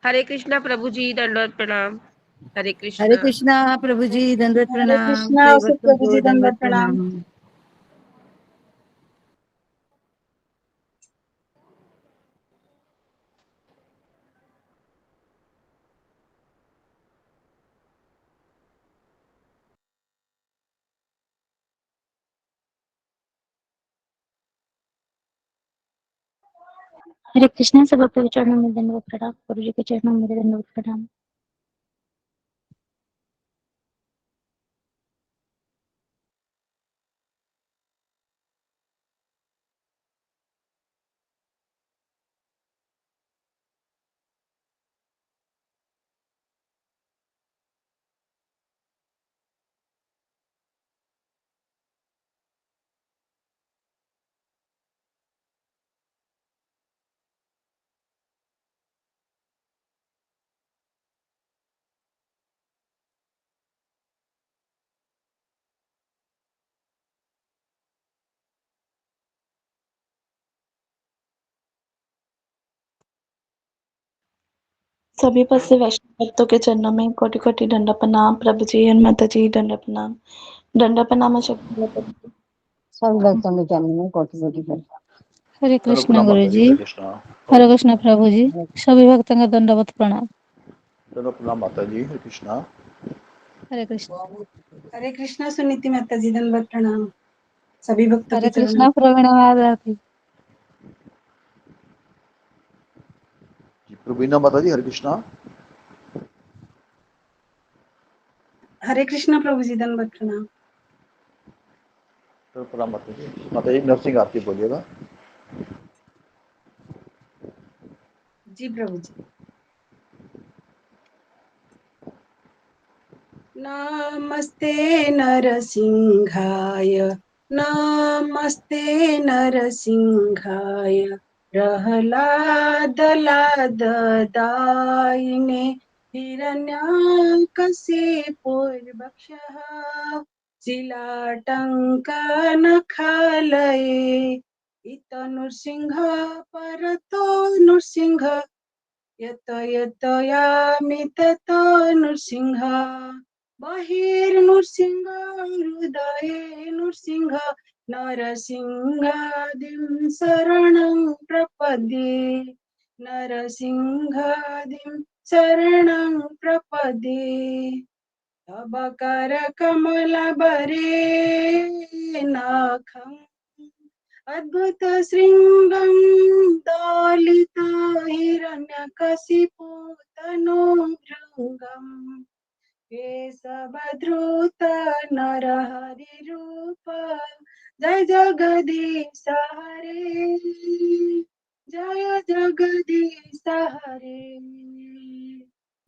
हरे कृष्णा प्रभु जी, दंडवत प्रणाम। हरे हरे कृष्णा। कृष्णा प्रभु जी, दंडवत हरे प्रणाम। कृष्णा कई अशोक भक्तों प्रभु को जी, दंडवत दंडवत प्रणाम। प्रणाम। हरे कृष्णा। सब भक्तों के चरणों में दंडवत प्रणाम। गुरु जी के चरणों में दंडवत प्रणाम। सभी पद से वैष्णव भक्तों के चरणों में कोटि कोटि दंड प्रणाम। प्रभु जी और माता जी दंड प्रणाम। दंड प्रणाम शक्ति माता जी। सब भक्तों के चरणों में कोटि कोटि प्रणाम। हरे चलो कृष्णा प्रणाम गुरु माता जी। जी। हरे कृष्णा। हरे कृष्णा प्रभु जी। सभी भक्तों का दंडवत प्रणाम। चलो प्रणाम माता जी। हरे कृष्णा। हरे कृष्णा। हरे कृष्णा सुनीति माता जी, दंडवत प्रणाम। सभी भक्तों के हरे चरणों। कृष्णा प्रवीण आरती। जी प्रवीणा माता जी। हरे कृष्णा। हरे कृष्णा प्रभु जी, दंडवत प्रणाम। चलो प्रणाम माता जी। माता जी नरसिंह आरती बोलिएगा। जी प्रभु जी। नमस्ते नरसिंहाय, नमस्ते नरसिंहाय, प्रह्लाद लाददायिने हिरण्यकशिपुर्वक्षः शिलाटङ्कनखालये इत नृसिंह परतो नृसिंह यत यत यामि तत नृसिंह बहिर्नृसिंह हृदये नृसिंह नरसिंहादिं शरणं प्रपद्ये नरसिंहादिं शरणं प्रपद्ये तव करकमलबरे नाखम् अद्भुत शृङ्गं दलित हिरण्यकशिपु तनोभृङ्गम् केशवधृत नरहरिरूप जय जगदीश हरे जय जगदीश हरे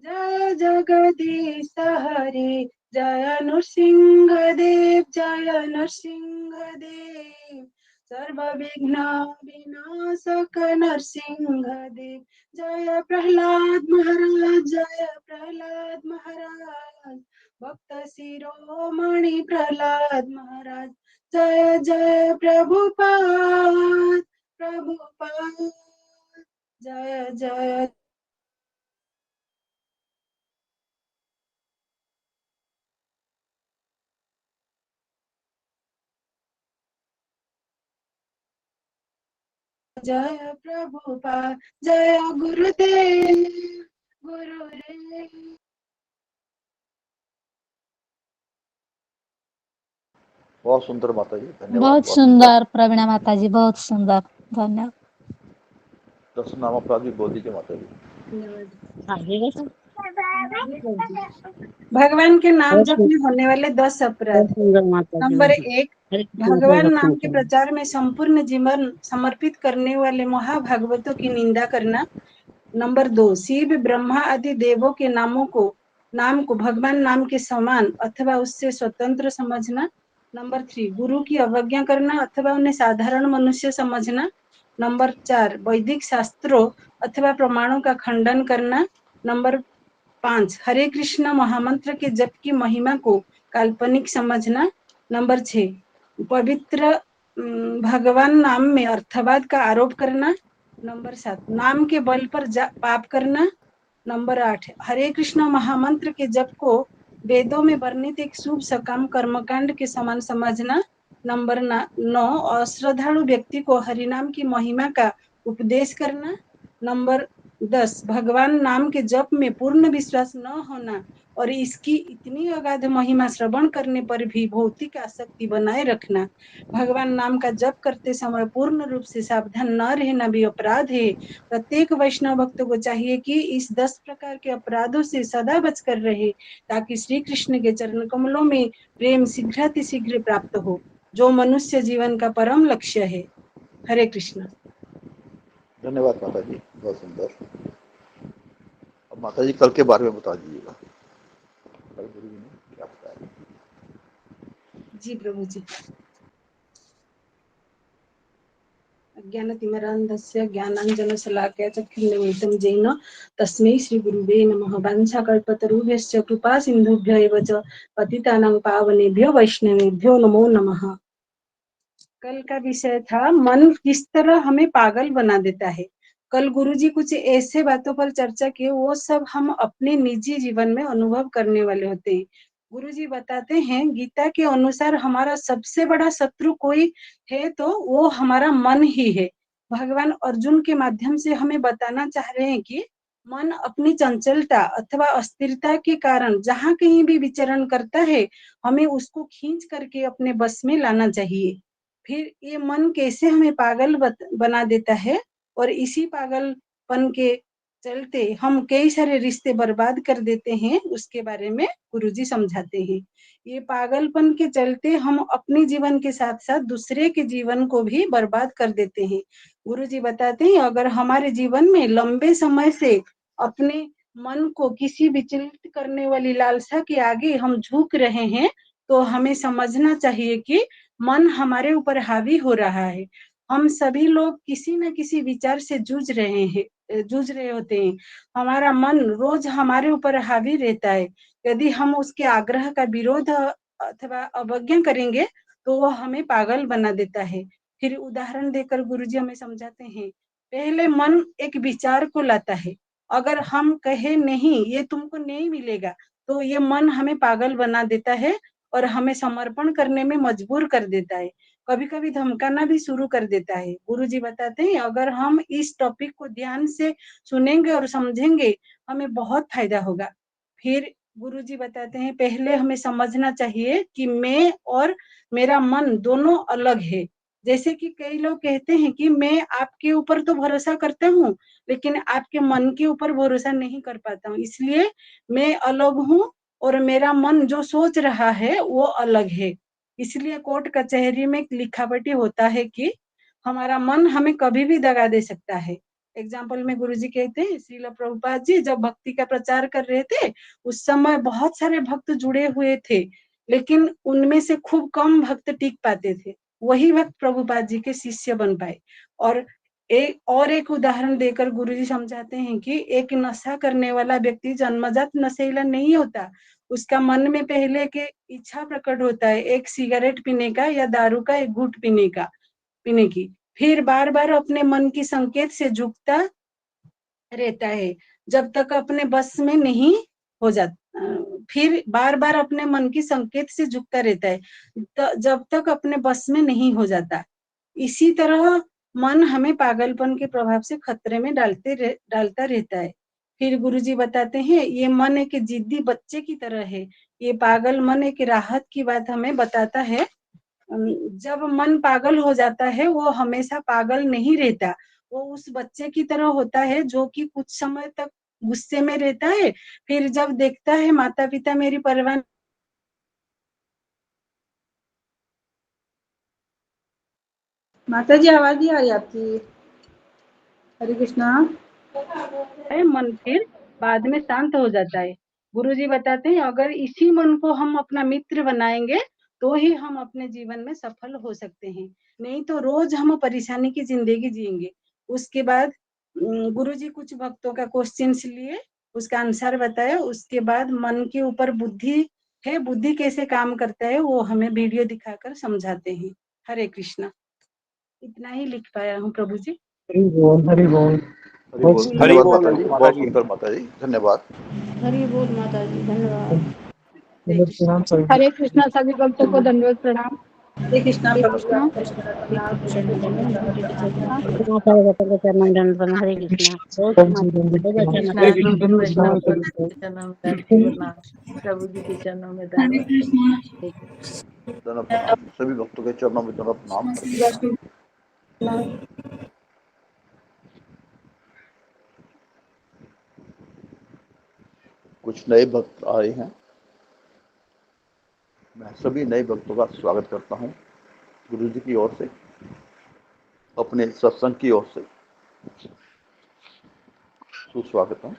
जय जगदीश हरे जय नृसिंहदेव जय नृसिंहदेव सर्व विघ्न विनाशक नरसिंहदेव जय प्रहलाद महाराज जय प्रहलाद महाराज भक्त शिरोमणि प्रहलाद महाराज जय जय प्रभुपाद प्रभुपाद जय जय जय प्रभुपाद जय गुरुदेव गुरुदेव। बहुत सुंदर माता जी। धन्यवाद। बहुत बहुत सुंदर। सुंदर प्रवीणा माता जी, बहुत सुंदर। धन्यवाद। दस नाम अपराध भी बोल दीजिए माता जी। धन्यवाद जी। भगवान के नाम जप में होने वाले 10 अपराध। नंबर 1, भगवान नाम के प्रचार में संपूर्ण जीवन समर्पित करने वाले महाभागवतों की निंदा करना। नंबर 2, शिव ब्रह्मा आदि देवों के नाम को भगवान नाम के समान अथवा उससे स्वतंत्र समझना। नंबर 3, गुरु की अवज्ञा करना अथवा उन्हें साधारण मनुष्य समझना। नंबर 4, वैदिक शास्त्रों अथवा प्रमाणों का खंडन करना। नंबर 5, हरे कृष्ण महामंत्र के जप की महिमा को काल्पनिक समझना। नंबर 6, पवित्र भगवान नाम में अर्थवाद का आरोप करना। नंबर 7, नाम के बल पर पाप करना। नंबर 8 हरे कृष्ण महामंत्र के जप को वेदों में वर्णित एक शुभ सकाम कर्मकांड के समान समझना। नंबर 9 अश्रद्धालु व्यक्ति को हरिनाम की महिमा का उपदेश करना। नंबर 10 भगवान नाम के जप में पूर्ण विश्वास न होना और इसकी इतनी अगाध महिमा श्रवण करने पर भी भौतिक आसक्ति बनाए रखना। भगवान नाम का जप करते समय पूर्ण रूप से सावधान न रहना भी अपराध है। प्रत्येक वैष्णव भक्त को चाहिए कि इस 10 प्रकार के अपराधों से सदा बचकर रहे ताकि श्री कृष्ण के चरण कमलों में प्रेम शीघ्रातिशीघ्र प्राप्त हो, जो मनुष्य जीवन का परम लक्ष्य है। हरे कृष्ण। धन्यवाद माता जी, बहुत सुंदर। अब माता जी कल के बारे में बता दीजिएगा, कल गुरु जी ने क्या बताया। जी प्रभु जी। अज्ञानतिमिरान्धस्य ज्ञानाञ्जनशलाकया चक्षुर्मिलितं येन तस्मै श्रीगुरुवे नमः। वाञ्छाकल्पतरुभ्यश्च कृपा सिन्धुभ्य एव च पतितानां पावनेभ्यो वैष्णवेभ्यो नमो नमः। कल का विषय था मन किस तरह हमें पागल बना देता है। कल गुरुजी कुछ ऐसे बातों पर चर्चा की वो सब हम अपने निजी जीवन में अनुभव करने वाले होते हैं। गुरुजी बताते हैं गीता के अनुसार हमारा सबसे बड़ा शत्रु कोई है तो वो हमारा मन ही है। भगवान अर्जुन के माध्यम से हमें बताना चाह रहे हैं कि मन अपनी चंचलता अथवा अस्थिरता के कारण जहाँ कहीं भी विचरण करता है, हमें उसको खींच करके अपने बस में लाना चाहिए। फिर ये मन कैसे हमें पागल बना देता है और इसी पागलपन के चलते हम कई सारे रिश्ते बर्बाद कर देते हैं, उसके बारे में गुरुजी समझाते हैं। ये पागलपन के चलते हम अपने जीवन के साथ साथ दूसरे के जीवन को भी बर्बाद कर देते हैं। गुरुजी बताते हैं अगर हमारे जीवन में लंबे समय से अपने मन को किसी विचलित करने वाली लालसा के आगे हम झुक रहे हैं, तो हमें समझना चाहिए कि मन हमारे ऊपर हावी हो रहा है। हम सभी लोग किसी न किसी विचार से जूझ रहे होते हैं। हमारा मन रोज हमारे ऊपर हावी रहता है। यदि हम उसके आग्रह का विरोध अथवा अवज्ञा करेंगे तो वह हमें पागल बना देता है। फिर उदाहरण देकर गुरुजी हमें समझाते हैं, पहले मन एक विचार को लाता है। अगर हम कहे नहीं ये तुमको नहीं मिलेगा, तो ये मन हमें पागल बना देता है और हमें समर्पण करने में मजबूर कर देता है। कभी-कभी धमकाना भी शुरू कर देता है। गुरुजी बताते हैं अगर हम इस टॉपिक को ध्यान से सुनेंगे और समझेंगे, हमें बहुत फायदा होगा। फिर गुरुजी बताते हैं पहले हमें समझना चाहिए कि मैं और मेरा मन दोनों अलग है। जैसे कि कई लोग कहते हैं कि मैं आपके ऊपर तो भरोसा करता हूँ, लेकिन आपके मन के ऊपर भरोसा नहीं कर पाता हूँ। इसलिए मैं अलग हूँ और मेरा मन जो सोच रहा है वो अलग है। इसलिए कोर्ट कचहरी में लिखावटी होता है कि हमारा मन हमें कभी भी दगा दे सकता है। एग्जाम्पल में गुरुजी कहते हैं श्रील प्रभुपाद जी जब भक्ति का प्रचार कर रहे थे, उस समय बहुत सारे भक्त जुड़े हुए थे, लेकिन उनमें से खूब कम भक्त टिक पाते थे। वही भक्त प्रभुपाद जी के शिष्य बन पाए। और एक उदाहरण देकर गुरुजी समझाते हैं कि एक नशा करने वाला व्यक्ति जन्मजात नशेला नहीं होता। उसका मन में पहले के इच्छा प्रकट होता है एक सिगरेट पीने का या दारू का एक घूंट पीने की। फिर बार बार अपने मन की संकेत से झुकता रहता है जब तक अपने बस में नहीं हो जाता। फिर बार बार अपने मन की संकेत से झुकता रहता है जब तक अपने बस में नहीं हो जाता। इसी तरह मन हमें पागलपन के प्रभाव से खतरे में डालता रहता है। फिर गुरुजी बताते हैं ये मन एक जिद्दी बच्चे की तरह है। ये पागल मन एक राहत की बात हमें बताता है। जब मन पागल हो जाता है वो हमेशा पागल नहीं रहता। वो उस बच्चे की तरह होता है जो कि कुछ समय तक गुस्से में रहता है, फिर जब देखता है माता पिता मेरी परवाह। माता जी आवाज नहीं आ रही आपकी। हरे कृष्णा। है मन फिर बाद में शांत हो जाता है। गुरुजी बताते हैं अगर इसी मन को हम अपना मित्र बनाएंगे तो ही हम अपने जीवन में सफल हो सकते हैं, नहीं तो रोज हम परेशानी की जिंदगी जिएंगे। उसके बाद गुरुजी कुछ भक्तों का क्वेश्चंस लिए, उसका आंसर बताया। उसके बाद मन के ऊपर बुद्धि है, बुद्धि कैसे काम करता है वो हमें वीडियो दिखाकर समझाते हैं। हरे कृष्णा। इतना ही लिख पाया हूँ प्रभु जी। हरि बोल, हरि बोल। हरि बोल। हरि धन्यवाद बोल माता जी, माता बहुत जी। सुंदर माता जी, धन्यवाद। हरि बोल माता जी, धन्यवाद। हरे कृष्णा सभी भक्तों को दंडवत प्रणाम। हरे कृष्णा हरे प्रभु कृष्णा। चरणों में दंड प्रणाम। हरे कृष्णा। बहुत हरे कृष्णा। प्रभु जी के चरणों में हरे दंडवत। कृष्णा। दंडवत प्रणाम, सभी भक्तों के चरणों में दंडवत प्रणाम। हरे कृष्णा। कुछ नए भक्त आए हैं, मैं सभी नए भक्तों का स्वागत करता हूं गुरु जी की ओर से, अपने सत्संग की ओर से सुस्वागत है।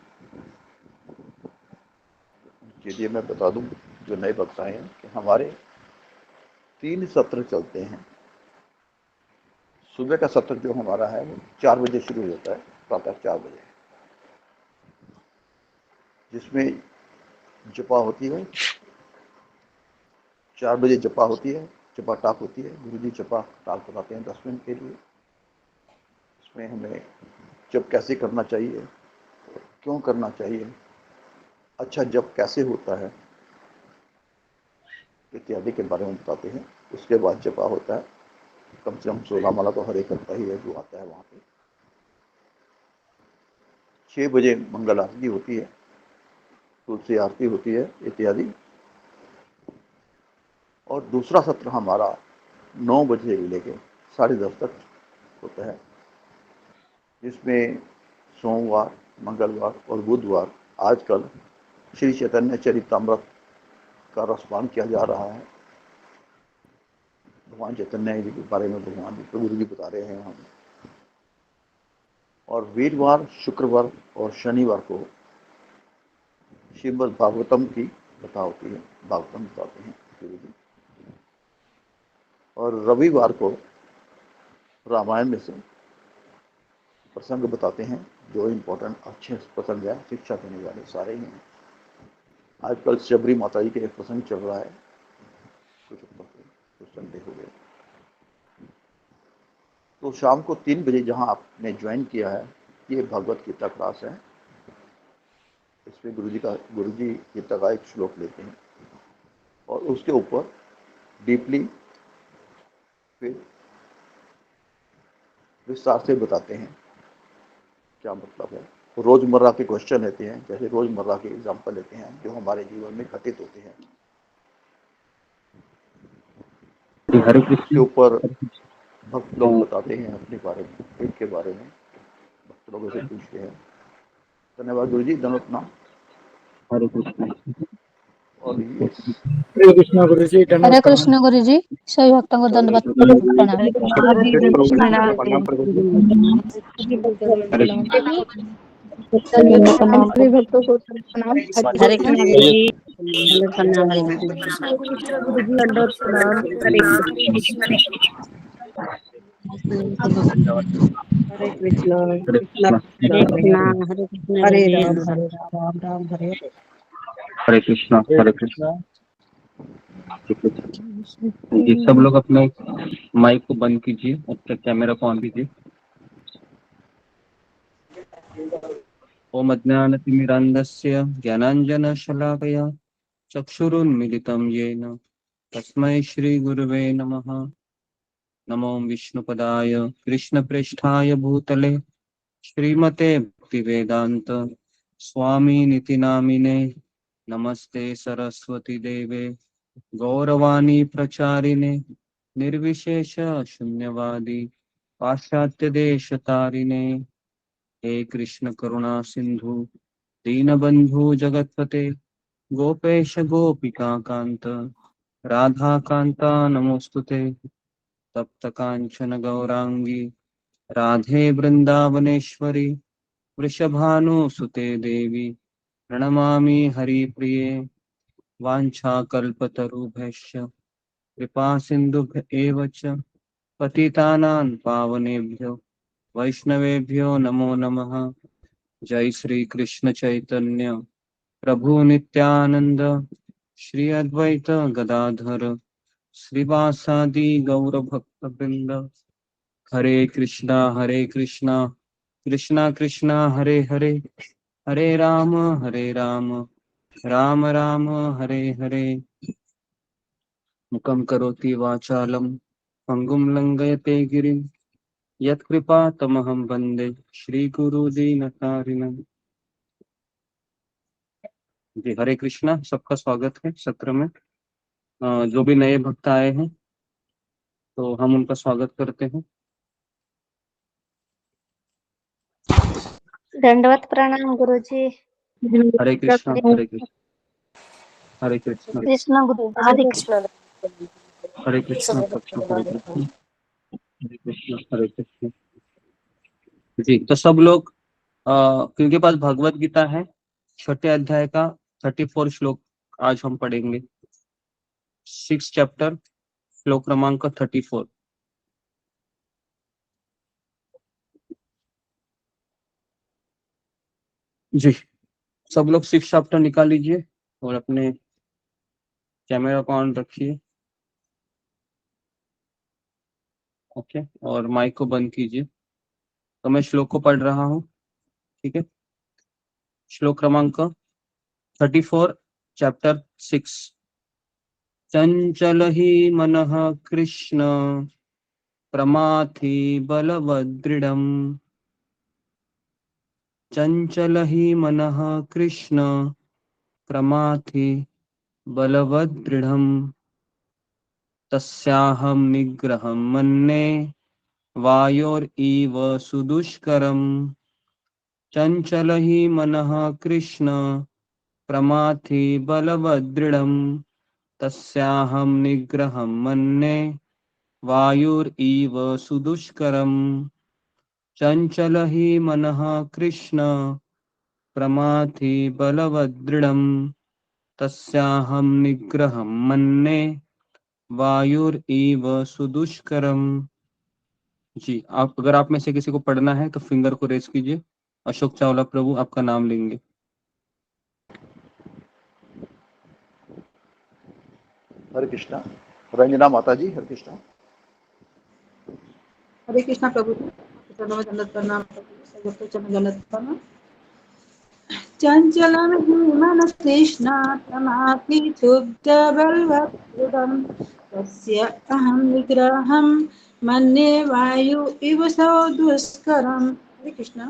चलिए मैं बता दूं जो नए भक्त आए हैं कि हमारे 3 सत्र चलते हैं। सुबह का सत्र जो हमारा है वो 4 बजे शुरू हो जाता है, प्रातः 4 बजे, जिसमें जपा होती है। 4 बजे जपा होती है, जपा टाक होती है। गुरु जी जपा टाक बताते हैं 10 मिनट के लिए। इसमें हमें जप कैसे करना चाहिए, क्यों करना चाहिए, अच्छा जप कैसे होता है इत्यादि के बारे में बताते हैं। उसके बाद जपा होता है, कम से कम 16 माला तो हर एक करता ही है जो आता है वहाँ पे। 6 बजे मंगल आरती होती है, तुलसी आरती होती है इत्यादि। और दूसरा सत्र हमारा 9 बजे लेके 10:30 तक होता है, जिसमें सोमवार, मंगलवार और बुधवार आजकल श्री चैतन्य चरितमृत का रसपान किया जा रहा है। भगवान चैतन्य जी के बारे में भगवान जी गुरु जी बता रहे हैं हम। और वीरवार, शुक्रवार और शनिवार को श्रीमद् भागवतम की कथा होती है, भागवतम बताते हैं गुरु जी। और रविवार को रामायण में से प्रसंग बताते हैं, जो इम्पोर्टेंट अच्छे प्रसंग है, शिक्षा देने वाले सारे ही हैं। आजकल शबरी माता जी के एक प्रसंग चल रहा है, कुछ संडे हो गए। तो शाम को 3 बजे जहां आपने ज्वाइन किया है, ये भगवत गीता क्लास है। इसमें गुरु जी गीता का एक श्लोक लेते हैं और उसके ऊपर डीपली फिर विस्तार से बताते हैं क्या मतलब है। रोजमर्रा के क्वेश्चन लेते हैं, जैसे रोजमर्रा के एग्जाम्पल लेते हैं जो हमारे जीवन में घटित होते हैं। उसके ऊपर भक्त लोग बताते हैं अपने बारे में, इनके बारे में भक्त लोगों से पूछते हैं। धन्यवाद गुरु जी, धन्यवाद नाम। हरे कृष्णा। और ये हरे कृष्णा गुरु जी, हरे कृष्ण गुरु जी, सभी भक्तों को दंडवत प्रणाम। प्रणाम प्रभु जी। हरे प्रणाम सभी भक्तों को प्रणाम। हरे हरे कृष्णा। कृष्ण गुरु जी, दंडवत प्रणाम। हरे कृष्ण। हरे कृष्णा गुरु जी, दंडवत प्रणाम। हरे कृष्णा। हरे कृष्ण। कृष्णा। हरे कृष्णा। हरे कृष्ण गुरु हरे जी, राम, दंडवत। हरे राम, राम राम, हरे हरे। हरे कृष्णा। हरे कृष्णा। जी सब लोग अपने माइक को बंद कीजिए, अपने कैमरा को ऑन कीजिए। ओम अज्ञानतिमिरान्धस्य ज्ञानाञ्जनशलाकया चक्षुरुन्मिलितं येन तस्मै श्रीगुरवे नमः। नमो विष्णुपदाय कृष्णप्रेष्ठाय भूतले श्रीमते भक्तिवेदांत स्वामिनिति नामिने। नमस्ते सरस्वती देवे गौरवाणी प्रचारिणे निर्विशेष शून्यवादी पाश्चात्य देश तारिणे। हे कृष्ण करुणा सिंधु दीनबंधु जगतपते गोपेश गोपिका कांत राधा कांता नमोस्तुते। तप्त कांचन गौरांगी राधे वृंदावनेश्वरी वृषभानुसुते देवी प्रणमामि हरिप्रिये। वाञ्छाकल्पतरुभ्यश्च कृपा सिन्धुभ्य एव च पतितानां पावनेभ्यो वैष्णवेभ्यो नमो नमः। जय श्री कृष्ण चैतन्य प्रभु नित्यानंद श्री अद्वैत गदाधर श्रीवासादि गौर भक्त वृंद। हरे कृष्णा कृष्णा कृष्णा हरे हरे, हरे राम राम राम हरे हरे। मुखं करोति वाचालं पंगुं लंघयते गिरिं, यत्कृपातमहं वन्दे श्रीगुरुदीनतारिणम्। जी हरे कृष्णा, सबका स्वागत है सत्र में। जो भी नए भक्त आए हैं तो हम उनका स्वागत करते हैं। दंडवत प्रणाम गुरुजी। हरे कृष्णा हरे कृष्णा हरे कृष्णा कृष्ण गुरु, हरे कृष्ण। हरे कृष्णा कृष्ण हरे कृष्ण हरे कृष्णा हरे कृष्ण। जी तो सब लोग जिनके पास भगवत गीता है, छठे अध्याय का 34 श्लोक आज हम पढ़ेंगे। 6 चैप्टर, श्लोक क्रमांक 34। जी सब लोग 6 चैप्टर निकाल लीजिए और अपने कैमरा को ऑन रखिए। ओके, और माइक को बंद कीजिए। तो मैं श्लोक को पढ़ रहा हूँ, ठीक है। श्लोक क्रमांक 34, चैप्टर 6। चंचल ही मनः कृष्ण प्रमाथि बलवदृढ़म्। चंचल ही मनः कृष्ण प्रमाथि बलवदृढ़म्। तस्याहं निग्रहं मन्ये वायोरिव सुदुष्करम्। चंचल ही मनः कृष्ण प्रमाथि बलवदृढ़म्। तस्याहं निग्रहं मन्ये वायुरिव सुदुष्करम्। चंचल ही मनः कृष्ण प्रमाथि बलवदृढ़म्। तस्याहं निग्रहं मन्ये वायुरिव सुदुष्करम्। जी अगर आप में से किसी को पढ़ना है तो फिंगर को रेज कीजिए। अशोक चावला प्रभु आपका नाम लेंगे। हरे कृष्णा। रंजना माता जी, हरे कृष्णा। हरे कृष्णा प्रभु जी, चरणों में दंडवत प्रणाम प्रभु जी, सर्वत्र चरण दंडवत प्रणाम। चंचलं हि मनः कृष्ण प्रमाथि क्षुब्ध बलवदृढम्। तस्य अहं निग्रहं मन्ये वायु इव सो दुष्करम्। हरे कृष्णा।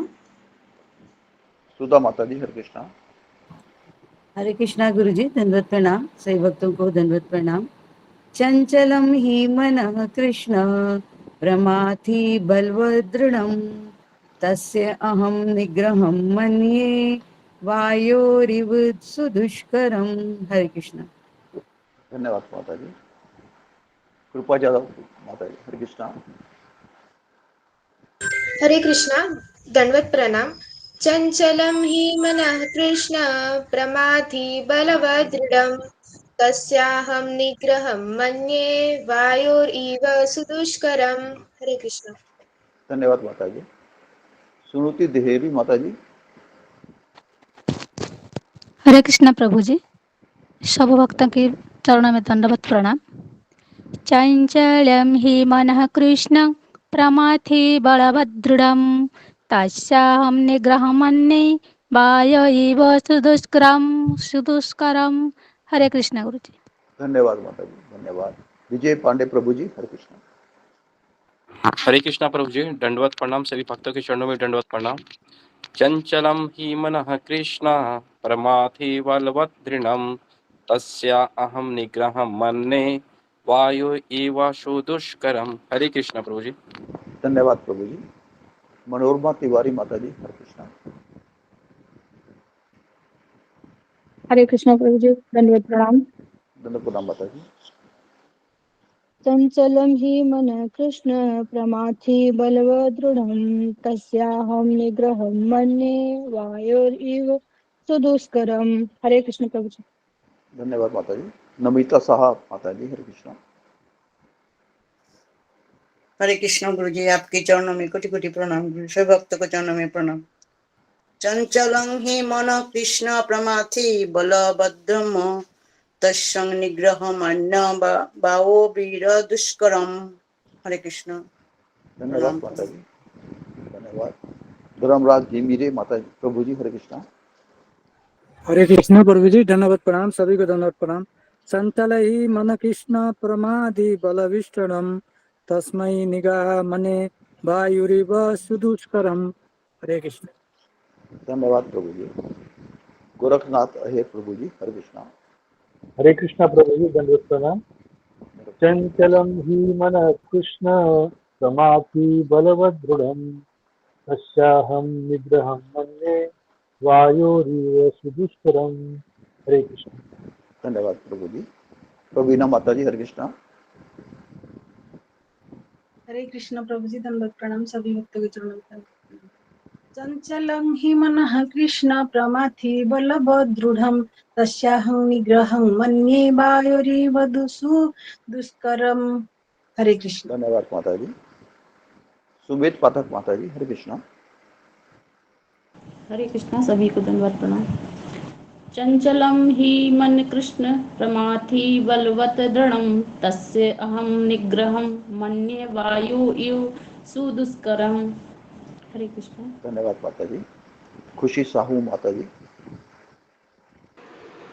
सुधा माता जी, हरे कृष्णा। हरे कृष्णा गुरुजी, धन्यवाद प्रणाम। सभी भक्तों को धन्यवाद प्रणाम। चंचलम ही मनः कृष्ण प्रमाथि बलवदृढ़म्। तस्य अहं निग्रहं मन्ये वायोरिव सुदुष्करम्। हरे कृष्णा। धन्यवाद माता जी। कृपा जादव माता जी, हरे कृष्णा। हरे कृष्णा, दंडवत प्रणाम। चंचलं हि मनः कृष्ण प्रमाथि बलवदृढम्। तस्याहं निग्रहं मन्ये वायोरिव सुदुष्करम्। हरे कृष्णा। धन्यवाद माता जी। सुनुति देहेरी माता जी। हरे कृष्णा प्रभु जी, सब भक्तों के चरणों में दंडवत प्रणाम। चंचलं हि मनः कृष्ण प्रमाथि बलवदृढम्। तस्याहं निग्रहं मन्ये वायोरिव सुदुष्करम्। हरे कृष्णा गुरु जी। धन्यवाद माता जी, धन्यवाद। विजय पांडे प्रभु जी, हरे कृष्णा। हरे कृष्णा प्रभु जी, दंडवत प्रणाम। सभी भक्तों के चरणों में दंडवत प्रणाम। चंचलम ही मनः कृष्ण प्रमाथि बलवदृढम्। तस्या अहम निग्रहं मन्ये वायु इव सुदुष्करम्। हरे कृष्णा प्रभु जी। धन्यवाद प्रभु जी। मनोरमा तिवारी माता जी, हरे कृष्णा। हरे कृष्णा प्रभु जी, दंडवत प्रणाम। धन्यवाद प्रणाम माता जी। चंचलं हि मनः कृष्ण प्रमाथि बलवदृढम्। तस्याहं निग्रहं मन्ये वायोरिव सुदुष्करम्। हरे कृष्ण प्रभु जी। धन्यवाद माता जी। नमिता साहब माता जी, हरे कृष्णा। हरे कृष्ण गुरु जी, आपके चरणों में कोटि कोटि प्रणाम। गुरु सब भक्त को चरणों में प्रणाम। चंचलं हि मन कृष्ण प्रमाथि बलभद्रम। तस्संग निग्रहम् अन्य बावो वीर दुष्करम। हरे कृष्ण। धन्यवाद प्रणाम माता प्रभु। जी, धन्यवाद। धर्मराज जी मीरे माता जी प्रभु जी हरे कृष्णा। हरे कृष्ण प्रभु जी, धन्यवाद प्रणाम, सभी को धन्यवाद प्रणाम। संतल ही मन कृष्ण प्रमादि बलविष्टम तस्मै निगाह मने वायुरिव सुदुष्करम। हरे कृष्ण। धन्यवाद प्रभु जी। गोरखनाथ अहे प्रभु जी हरे कृष्णा। हरे कृष्णा प्रभु जी, दंडवत प्रणाम। चंचलम ही मन कृष्ण समाधि बलवदृढ़ तस्याहं निग्रहं मन्ये वायोरिव सुदुष्करम। हरे कृष्ण। धन्यवाद प्रभु जी। प्रवीणा माता जी हरे कृष्णा। हरे कृष्ण प्रभु जी, दंडवत प्रणाम, सभी भक्तों के चरणों में प्रणाम। चंचलं हि मनः कृष्ण प्रमाथि बलवदृढं तस्याहं निग्रहं मन्ये वायोरिव दुष्करम। हरे कृष्ण। धन्यवाद माता जी। सुमित पाठक माता जी हरे कृष्णा। हरे कृष्णा, सभी को धन्यवाद प्रणाम। चंचलम ही मन कृष्ण प्रमाथि बलवत दृढ़ं तस्य अहम निग्रहं मन्ये वायु इव सुदुष्करम। हरे कृष्णा। धन्यवाद माता जी। खुशी साहू माता जी।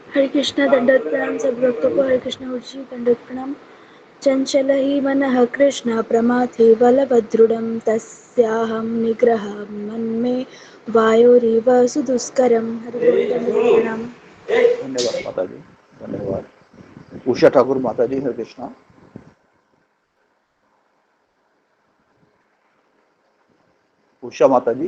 हरे कृष्णा, दंडवत प्रणाम, सब भक्तों को हरे कृष्णा जी दंडवत प्रणाम। चंचल ही मनः कृष्ण प्रमाथि बलवदृढ़ं तस्याहं निग्रहं मन्ये वायोरिव सुदुष्करम। हरे दंडवत प्रणाम। धन्यवाद माता जी। धन्यवाद। उषा ठाकुर माता जी हरे कृष्णा। उषा माता जी।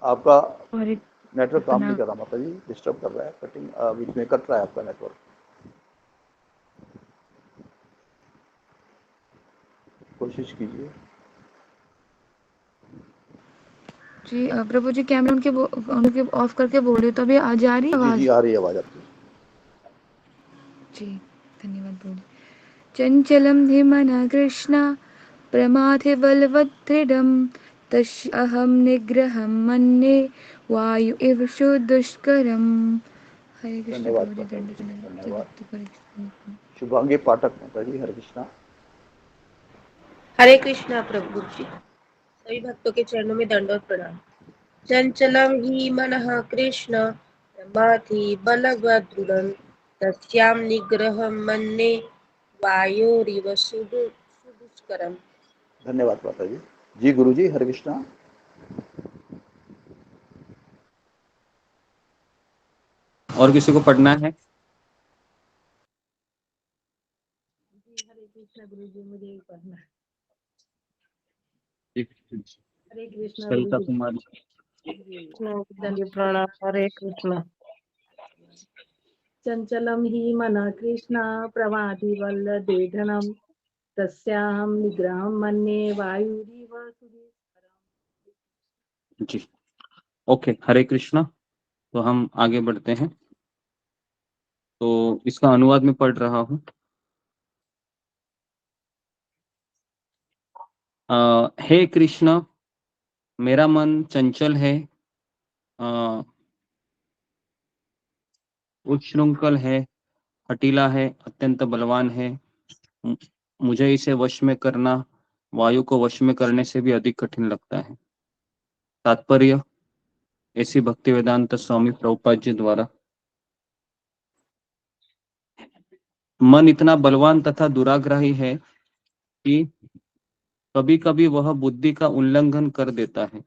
आपका नेटवर्क काम नहीं कर रहा माता जी, डिस्टर्ब कर रहा है, कटिंग बीच में कट रहा है आपका नेटवर्क। कोशिश कीजिए। जी प्रभु जी, कैमरा उनके ऑफ करके बोल रही हूँ, तो अभी आ जा रही है जी आवाज? जी आ रही है आवाज आपकी। जी धन्यवाद प्रभु। चंचलम हि मनः कृष्ण प्रमाथि बलवदृढ़ं तस्याहं निग्रहं मन्ये वायु इव दुष्करम। हरे कृष्ण धन्यवाद प्रभु जी, माता जी। दंड धन्यवाद। शुभांगी पाठक माता जी हरे कृष्णा। हरे कृष्णा प्रभु जी, सभी भक्तों के चरणों में दंडवत प्रणाम। चंचलम ही मनः कृष्ण प्रमाथि बलवदृढ़ं तस्यां निग्रहं मन्ये वायोरिव सुदुष्करम। धन्यवाद माता जी। जी गुरु जी हरे कृष्णा। और किसी को पढ़ना है? हरे कृष्णा गुरु जी, मुझे ही पढ़ना है। हरे कृष्णा गुरु सरिता जी। कुमारी। प्रणाम। हरे कृष्णा। चंचलम ही मनः कृष्ण प्रमाथि बलवदृढ़ं तस्याहं निग्रहं मन्ये वायुरिव सुदुष्करम। जी ओके, हरे कृष्णा। तो हम आगे बढ़ते हैं। तो इसका अनुवाद में पढ़ रहा हूँ। हे कृष्ण, मेरा मन चंचल है, उच्छृंखल है, हठीला है, अत्यंत बलवान है। मुझे इसे वश में करना वायु को वश में करने से भी अधिक कठिन लगता है। तात्पर्य ऐसी भक्ति वेदांत स्वामी प्रभुपाद जी द्वारा। मन इतना बलवान तथा दुराग्रही है कि कभी कभी वह बुद्धि का उल्लंघन कर देता है,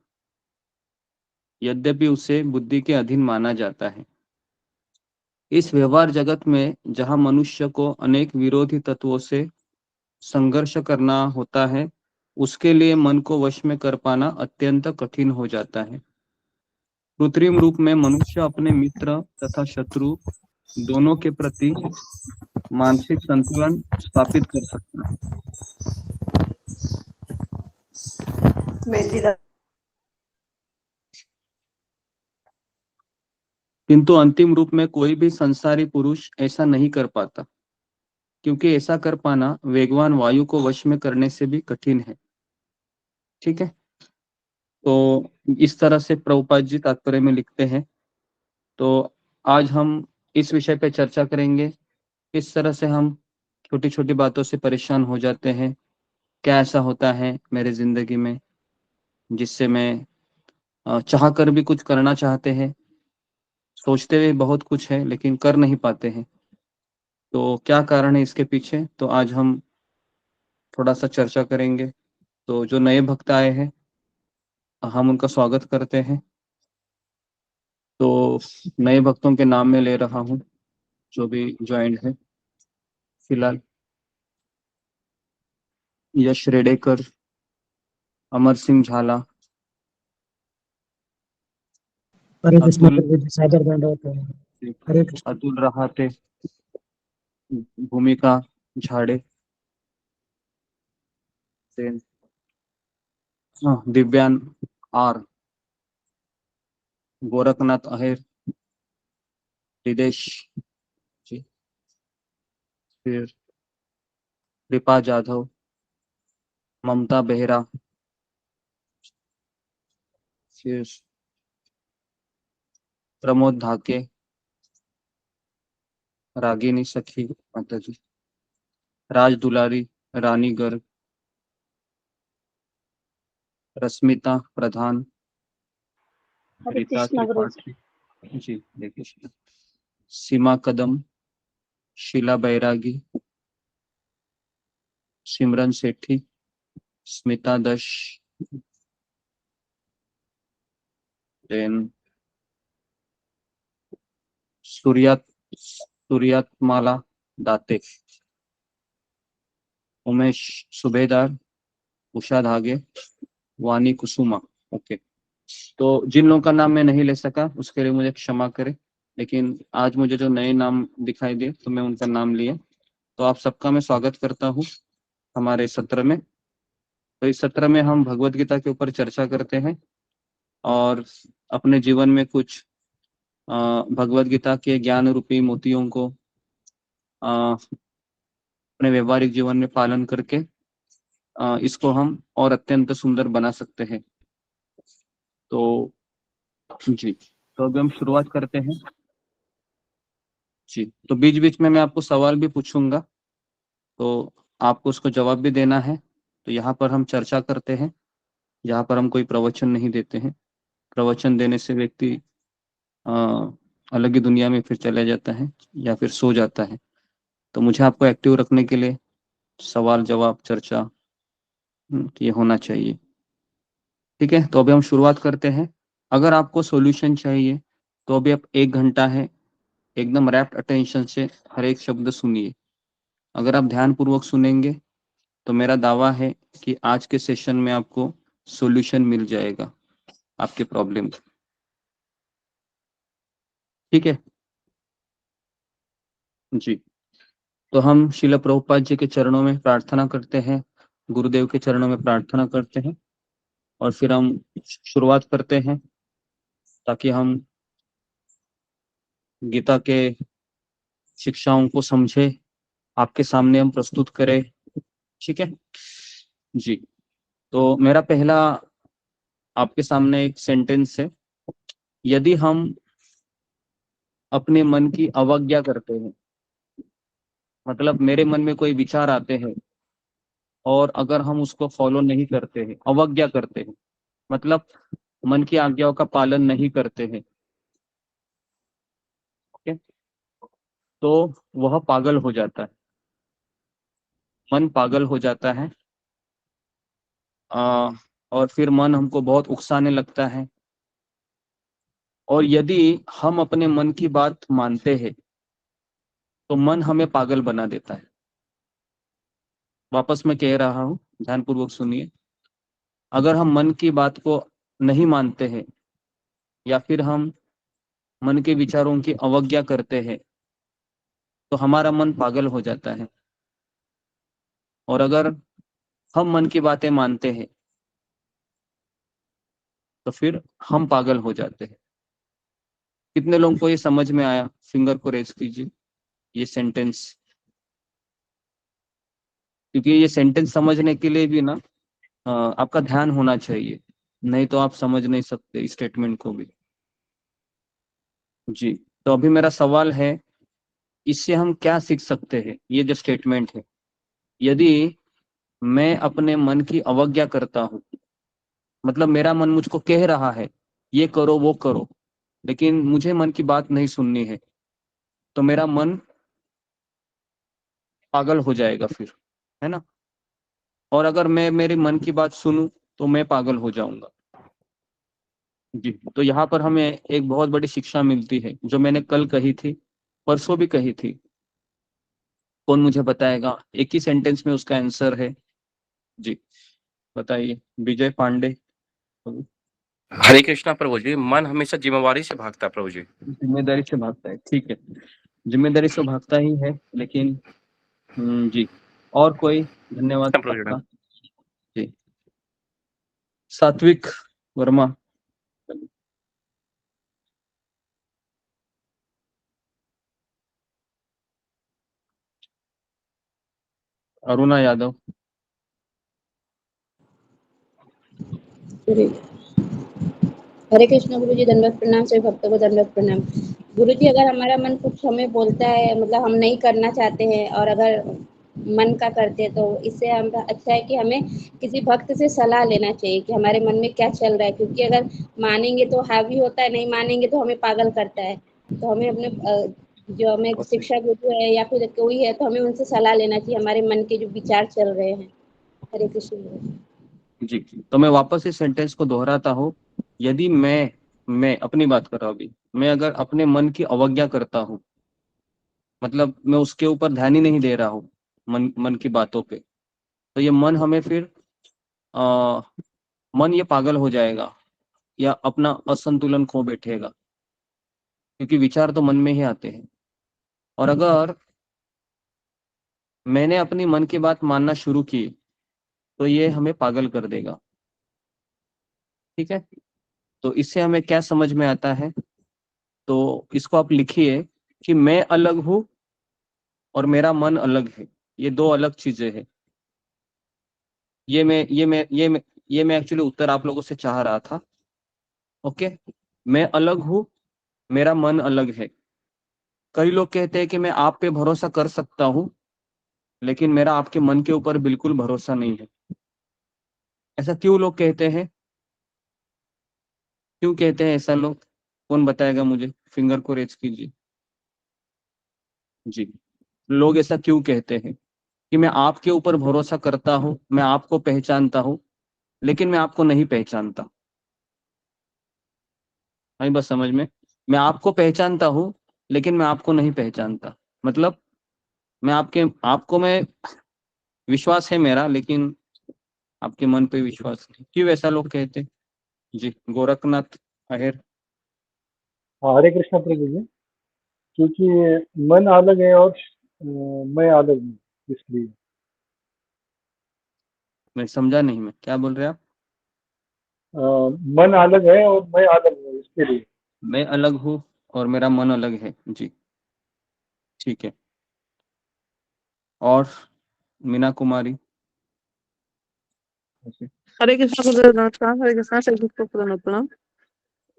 यद्यपि उसे बुद्धि के अधीन माना जाता है। इस व्यवहार जगत में जहाँ मनुष्य को अनेक विरोधी तत्वों से संघर्ष करना होता है, उसके लिए मन को वश में कर पाना अत्यंत कठिन हो जाता है। कृत्रिम रूप में मनुष्य अपने मित्र तथा शत्रु दोनों के प्रति मानसिक संतुलन स्थापित कर सकता है, किंतु अंतिम रूप में कोई भी संसारी पुरुष ऐसा नहीं कर पाता, क्योंकि ऐसा कर पाना वेगवान वायु को वश में करने से भी कठिन है। ठीक है, तो इस तरह से प्रभुपाद जी तात्पर्य में लिखते हैं। तो आज हम इस विषय पे चर्चा करेंगे, किस तरह से हम छोटी छोटी बातों से परेशान हो जाते हैं, क्या ऐसा होता है मेरे जिंदगी में जिससे मैं चाह कर भी कुछ करना चाहते हैं, सोचते हुए बहुत कुछ है लेकिन कर नहीं पाते हैं। तो क्या कारण है इसके पीछे, तो आज हम थोड़ा सा चर्चा करेंगे। तो जो नए भक्त आए हैं हम उनका स्वागत करते हैं। तो नए भक्तों के नाम में ले रहा हूँ जो भी ज्वाइंट है। फिलहाल यश रेडेकर, अमर सिंह झाला, हरे कृष्ण अतुल प्रभु जी, सादर दंडवत प्रणाम। हरे कृष्ण। अतुल रहाते, भूमिका झाड़े, then, दिव्यान आर, गोरखनाथ अहिर, रिदेश जी, फिर कृपा जाधव, ममता बेहरा, फिर प्रमोद धाके, रागिनी सखी माता जी, राज दुलारी, रानी गर्ग, रश्मिता प्रधान, हरे रीता कृष्णा गुरु जी। त्रिपाठी जी, हरे कृष्ण, सीमा कदम, शीला बैरागी, सिमरन सेठी, स्मिता दश, देन सूर्यात्माला दाते, उमेश सुबेदार, उषा धागे, वानी कुसुमा। ओके, तो जिन लोगों का नाम मैं नहीं ले सका उसके लिए मुझे क्षमा करें, लेकिन आज मुझे जो नए नाम दिखाई दिए तो मैं उनका नाम लिया। तो आप सबका मैं स्वागत करता हूँ हमारे सत्र में। तो इस सत्र में हम भगवत गीता के ऊपर चर्चा करते हैं और अपने जीवन में कुछ भगवत गीता के ज्ञान रूपी मोतियों को अपने व्यवहारिक जीवन में पालन करके इसको हम और अत्यंत सुंदर बना सकते हैं। तो जी, तो अभी हम शुरुआत करते हैं जी। तो बीच बीच में मैं आपको सवाल भी पूछूंगा, तो आपको उसको जवाब भी देना है। तो यहाँ पर हम चर्चा करते हैं, यहाँ पर हम कोई प्रवचन नहीं देते हैं। प्रवचन देने से व्यक्ति अलग ही दुनिया में फिर चला जाता है या फिर सो जाता है। तो मुझे आपको एक्टिव रखने के लिए सवाल जवाब चर्चा ये होना चाहिए। ठीक है, तो अभी हम शुरुआत करते हैं। अगर आपको सॉल्यूशन चाहिए तो अभी आप 1 घंटा है एकदम रैप्ट अटेंशन से हर एक शब्द सुनिए। अगर आप ध्यान पूर्वक सुनेंगे तो मेरा दावा है कि आज के सेशन में आपको सॉल्यूशन मिल जाएगा आपके प्रॉब्लम का। ठीक है जी। तो हम शिला प्रभुपाद जी के चरणों में प्रार्थना करते हैं, गुरुदेव के चरणों में प्रार्थना करते हैं और फिर हम शुरुआत करते हैं ताकि हम गीता के शिक्षाओं को समझे, आपके सामने हम प्रस्तुत करें। ठीक है जी। तो मेरा पहला आपके सामने एक सेंटेंस है। यदि हम अपने मन की अवज्ञा करते हैं, मतलब मेरे मन में कोई विचार आते हैं और अगर हम उसको फॉलो नहीं करते हैं, अवज्ञा करते हैं मतलब मन की आज्ञाओं का पालन नहीं करते हैं, ओके, तो वह पागल हो जाता है, मन पागल हो जाता है। और फिर मन हमको बहुत उकसाने लगता है। और यदि हम अपने मन की बात मानते हैं तो मन हमें पागल बना देता है। वापस मैं कह रहा हूं, ध्यानपूर्वक सुनिए। अगर हम मन की बात को नहीं मानते हैं या फिर हम मन के विचारों की अवज्ञा करते हैं तो हमारा मन पागल हो जाता है। और अगर हम मन की बातें मानते हैं तो फिर हम पागल हो जाते हैं। कितने लोगों को ये समझ में आया? फिंगर को रेज कीजिए ये सेंटेंस, क्योंकि ये सेंटेंस समझने के लिए भी ना आपका ध्यान होना चाहिए, नहीं तो आप समझ नहीं सकते स्टेटमेंट को भी। जी, तो अभी मेरा सवाल है, इससे हम क्या सीख सकते हैं? ये जो स्टेटमेंट है, यदि मैं अपने मन की अवज्ञा करता हूँ, मतलब मेरा मन मुझको कह रहा है ये करो वो करो, लेकिन मुझे मन की बात नहीं सुननी है, तो मेरा मन पागल हो जाएगा फिर, है ना? और अगर मैं मेरे मन की बात सुनूं तो मैं पागल हो जाऊंगा। जी, तो यहाँ पर हमें एक बहुत बड़ी शिक्षा मिलती है, जो मैंने कल कही थी, परसों भी कही थी। कौन मुझे बताएगा? एक ही सेंटेंस में उसका आंसर है। जी बताइए, विजय पांडे। हरे कृष्णा प्रभु जी, मन हमेशा जिम्मेवारी से भागता है प्रभु जी। जिम्मेदारी से भागता है, ठीक है, जिम्मेदारी से भागता ही है, लेकिन जी, और कोई? धन्यवाद प्रभु जी। आपका। जी, सात्विक वर्मा। अरुणा यादव। हरे कृष्ण गुरु जी, दंडवत प्रणाम। सभी भक्तों को दंडवत प्रणाम। गुरु जी, अगर हमारा मन कुछ हमें बोलता है, मतलब हम नहीं करना चाहते हैं, और अगर मन का करते हैं, तो इससे हम अच्छा है कि हमें किसी भक्त से सलाह लेना चाहिए कि हमारे मन में क्या चल रहा है, क्योंकि अगर मानेंगे तो हावी होता है, नहीं मानेंगे तो हमें पागल करता है। तो हमें अपने जो हमें शिक्षा गुरु है या फिर कोई है, तो हमें उनसे सलाह लेना चाहिए हमारे मन के जो विचार चल रहे हैं। हरे कृष्ण गुरु जी। जी, तो मैं वापस इस सेंटेंस को दोहराता हूँ। यदि मैं अपनी बात कर रहा हूँ अभी, मैं अगर अपने मन की अवज्ञा करता हूँ, मतलब मैं उसके ऊपर ध्यान ही नहीं दे रहा हूँ, मन की बातों पे, तो ये मन हमें फिर आ, मन ये पागल हो जाएगा या अपना असंतुलन खो बैठेगा, क्योंकि विचार तो मन में ही आते हैं। और अगर मैंने अपनी मन की बात मानना शुरू की, तो ये हमें पागल कर देगा। ठीक है, तो इससे हमें क्या समझ में आता है? तो इसको आप लिखिए कि मैं अलग हूं और मेरा मन अलग है, ये दो अलग चीजें हैं। ये मैं एक्चुअली उत्तर आप लोगों से चाह रहा था। ओके, मैं अलग हूं, मेरा मन अलग है। कई लोग कहते हैं कि मैं आप पे भरोसा कर सकता हूं, लेकिन मेरा आपके मन के ऊपर बिल्कुल भरोसा नहीं है। ऐसा क्यों लोग कहते हैं? क्यों कहते हैं ऐसा लोग? कौन बताएगा मुझे? फिंगर को रेज कीजिए। जी, लोग ऐसा क्यों कहते हैं कि मैं आपके ऊपर भरोसा करता हूं, मैं आपको पहचानता हूं, लेकिन मैं आपको नहीं पहचानता? नहीं बस समझ में, मैं आपको पहचानता हूं लेकिन मैं आपको नहीं पहचानता। मतलब मैं आपको मैं विश्वास है मेरा, लेकिन आपके मन पे विश्वास नहीं। क्यों ऐसा लोग कहते? जी, गोरखनाथ अहिर। हाँ, हरे कृष्णा प्रभु जी। क्योंकि मन अलग है और मैं अलग हूँ, इसलिए। मैं समझा नहीं, मैं क्या बोल रहे आप? मन अलग है और मैं अलग हूँ, इसके लिए। मैं अलग हूँ और मेरा मन अलग है। जी, ठीक है। और मीना कुमारी। हरे कृष्णा गुरुदेव, नमस्कार। हरे कृष्णा सभी को प्रणाम।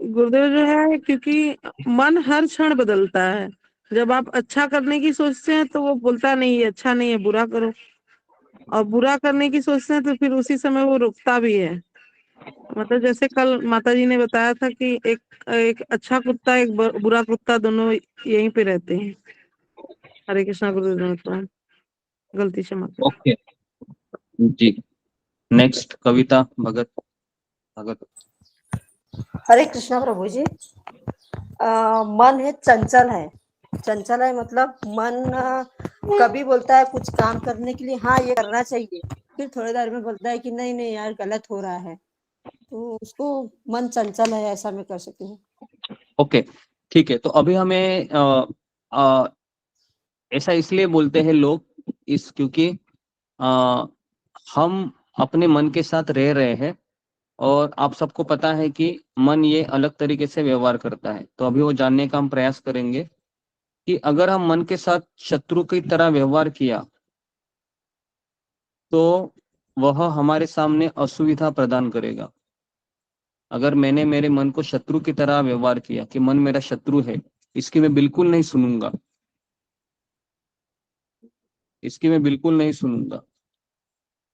गुरुदेव जो है, क्योंकि मन हर क्षण बदलता है। जब आप अच्छा करने की सोचते हैं तो वो बोलता नहीं है अच्छा नहीं है, बुरा करो, और बुरा करने की सोचते हैं तो फिर उसी समय वो रुकता भी है। मतलब जैसे कल माता जी ने बताया था कि एक एक अच्छा कुत्ता, एक बुरा कुत्ता, दोनों यहीं पे रहते हैं। हरे कृष्णा गुरुदेव, नमस्कार। गलती से माता। ओके जी, नेक्स्ट कविता भगत। भगत। हरे कृष्णा प्रभु जी। मन है चंचल है। चंचल है मतलब मन कभी बोलता है कुछ काम करने के लिए, हाँ ये करना चाहिए, फिर थोड़ी देर में बोलता है कि नहीं नहीं यार गलत हो रहा है। तो उसको मन चंचल है, ऐसा मैं कर सकती हूँ। ओके, ठीक है। तो अभी हमें ऐसा इसलिए बोलते हैं लोग क्योंकि हम अपने मन के साथ रह रहे हैं, और आप सबको पता है कि मन ये अलग तरीके से व्यवहार करता है। तो अभी वो जानने का हम प्रयास करेंगे कि अगर हम मन के साथ शत्रु की तरह व्यवहार किया, तो वह हमारे सामने असुविधा प्रदान करेगा। अगर मैंने मेरे मन को शत्रु की तरह व्यवहार किया कि मन मेरा शत्रु है, इसकी मैं बिल्कुल नहीं सुनूंगा, इसकी मैं बिल्कुल नहीं सुनूंगा,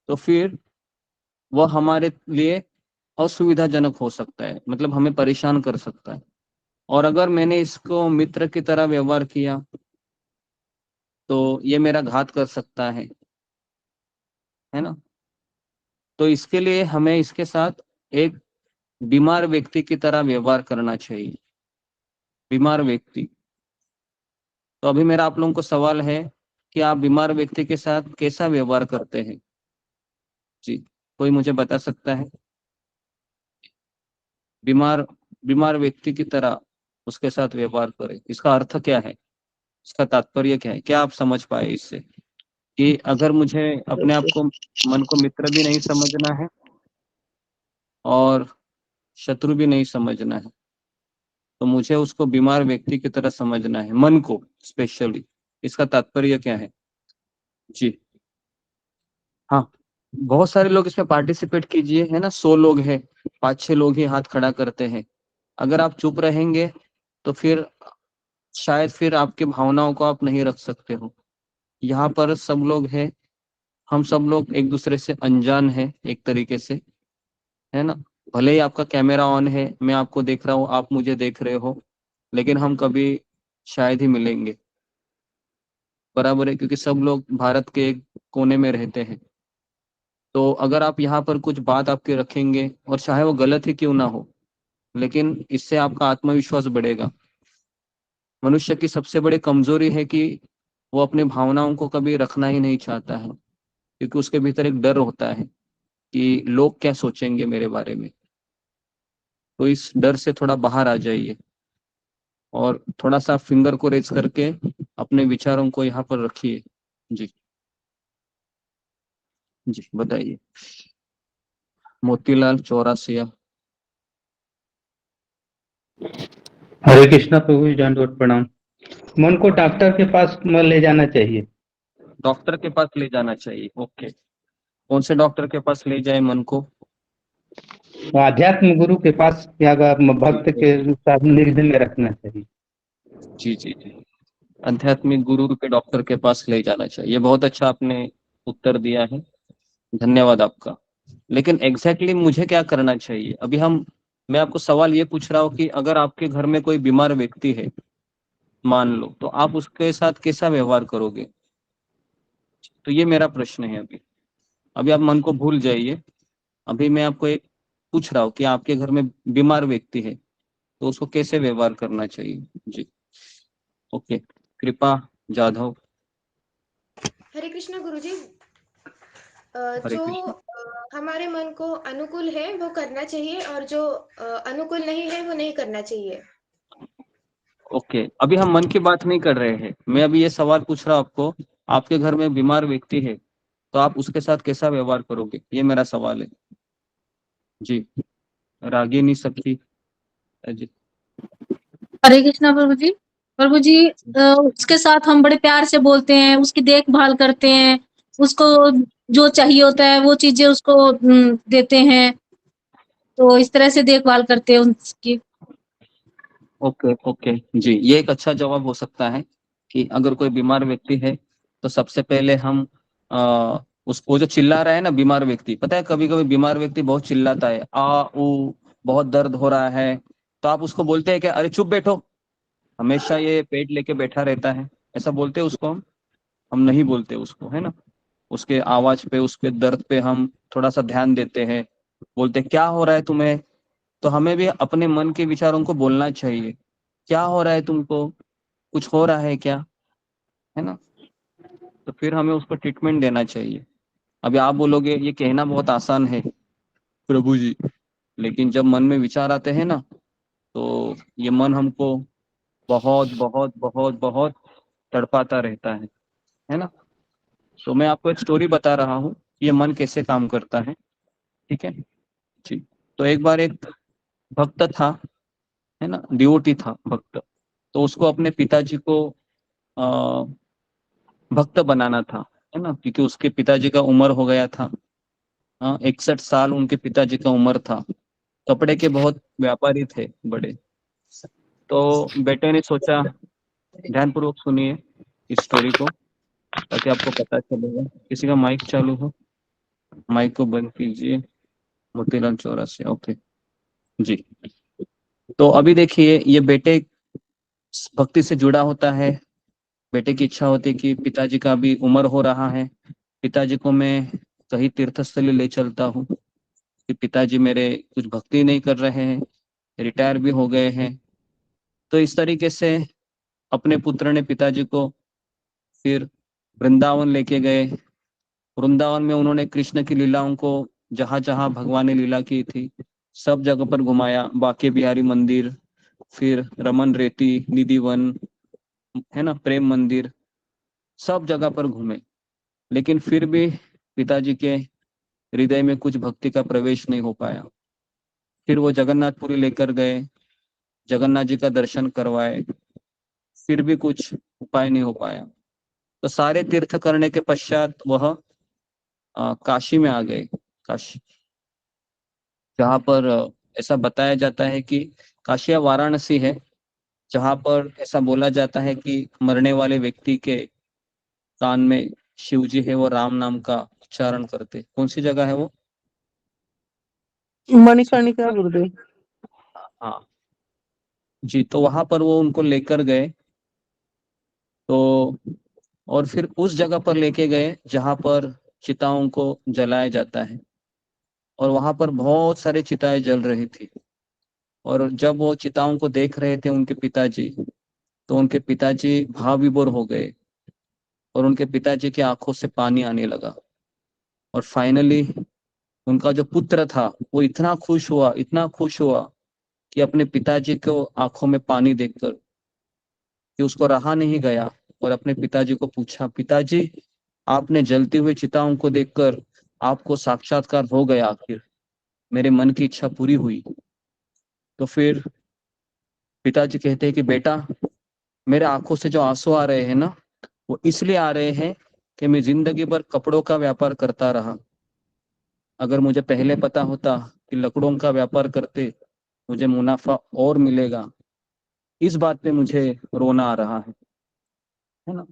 तो फिर वह हमारे लिए असुविधाजनक हो सकता है, मतलब हमें परेशान कर सकता है। और अगर मैंने इसको मित्र की तरह व्यवहार किया तो ये मेरा घात कर सकता है ना। तो इसके लिए हमें इसके साथ एक बीमार व्यक्ति की तरह व्यवहार करना चाहिए, बीमार व्यक्ति। तो अभी मेरा आप लोगों को सवाल है कि आप बीमार व्यक्ति के साथ कैसा व्यवहार करते हैं? जी, कोई मुझे बता सकता है? बीमार बीमार व्यक्ति की तरह उसके साथ व्यवहार करें, इसका अर्थ क्या है, इसका तात्पर्य क्या है? क्या आप समझ पाए इससे कि अगर मुझे अपने आप को, मन को मित्र भी नहीं समझना है और शत्रु भी नहीं समझना है, तो मुझे उसको बीमार व्यक्ति की तरह समझना है, मन को स्पेशली। इसका तात्पर्य क्या है? जी हाँ, बहुत सारे लोग इसमें पार्टिसिपेट कीजिए, है ना। 100 लोग हैं, 5-6 लोग ही हाथ खड़ा करते हैं। अगर आप चुप रहेंगे तो फिर शायद फिर आपकी भावनाओं को आप नहीं रख सकते हो। यहाँ पर सब लोग हैं, हम सब लोग एक दूसरे से अनजान है एक तरीके से, है ना। भले ही आपका कैमरा ऑन है, मैं आपको देख रहा हूँ, आप मुझे देख रहे हो, लेकिन हम कभी शायद ही मिलेंगे, बराबर है, क्योंकि सब लोग भारत के एक कोने में रहते हैं। तो अगर आप यहाँ पर कुछ बात आपके रखेंगे, और चाहे वो गलत ही क्यों ना हो, लेकिन इससे आपका आत्मविश्वास बढ़ेगा। मनुष्य की सबसे बड़ी कमजोरी है कि वो अपनी भावनाओं को कभी रखना ही नहीं चाहता है, क्योंकि उसके भीतर एक डर होता है कि लोग क्या सोचेंगे मेरे बारे में। तो इस डर से थोड़ा बाहर आ जाइए और थोड़ा सा फिंगर को रेज करके अपने विचारों को यहाँ पर रखिए। जी जी, बताइए। मोतीलाल चौरासिया। हरे कृष्णा प्रभु जी, दंडवत प्रणाम। मन को डॉक्टर के पास न ले जाना चाहिए। डॉक्टर के पास ले जाना चाहिए, ओके। कौन से डॉक्टर के पास ले जाए मन को? आध्यात्म गुरु के पास या भक्त के सानिध्य में रखना चाहिए। जी जी जी, आध्यात्मिक गुरु के डॉक्टर के पास ले जाना चाहिए। बहुत अच्छा आपने उत्तर दिया है, धन्यवाद आपका। लेकिन एग्जैक्टली मुझे क्या करना चाहिए? अभी मैं आपको सवाल ये पूछ रहा हूँ कि अगर आपके घर में कोई बीमार व्यक्ति है, मान लो, तो आप उसके साथ कैसा व्यवहार करोगे? तो ये मेरा प्रश्न है। अभी अभी आप मन को भूल जाइए। अभी मैं आपको एक पूछ रहा हूँ कि आपके घर में बीमार व्यक्ति है, तो उसको कैसे व्यवहार करना चाहिए? जी ओके, कृपा जाधव। हरे कृष्णा गुरुजी। हरे जो कृष्ण। हमारे मन को अनुकूल है वो करना चाहिए, और जो अनुकूल नहीं है वो नहीं करना चाहिए। ओके, अभी हम मन की बात नहीं कर रहे हैं। मैं अभी ये सवाल पूछ रहा हूँ आपको, आपके घर में बीमार व्यक्ति है, तो आप उसके साथ कैसा व्यवहार करोगे? ये मेरा सवाल है। जी, रागिनी सखी जी। हरे कृष्णा प्रभु जी। प्रभु जी, उसके साथ हम बड़े प्यार से बोलते हैं, उसकी देखभाल करते हैं, उसको जो चाहिए होता है वो चीजें उसको देते हैं, तो इस तरह से देखभाल करते हैं उसकी। ओके ओके जी, ये एक अच्छा जवाब हो सकता है कि अगर कोई बीमार व्यक्ति है तो सबसे पहले हम उसको, जो चिल्ला रहा है ना बीमार व्यक्ति, पता है कभी कभी बीमार व्यक्ति बहुत चिल्लाता है, आ ऊ बहुत दर्द हो रहा है, तो आप उसको बोलते हैं कि अरे चुप बैठो, हमेशा ये पेट लेके बैठा रहता है, ऐसा बोलते हैं उसको? हम नहीं बोलते उसको, है ना। उसके आवाज पे, उसके दर्द पे हम थोड़ा सा ध्यान देते हैं, बोलते क्या हो रहा है तुम्हें। तो हमें भी अपने मन के विचारों को बोलना चाहिए, क्या हो रहा है तुमको, कुछ हो रहा है क्या, है ना। तो फिर हमें उसको ट्रीटमेंट देना चाहिए। अभी आप बोलोगे ये कहना बहुत आसान है प्रभु जी, लेकिन जब मन में विचार आते हैं ना, तो ये मन हमको बहुत बहुत बहुत बहुत तड़पाता रहता है ना। तो मैं आपको एक स्टोरी बता रहा हूँ, ये मन कैसे काम करता है, ठीक है जी। तो एक बार एक भक्त था, है ना, डिवोटी था भक्त। तो उसको अपने पिताजी को आ, भक्त बनाना था, है ना, क्योंकि उसके पिताजी का उम्र हो गया था। 61 साल उनके पिताजी का उम्र था। कपड़े के बहुत व्यापारी थे, बड़े। तो बेटे ने सोचा, ध्यानपूर्वक सुनिए इस स्टोरी को ताकि आपको पता चलेगा। किसी का माइक चालू हो, माइक को बंद कीजिए। मोतीलाल चौरासी, ओके जी। तो अभी देखिए, ये बेटे भक्ति से जुड़ा होता है। बेटे की इच्छा होती है कि पिताजी का भी उम्र हो रहा है, पिताजी को मैं कहीं तीर्थस्थली ले चलता हूँ कि पिताजी मेरे कुछ भक्ति नहीं कर रहे हैं, रिटायर भी हो गए हैं। तो इस तरीके से अपने पुत्र ने पिताजी को फिर वृंदावन लेके गए। वृंदावन में उन्होंने कृष्ण की लीलाओं को, जहां जहां भगवान ने लीला की थी, सब जगह पर घुमाया। बांके बिहारी मंदिर, फिर रमन रेती, निधि वन, है ना, प्रेम मंदिर, सब जगह पर घूमे। लेकिन फिर भी पिताजी के हृदय में कुछ भक्ति का प्रवेश नहीं हो पाया। फिर वो जगन्नाथपुरी लेकर गए, जगन्नाथ जी का दर्शन करवाए, फिर भी कुछ उपाय नहीं हो पाया। तो सारे तीर्थ करने के पश्चात वह काशी में आ गए। काशी, जहाँ पर ऐसा बताया जाता है कि काशी या वाराणसी है, जहाँ पर ऐसा बोला जाता है कि मरने वाले व्यक्ति के कान में शिव जी है, वो राम नाम का उच्चारण करते। कौन सी जगह है वो? मणिकर्णिका गुरुदेव। हाँ जी। तो वहां पर वो उनको लेकर गए, तो और फिर उस जगह पर लेके गए जहां पर चिताओं को जलाया जाता है, और वहां पर बहुत सारे चिताएं जल रही थी। और जब वो चिताओं को देख रहे थे उनके पिताजी, तो उनके पिताजी भाव विभोर हो गए और उनके पिताजी की आंखों से पानी आने लगा। और फाइनली उनका जो पुत्र था वो इतना खुश हुआ, इतना खुश हुआ कि अपने पिताजी को आंखों में पानी देखकर कि उसको रहा नहीं गया, और अपने पिताजी को पूछा, पिताजी आपने जलती हुई चिताओं को देखकर आपको साक्षात्कार हो गया, आखिर मेरे मन की इच्छा पूरी हुई। तो फिर पिताजी कहते हैं कि बेटा, मेरे आंखों से जो आंसू आ रहे हैं ना, वो इसलिए आ रहे हैं कि मैं जिंदगी भर कपड़ों का व्यापार करता रहा। अगर मुझे पहले पता होता कि लकड़ों का व्यापार करते मुझे मुनाफा और मिलेगा, इस बात पे मुझे रोना आ रहा है ना।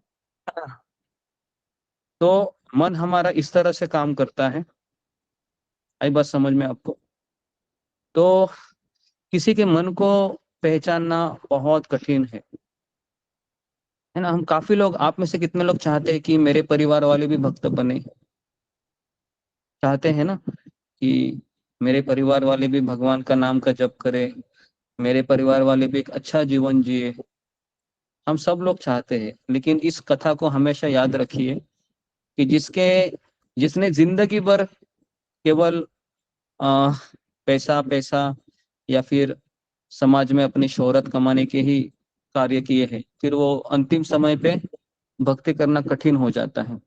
तो मन हमारा इस तरह से काम करता है। आई बात समझ में आपको? तो किसी के मन को पहचानना बहुत कठिन है ना। हम काफी लोग, आप में से कितने लोग चाहते हैं कि मेरे परिवार वाले भी भक्त बने? चाहते हैं ना कि मेरे परिवार वाले भी भगवान का नाम का जप करें, मेरे परिवार वाले भी एक अच्छा जीवन जिए। हम सब लोग चाहते हैं, लेकिन इस कथा को हमेशा याद रखिए कि जिसने जिंदगी भर केवल आ, पैसा पैसा या फिर समाज में अपनी शोहरत कमाने के ही कार्य किए हैं, फिर वो अंतिम समय पे भक्ति करना कठिन हो जाता है।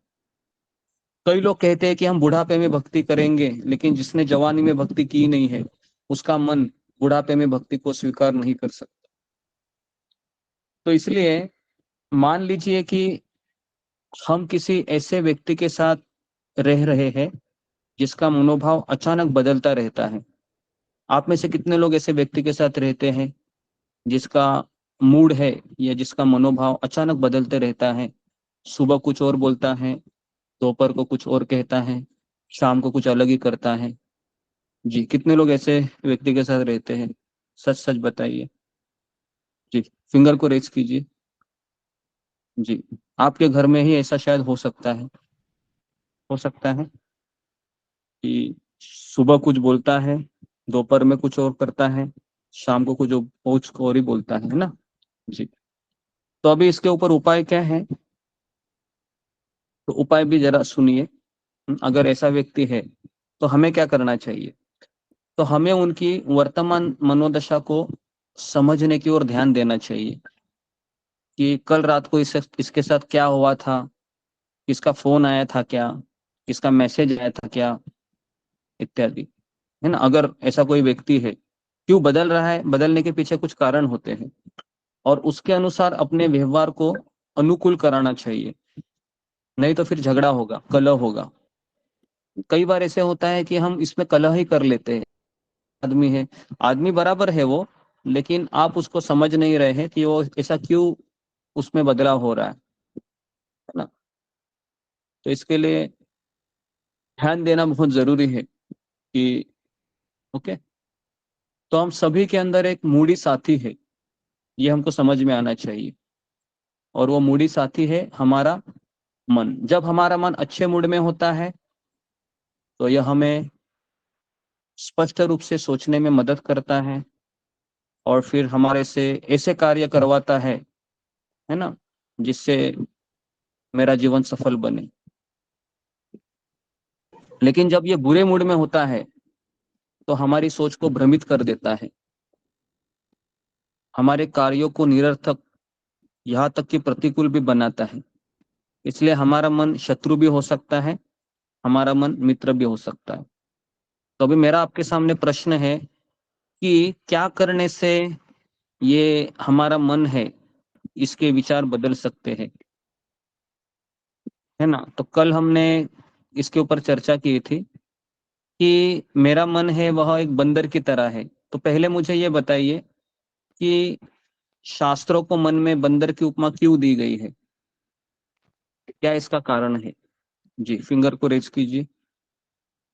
कई लोग कहते हैं कि हम बुढ़ापे में भक्ति करेंगे, लेकिन जिसने जवानी में भक्ति की नहीं है, उसका मन बुढ़ापे में भक्ति को स्वीकार नहीं कर सकता। तो इसलिए मान लीजिए कि हम किसी ऐसे व्यक्ति के साथ रह रहे हैं जिसका मनोभाव अचानक बदलता रहता है। आप में से कितने लोग ऐसे व्यक्ति के साथ रहते हैं जिसका मूड है या जिसका मनोभाव अचानक बदलते रहता है? सुबह कुछ और बोलता है, दोपहर को कुछ और कहता है, शाम को कुछ अलग ही करता है। जी, कितने लोग ऐसे व्यक्ति के साथ रहते हैं? सच सच बताइए जी, फिंगर को रेज कीजिए। जी, आपके घर में ही ऐसा शायद हो सकता है। हो सकता है कि सुबह कुछ बोलता है, दोपहर में कुछ और करता है, शाम को कुछ और ही बोलता है ना। जी, तो अभी इसके ऊपर उपाय क्या है? तो उपाय भी जरा सुनिए। अगर ऐसा व्यक्ति है तो हमें क्या करना चाहिए? तो हमें उनकी वर्तमान मनोदशा को समझने की ओर ध्यान देना चाहिए कि कल रात को इसके साथ क्या हुआ था, किसका फोन आया था क्या, किसका मैसेज आया था क्या, इत्यादि, है ना। अगर ऐसा कोई व्यक्ति है, क्यों बदल रहा है, बदलने के पीछे कुछ कारण होते हैं, और उसके अनुसार अपने व्यवहार को अनुकूल कराना चाहिए, नहीं तो फिर झगड़ा होगा, कलह होगा। कई बार ऐसे होता है कि हम इसमें कलह ही कर लेते हैं। आदमी है, आदमी बराबर है वो, लेकिन आप उसको समझ नहीं रहे हैं कि वो ऐसा क्यों उसमें बदलाव हो रहा है ना। तो इसके लिए ध्यान देना बहुत जरूरी है कि ओके। तो हम सभी के अंदर एक मूडी साथी है, ये हमको समझ में आना चाहिए। और वो मूडी साथी है हमारा मन। जब हमारा मन अच्छे मूड में होता है तो यह हमें स्पष्ट रूप से सोचने में मदद करता है और फिर हमारे से ऐसे कार्य करवाता है ना, जिससे मेरा जीवन सफल बने। लेकिन जब ये बुरे मूड में होता है तो हमारी सोच को भ्रमित कर देता है, हमारे कार्यों को निरर्थक, यहाँ तक कि प्रतिकूल भी बनाता है। इसलिए हमारा मन शत्रु भी हो सकता है, हमारा मन मित्र भी हो सकता है। तो अभी मेरा आपके सामने प्रश्न है कि क्या करने से ये हमारा मन है इसके विचार बदल सकते हैं, है ना। तो कल हमने इसके ऊपर चर्चा की थी कि मेरा मन है वह एक बंदर की तरह है। तो पहले मुझे ये बताइए कि शास्त्रों को मन में बंदर की उपमा क्यों दी गई है, क्या इसका कारण है? जी, फिंगर को रेज कीजिए,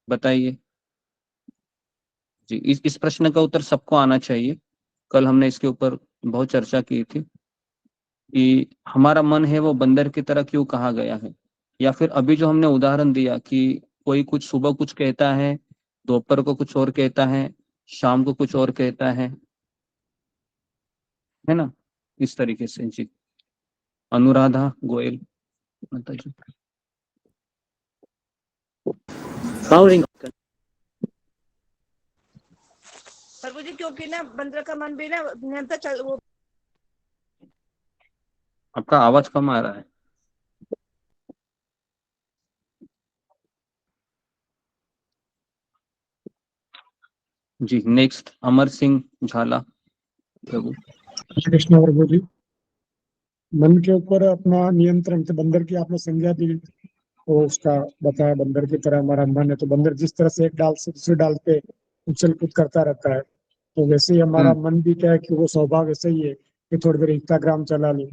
बताइए। जी, इस प्रश्न का उत्तर सबको आना चाहिए। कल हमने इसके ऊपर बहुत चर्चा की थी कि हमारा मन है वो बंदर की तरह क्यों कहा गया है। या फिर अभी जो हमने उदाहरण दिया कि कोई कुछ सुबह कुछ कहता है, दोपहर को कुछ और कहता है, शाम को कुछ और कहता है ना, इस तरीके से। जी, अनुराधा गोयल माता जी। प्रभु जी क्योंकि ना बंदर का मन भी ना निरंतर चल वो आपका आवाज कम आ रहा है। जी, नेक्स्ट अमर सिंह झाला प्रभु। कृष्ण प्रभु जी, मन के ऊपर अपना नियंत्रण, तो बंदर की आपने संज्ञा दी, तो उसका बताया बंदर की तरह हमारा मन है। तो बंदर जिस तरह से एक डाल से दूसरे डाल पे उछल कूद करता रहता है, तो वैसे ही हमारा मन भी क्या है कि वो स्वभाव ऐसे ही है कि थोड़ी देर इंस्टाग्राम चला लूं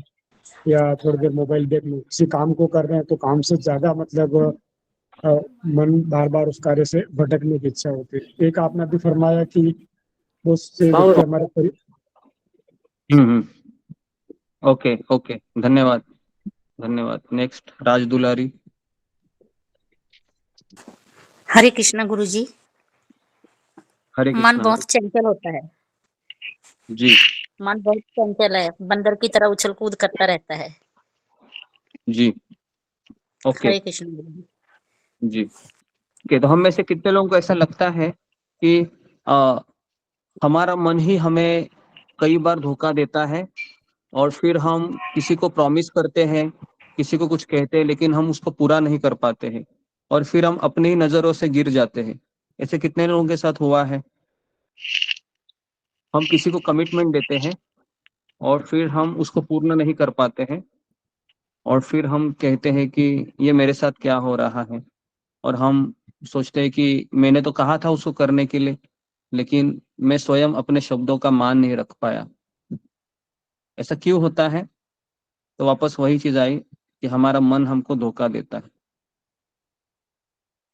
या थोड़ी देर मोबाइल देख लूं। किसी काम को कर रहे हैं तो काम से ज्यादा मतलब मन बार बार उस कार्य से भटकने की इच्छा होती है। एक आपने अभी फरमाया कि वो से व्यक्ति हमारे ओके ओके, धन्यवाद धन्यवाद। नेक्स्ट राज दुलारी। हरे कृष्णा गुरुजी। हरे मन कृष्णा बहुत चंचल होता है। जी, मन बहुत चंचल है, बंदर की तरह उछल कूद करता रहता है। जी, ओके हरे कृष्ण गुरुजी। जी। ओके, तो हम में से कितने लोगों को ऐसा लगता है कि हमारा मन ही हमें कई बार धोखा देता है और फिर हम किसी को प्रॉमिस करते हैं, किसी को कुछ कहते हैं, लेकिन हम उसको पूरा नहीं कर पाते हैं और फिर हम अपनी ही नजरों से गिर जाते हैं। ऐसे कितने लोगों के साथ हुआ है? हम किसी को कमिटमेंट देते हैं और फिर हम उसको पूर्ण नहीं कर पाते हैं और फिर हम कहते हैं कि ये मेरे साथ क्या हो रहा है। और हम सोचते हैं कि मैंने तो कहा था उसको करने के लिए, लेकिन मैं स्वयं अपने शब्दों का मान नहीं रख पाया। ऐसा क्यों होता है? तो वापस वही चीज आई कि हमारा मन हमको धोखा देता है।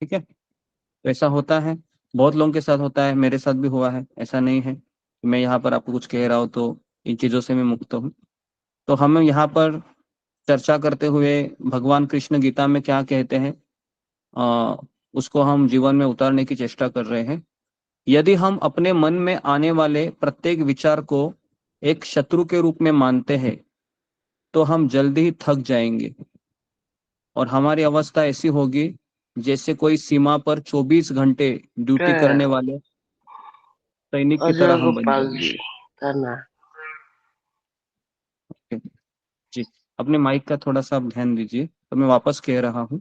ठीक है, तो ऐसा होता है, बहुत लोगों के साथ होता है, मेरे साथ भी हुआ है। ऐसा नहीं है कि मैं यहाँ पर आपको कुछ कह रहा हूँ तो इन चीजों से मैं मुक्त हूँ। तो हम यहाँ पर चर्चा करते हुए भगवान कृष्ण गीता में क्या कहते हैं उसको हम जीवन में उतारने की चेष्टा कर रहे हैं। यदि हम अपने मन में आने वाले प्रत्येक विचार को एक शत्रु के रूप में मानते हैं तो हम जल्दी ही थक जाएंगे और हमारी अवस्था ऐसी होगी जैसे कोई सीमा पर 24 घंटे ड्यूटी करने वाले सैनिक की तरह हम बन जाएंगे। जी, अपने माइक का थोड़ा सा ध्यान दीजिए। तो मैं वापस कह रहा हूँ,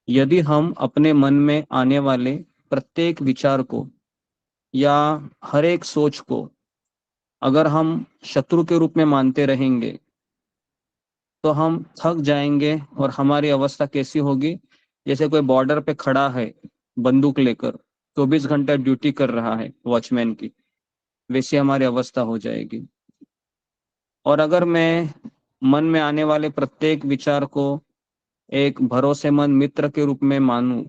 यदि हम अपने मन में आने वाले प्रत्येक विचार को या हर एक सोच को अगर हम शत्रु के रूप में मानते रहेंगे तो हम थक जाएंगे और हमारी अवस्था कैसी होगी, जैसे कोई बॉर्डर पे खड़ा है बंदूक लेकर, 24 घंटा ड्यूटी कर रहा है वॉचमैन की, वैसी हमारी अवस्था हो जाएगी। और अगर मैं मन में आने वाले प्रत्येक विचार को एक भरोसेमंद मित्र के रूप में मानूं,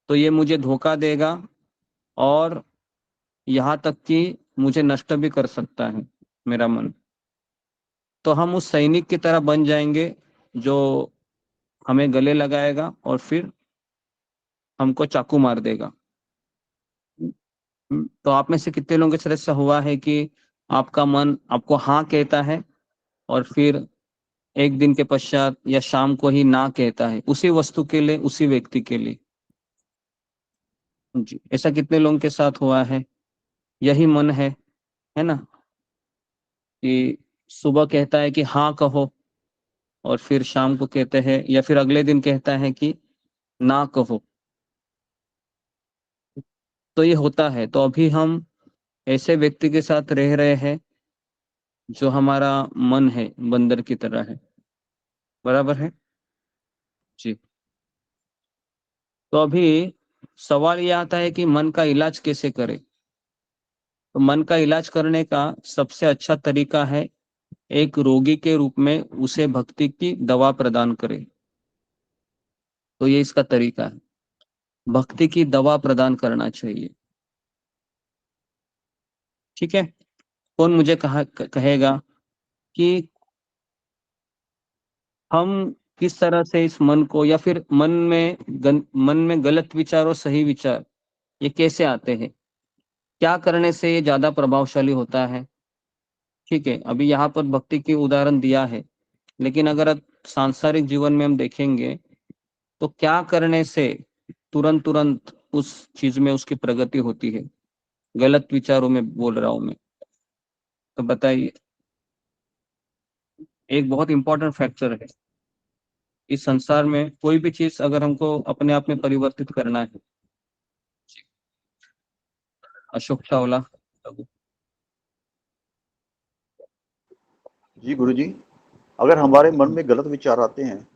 तो ये मुझे धोखा देगा और यहाँ तक कि मुझे नष्ट भी कर सकता है मेरा मन। तो हम उस सैनिक की तरह बन जाएंगे जो हमें गले लगाएगा और फिर हमको चाकू मार देगा। तो आप में से कितने लोगों के साथ ऐसा हुआ है कि आपका मन आपको हाँ कहता है और फिर एक दिन के पश्चात या शाम को ही ना कहता है उसी वस्तु के लिए, उसी व्यक्ति के लिए? जी, ऐसा कितने लोगों के साथ हुआ है? यही मन है ना, कि सुबह कहता है कि हाँ कहो और फिर शाम को कहते हैं या फिर अगले दिन कहता है कि ना कहो। तो ये होता है। तो अभी हम ऐसे व्यक्ति के साथ रह रहे हैं जो हमारा मन है, बंदर की तरह है। बराबर है जी। तो अभी सवाल ये आता है कि मन का इलाज कैसे करें? तो मन का इलाज करने का सबसे अच्छा तरीका है एक रोगी के रूप में उसे भक्ति की दवा प्रदान करें। तो ये इसका तरीका है, भक्ति की दवा प्रदान करना चाहिए। ठीक है। कौन मुझे कहेगा कि हम किस तरह से इस मन को, या फिर मन में गलत विचार और सही विचार ये कैसे आते हैं, क्या करने से ये ज्यादा प्रभावशाली होता है? ठीक है, अभी यहाँ पर भक्ति की उदाहरण दिया है, लेकिन अगर आप सांसारिक जीवन में हम देखेंगे तो क्या करने से तुरंत उस चीज में उसकी प्रगति होती है? गलत विचारों में बोल रहा हूं मैं, तो बताइए। एक बहुत इंपॉर्टेंट फैक्टर है इस संसार में, कोई भी चीज अगर हमको अपने आप में परिवर्तित करना है। अशोक चावला। जी गुरु जी, अगर हमारे मन में गलत विचार आते हैं,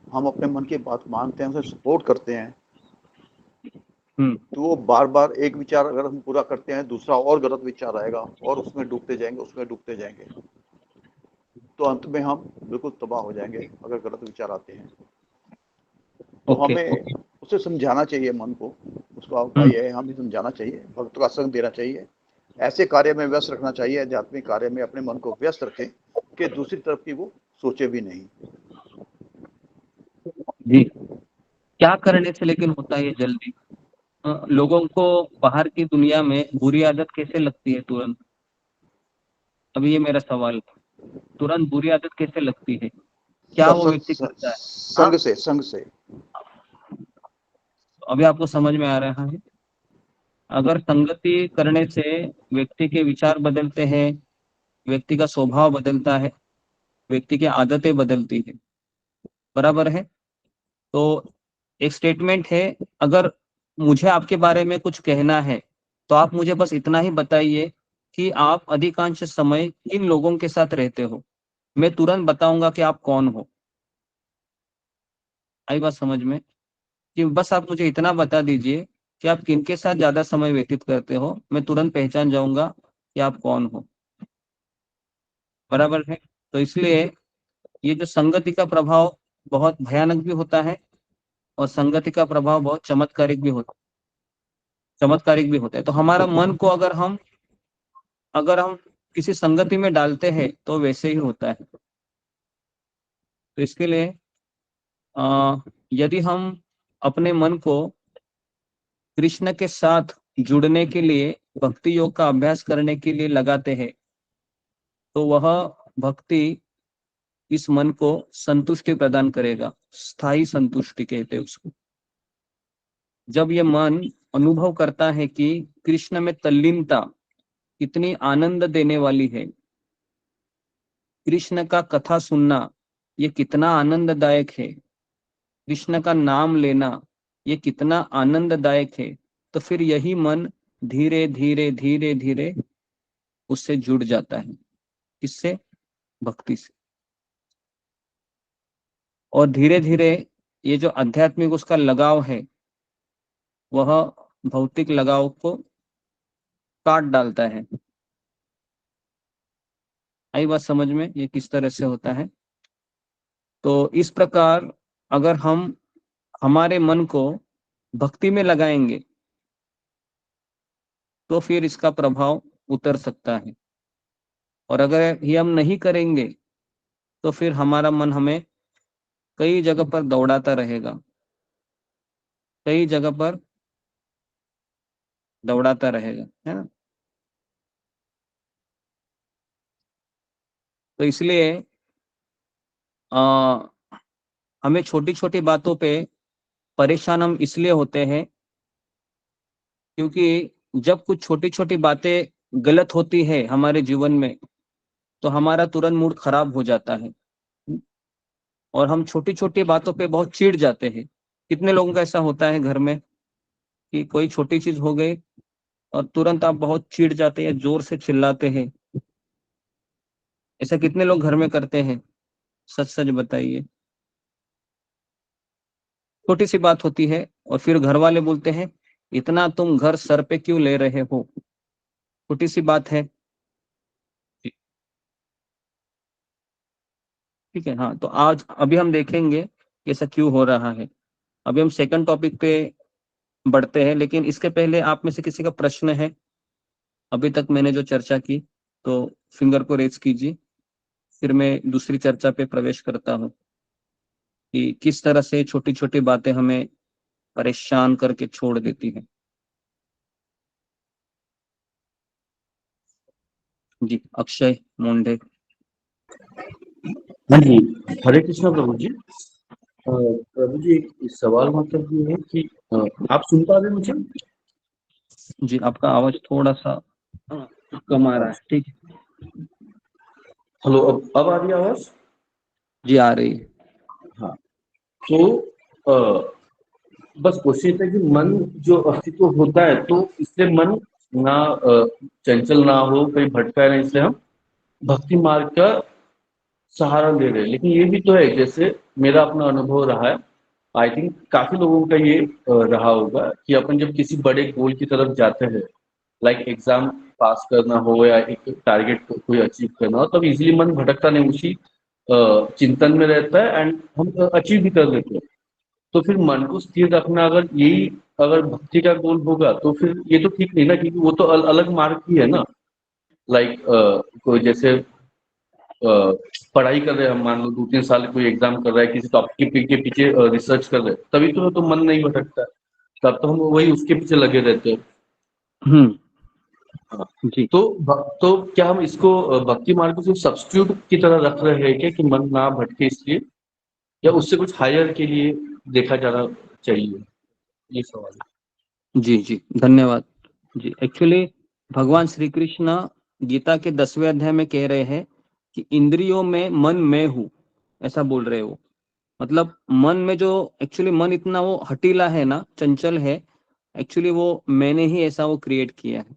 हम अपने मन की बात मानते हैं, उसे सपोर्ट करते हैं, तो वो बार बार एक विचार अगर हम पूरा करते हैं, दूसरा और गलत विचार आएगा और उसमें डूबते जाएंगे। तो अंत में हम बिल्कुल तबाह हो जाएंगे अगर गलत विचार आते हैं। तो हमें उसे समझाना चाहिए मन को, उसका भाई है, हमें समझाना चाहिए, भक्त का संग देना चाहिए, ऐसे कार्य में व्यस्त रखना चाहिए, आध्यात्मिक कार्य में अपने मन को व्यस्त रखें कि दूसरी तरफ की वो सोचे भी नहीं। जी, क्या करने से लेकिन होता है ये जल्दी? लोगों को बाहर की दुनिया में बुरी आदत कैसे लगती है तुरंत? अभी ये मेरा सवाल, तुरंत बुरी आदत कैसे लगती है? क्या वो व्यक्ति करता है? संग से। अभी आपको समझ में आ रहा है? अगर संगति करने से व्यक्ति के विचार बदलते हैं, व्यक्ति का स्वभाव बदलता है, व्यक्ति की आदतें बदलती है। बराबर है? तो एक स्टेटमेंट है, अगर मुझे आपके बारे में कुछ कहना है तो आप मुझे बस इतना ही बताइए कि आप अधिकांश समय किन लोगों के साथ रहते हो, मैं तुरंत बताऊंगा कि आप कौन हो। आई बात समझ में? कि बस आप मुझे इतना बता दीजिए कि आप किनके साथ ज्यादा समय व्यतीत करते हो, मैं तुरंत पहचान जाऊंगा कि आप कौन हो। बराबर है? तो इसलिए ये जो संगति का प्रभाव बहुत भयानक भी होता है और संगति का प्रभाव बहुत चमत्कारिक भी होता है। तो हमारा मन को अगर हम किसी संगति में डालते हैं तो वैसे ही होता है। तो इसके लिए यदि हम अपने मन को कृष्ण के साथ जुड़ने के लिए, भक्ति योग का अभ्यास करने के लिए लगाते हैं, तो वह भक्ति इस मन को संतुष्टि प्रदान करेगा। स्थायी संतुष्टि कहते हैं उसको। जब ये मन अनुभव करता है कि कृष्ण में तल्लीनता कितनी आनंद देने वाली है, कृष्ण का कथा सुनना ये कितना आनंददायक है, कृष्ण का नाम लेना ये कितना आनंददायक है, तो फिर यही मन धीरे धीरे उससे जुड़ जाता है। किससे? भक्ति से। और धीरे धीरे ये जो आध्यात्मिक उसका लगाव है वह भौतिक लगाव को काट डालता है। आई बात समझ में, ये किस तरह से होता है? तो इस प्रकार अगर हम हमारे मन को भक्ति में लगाएंगे तो फिर इसका प्रभाव उतर सकता है, और अगर ये हम नहीं करेंगे तो फिर हमारा मन हमें कई जगह पर दौड़ाता रहेगा, कई जगह पर दौड़ाता रहेगा, है ना? तो इसलिए हमें छोटी छोटी बातों पे परेशान हम इसलिए होते हैं क्योंकि जब कुछ छोटी छोटी बातें गलत होती है हमारे जीवन में तो हमारा तुरंत मूड खराब हो जाता है, और हम छोटी छोटी बातों पे बहुत चिढ़ जाते हैं। कितने लोगों का ऐसा होता है घर में कि कोई छोटी चीज हो गई और तुरंत आप बहुत चिढ़ जाते हैं, जोर से चिल्लाते हैं? ऐसा कितने लोग घर में करते हैं? सच सच बताइए। छोटी सी बात होती है और फिर घर वाले बोलते हैं इतना तुम घर सर पे क्यों ले रहे हो, छोटी सी बात है। ठीक है, हाँ, तो आज अभी हम देखेंगे कि ऐसा क्यों हो रहा है। अभी हम सेकंड टॉपिक पे बढ़ते हैं, लेकिन इसके पहले आप में से किसी का प्रश्न है अभी तक मैंने जो चर्चा की तो फिंगर को रेज कीजिए, फिर मैं दूसरी चर्चा पे प्रवेश करता हूँ कि किस तरह से छोटी छोटी बातें हमें परेशान करके छोड़ देती हैं। जी, अक्षय मुंडे। हाँ जी, हरे कृष्णा प्रभु जी। प्रभु जी एक सवाल मतलब ये है कि आप सुन पा रहे हैं मुझे? जी, आपका आवाज थोड़ा सा कम आ रहा है। ठीक है, हेलो, अब आ रही है आवाज? जी आ रही है। हाँ, तो बस कोशिश है कि मन जो अस्तित्व होता है तो इससे मन ना चंचल ना हो, कहीं भटका नहीं, इसलिए हम भक्ति मार्ग का सहारा ले रहे हैं। लेकिन ये भी तो है, जैसे मेरा अपना अनुभव रहा है, आई थिंक काफी लोगों का ये रहा होगा कि अपन जब किसी बड़े गोल की तरफ जाते हैं, लाइक एग्जाम पास करना हो या एक टारगेट को कोई अचीव करना हो, तब इजीली मन भटकता नहीं, उसी चिंतन में रहता है एंड हम अचीव भी कर लेते हैं। तो फिर मन को स्थिर रखना अगर भक्ति का गोल होगा तो फिर ये तो ठीक नहीं ना, क्योंकि वो तो अलग मार्ग ही है ना। लाइक कोई जैसे पढ़ाई कर रहे हैं, हम मान लो 2-3 साल कोई एग्जाम कर रहा है, किसी टॉपिक के पीछे रिसर्च कर रहे हैं, तभी तो मन नहीं भटकता, तब तो हम वही उसके पीछे लगे रहते हैं। हाँ, जी। तो क्या हम इसको भक्ति मार्ग को सिर्फ सब्स्टिट्यूट की तरह रख रहे हैं क्या, कि मन ना भटके इसलिए, या उससे कुछ हायर के लिए देखा जाना चाहिए? ये सवाल है। जी जी, धन्यवाद जी। एक्चुअली भगवान श्री कृष्ण गीता के 10वें अध्याय में कह रहे हैं कि इंद्रियों में मन मैं हूँ, ऐसा बोल रहे हो। मतलब मन में जो एक्चुअली मन इतना वो हटीला है ना, चंचल है, एक्चुअली वो मैंने ही ऐसा वो क्रिएट किया है।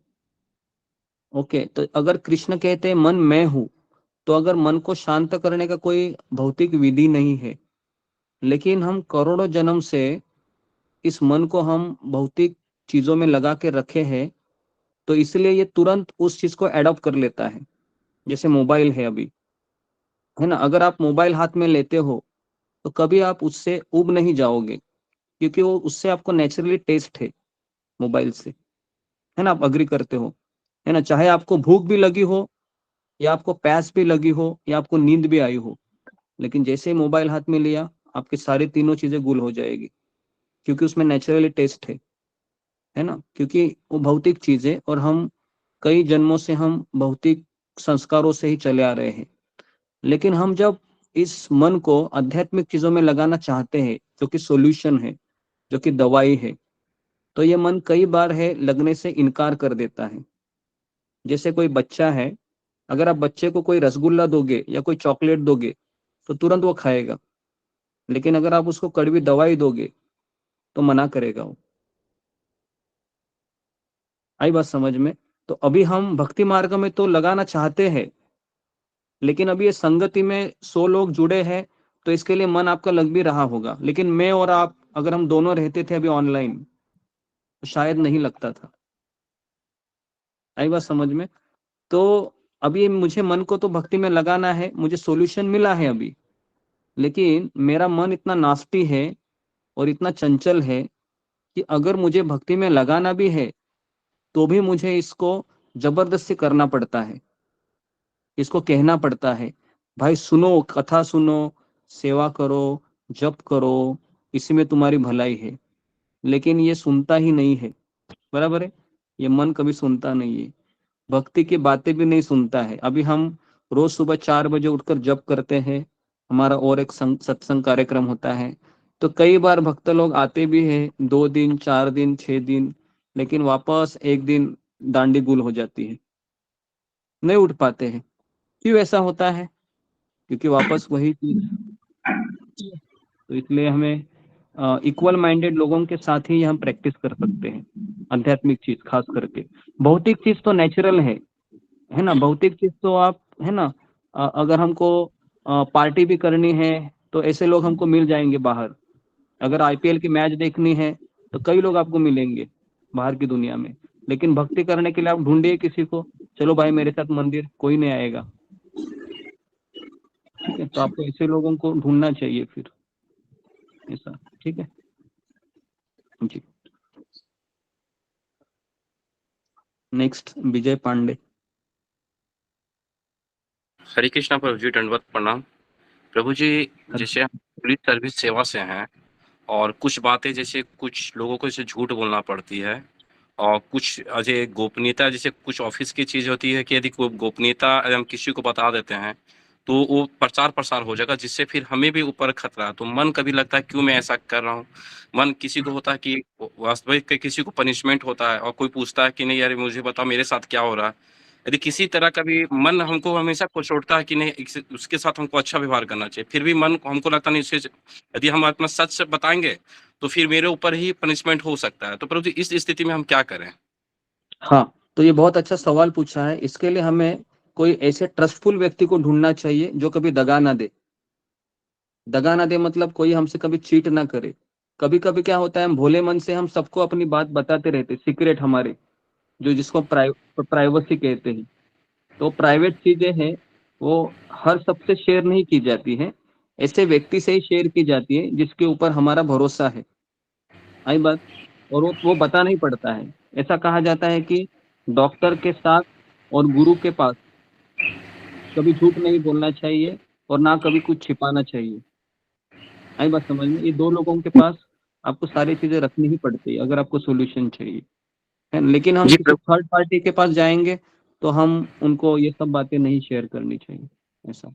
ओके, तो अगर कृष्ण कहते हैं मन मैं हूँ, तो अगर मन को शांत करने का कोई भौतिक विधि नहीं है, लेकिन हम करोड़ों जन्म से इस मन को हम भौतिक चीजों में लगा के रखे हैं, तो इसलिए ये तुरंत उस चीज को एडॉप्ट कर लेता है। जैसे मोबाइल है अभी, है ना, अगर आप मोबाइल हाथ में लेते हो तो कभी आप उससे उब नहीं जाओगे, क्योंकि वो उससे आपको नेचुरली टेस्ट है मोबाइल से, है ना, आप अग्री करते हो, है ना। चाहे आपको भूख भी लगी हो, या आपको प्यास भी लगी हो, या आपको नींद भी आई हो, लेकिन जैसे ही मोबाइल हाथ में लिया आपकी सारी तीनों चीजें गुल हो जाएगी, क्योंकि उसमें नेचुरली टेस्ट है ना, क्योंकि वो भौतिक चीज है और हम कई जन्मों से हम भौतिक संस्कारों से ही चले आ रहे हैं। लेकिन हम जब इस मन को आध्यात्मिक चीजों में लगाना चाहते हैं, जो कि सॉल्यूशन है, जो कि दवाई है, तो ये मन कई बार है लगने से इनकार कर देता है। जैसे कोई बच्चा है, अगर आप बच्चे को कोई रसगुल्ला दोगे या कोई चॉकलेट दोगे तो तुरंत वो खाएगा, लेकिन अगर आप उसको कड़वी दवाई दोगे तो मना करेगा वो। आई बात समझ में? तो अभी हम भक्ति मार्ग में तो लगाना चाहते हैं, लेकिन अभी ये संगति में 100 लोग जुड़े हैं, तो इसके लिए मन आपका लग भी रहा होगा, लेकिन मैं और आप अगर हम दोनों रहते थे अभी ऑनलाइन तो शायद नहीं लगता था। आई बात समझ में? तो अभी मुझे मन को तो भक्ति में लगाना है, मुझे सॉल्यूशन मिला है अभी, लेकिन मेरा मन इतना नास्टी है और इतना चंचल है कि अगर मुझे भक्ति में लगाना भी है तो भी मुझे इसको जबरदस्ती करना पड़ता है, इसको कहना पड़ता है, भाई सुनो, कथा सुनो, सेवा करो, जप करो, इसी में तुम्हारी भलाई है। लेकिन ये सुनता ही नहीं है, बराबर है, ये मन कभी सुनता नहीं है, भक्ति की बातें भी नहीं सुनता है। अभी हम रोज सुबह 4 बजे उठकर जप करते हैं, हमारा और एक सत्संग कार्यक्रम होता है, तो कई बार भक्त लोग आते भी हैं 2 दिन, 4 दिन, 6 दिन, लेकिन वापस एक दिन डांडी गुल हो जाती है, नहीं उठ पाते हैं। क्यों ऐसा होता है? क्योंकि वापस वही चीज, तो इसलिए हमें इक्वल माइंडेड लोगों के साथ ही हम प्रैक्टिस कर सकते हैं आध्यात्मिक चीज, खास करके। भौतिक चीज तो नेचुरल है ना, भौतिक चीज तो आप, है ना, अगर हमको पार्टी भी करनी है तो ऐसे लोग हमको मिल जाएंगे बाहर। अगर आईपीएल की मैच देखनी है तो कई लोग आपको मिलेंगे बाहर की दुनिया में, लेकिन भक्ति करने के लिए आप ढूंढिए किसी को, चलो भाई मेरे साथ मंदिर, कोई नहीं आएगा। ठीक है, तो आपको ऐसे लोगों को ढूंढना चाहिए फिर, ऐसा। ठीक है जी। नेक्स्ट विजय पांडे। हरे कृष्णा प्रभु जी, दंडवत प्रणाम। प्रभु जी, जैसे हम पुलिस सर्विस सेवा से हैं और कुछ बातें जैसे कुछ लोगों को जैसे झूठ बोलना पड़ती है, और कुछ अजय गोपनीयता, जैसे कुछ ऑफिस की चीज होती है कि यदि कोई गोपनीयता हम किसी को बता देते हैं तो वो प्रचार प्रसार हो जाएगा, जिससे फिर हमें भी ऊपर खतरा है। तो मन कभी लगता है क्यों मैं ऐसा कर रहा हूँ, मन किसी को होता है कि वास्तविक किसी को पनिशमेंट होता है, और कोई पूछता है कि नहीं यार मुझे बताओ मेरे साथ क्या हो रहा है। यदि किसी तरह का भी मन हमको हमेशा कोसोटता है कि नहीं उसके साथ हमको अच्छा व्यवहार करना चाहिए, फिर भी मन हमको लगता नहीं इससे यदि हम अपना सच बताएंगे तो फिर मेरे ऊपर ही पनिशमेंट हो सकता है। तो प्रभु जी, इस स्थिति में हम क्या करें? हाँ, तो ये बहुत अच्छा सवाल पूछा है। इसके लिए हमें कोई ऐसे ट्रस्टफुल व्यक्ति को ढूंढना चाहिए जो कभी दगा ना दे। दगा ना दे मतलब कोई हमसे कभी चीट ना करे। कभी कभी क्या होता है, हम भोले मन से हम सबको अपनी बात बताते रहते, सीक्रेट हमारे, जो जिसको प्राइवेसी कहते हैं। तो प्राइवेट चीजें हैं वो हर सबसे शेयर नहीं की जाती है, ऐसे व्यक्ति से ही शेयर की जाती है जिसके ऊपर हमारा भरोसा है। आई बात? और वो बता नहीं पड़ता है। ऐसा कहा जाता है कि डॉक्टर के साथ और गुरु के पास कभी झूठ नहीं बोलना चाहिए और ना कभी कुछ छिपाना चाहिए। आई बात समझ में? ये 2 लोगों के पास आपको सारी चीजें रखनी ही पड़ती है अगर आपको सोल्यूशन चाहिए, है। लेकिन हम किसी थर्ड पार्टी के पास जाएंगे तो हम उनको ये सब बातें नहीं शेयर करनी चाहिए, ऐसा।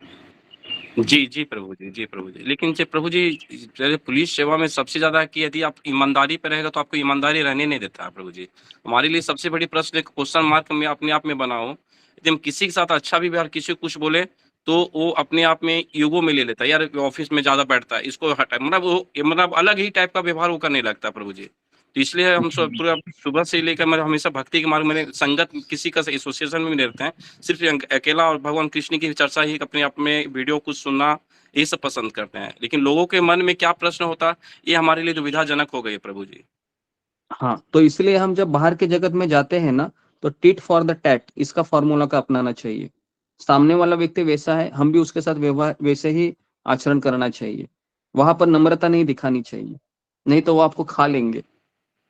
जी जी प्रभु जी, जी प्रभु जी। लेकिन जे प्रभु जी, पुलिस सेवा में सबसे ज्यादा कि यदि आप ईमानदारी पे रहेगा तो आपको ईमानदारी रहने नहीं देता है प्रभु जी। हमारे लिए सबसे बड़ी प्रश्न एक क्वेश्चन मार्क में अपने आप में बना हो, यदि हम किसी के साथ अच्छा भी व्यवहार, किसी को कुछ बोले तो वो अपने आप में ईगो में ले लेता है, यार ऑफिस में ज्यादा बैठता है, इसको हटा, मतलब वो मतलब अलग ही टाइप का व्यवहार वो करने लगता है प्रभु जी। तो इसलिए हम पूरा सुबह से लेकर मतलब हमेशा भक्ति के मार्ग में संगत किसी का एसोसिएशन में नहीं रहते हैं, सिर्फ अकेला और भगवान कृष्ण की चर्चा ही अपने आप में वीडियो कुछ सुनना ये सब पसंद करते हैं। लेकिन लोगों के मन में क्या प्रश्न होता, ये हमारे लिए दुविधाजनक हो गई प्रभु जी। हाँ, तो इसलिए हम जब बाहर के जगत में जाते हैं ना, तो टिट फॉर द टैट, इसका फॉर्मूला का अपनाना चाहिए। सामने वाला व्यक्ति वैसा है, हम भी उसके साथ व्यवहार वैसे ही आचरण करना चाहिए। वहां पर नम्रता नहीं दिखानी चाहिए, नहीं तो वो आपको खा लेंगे।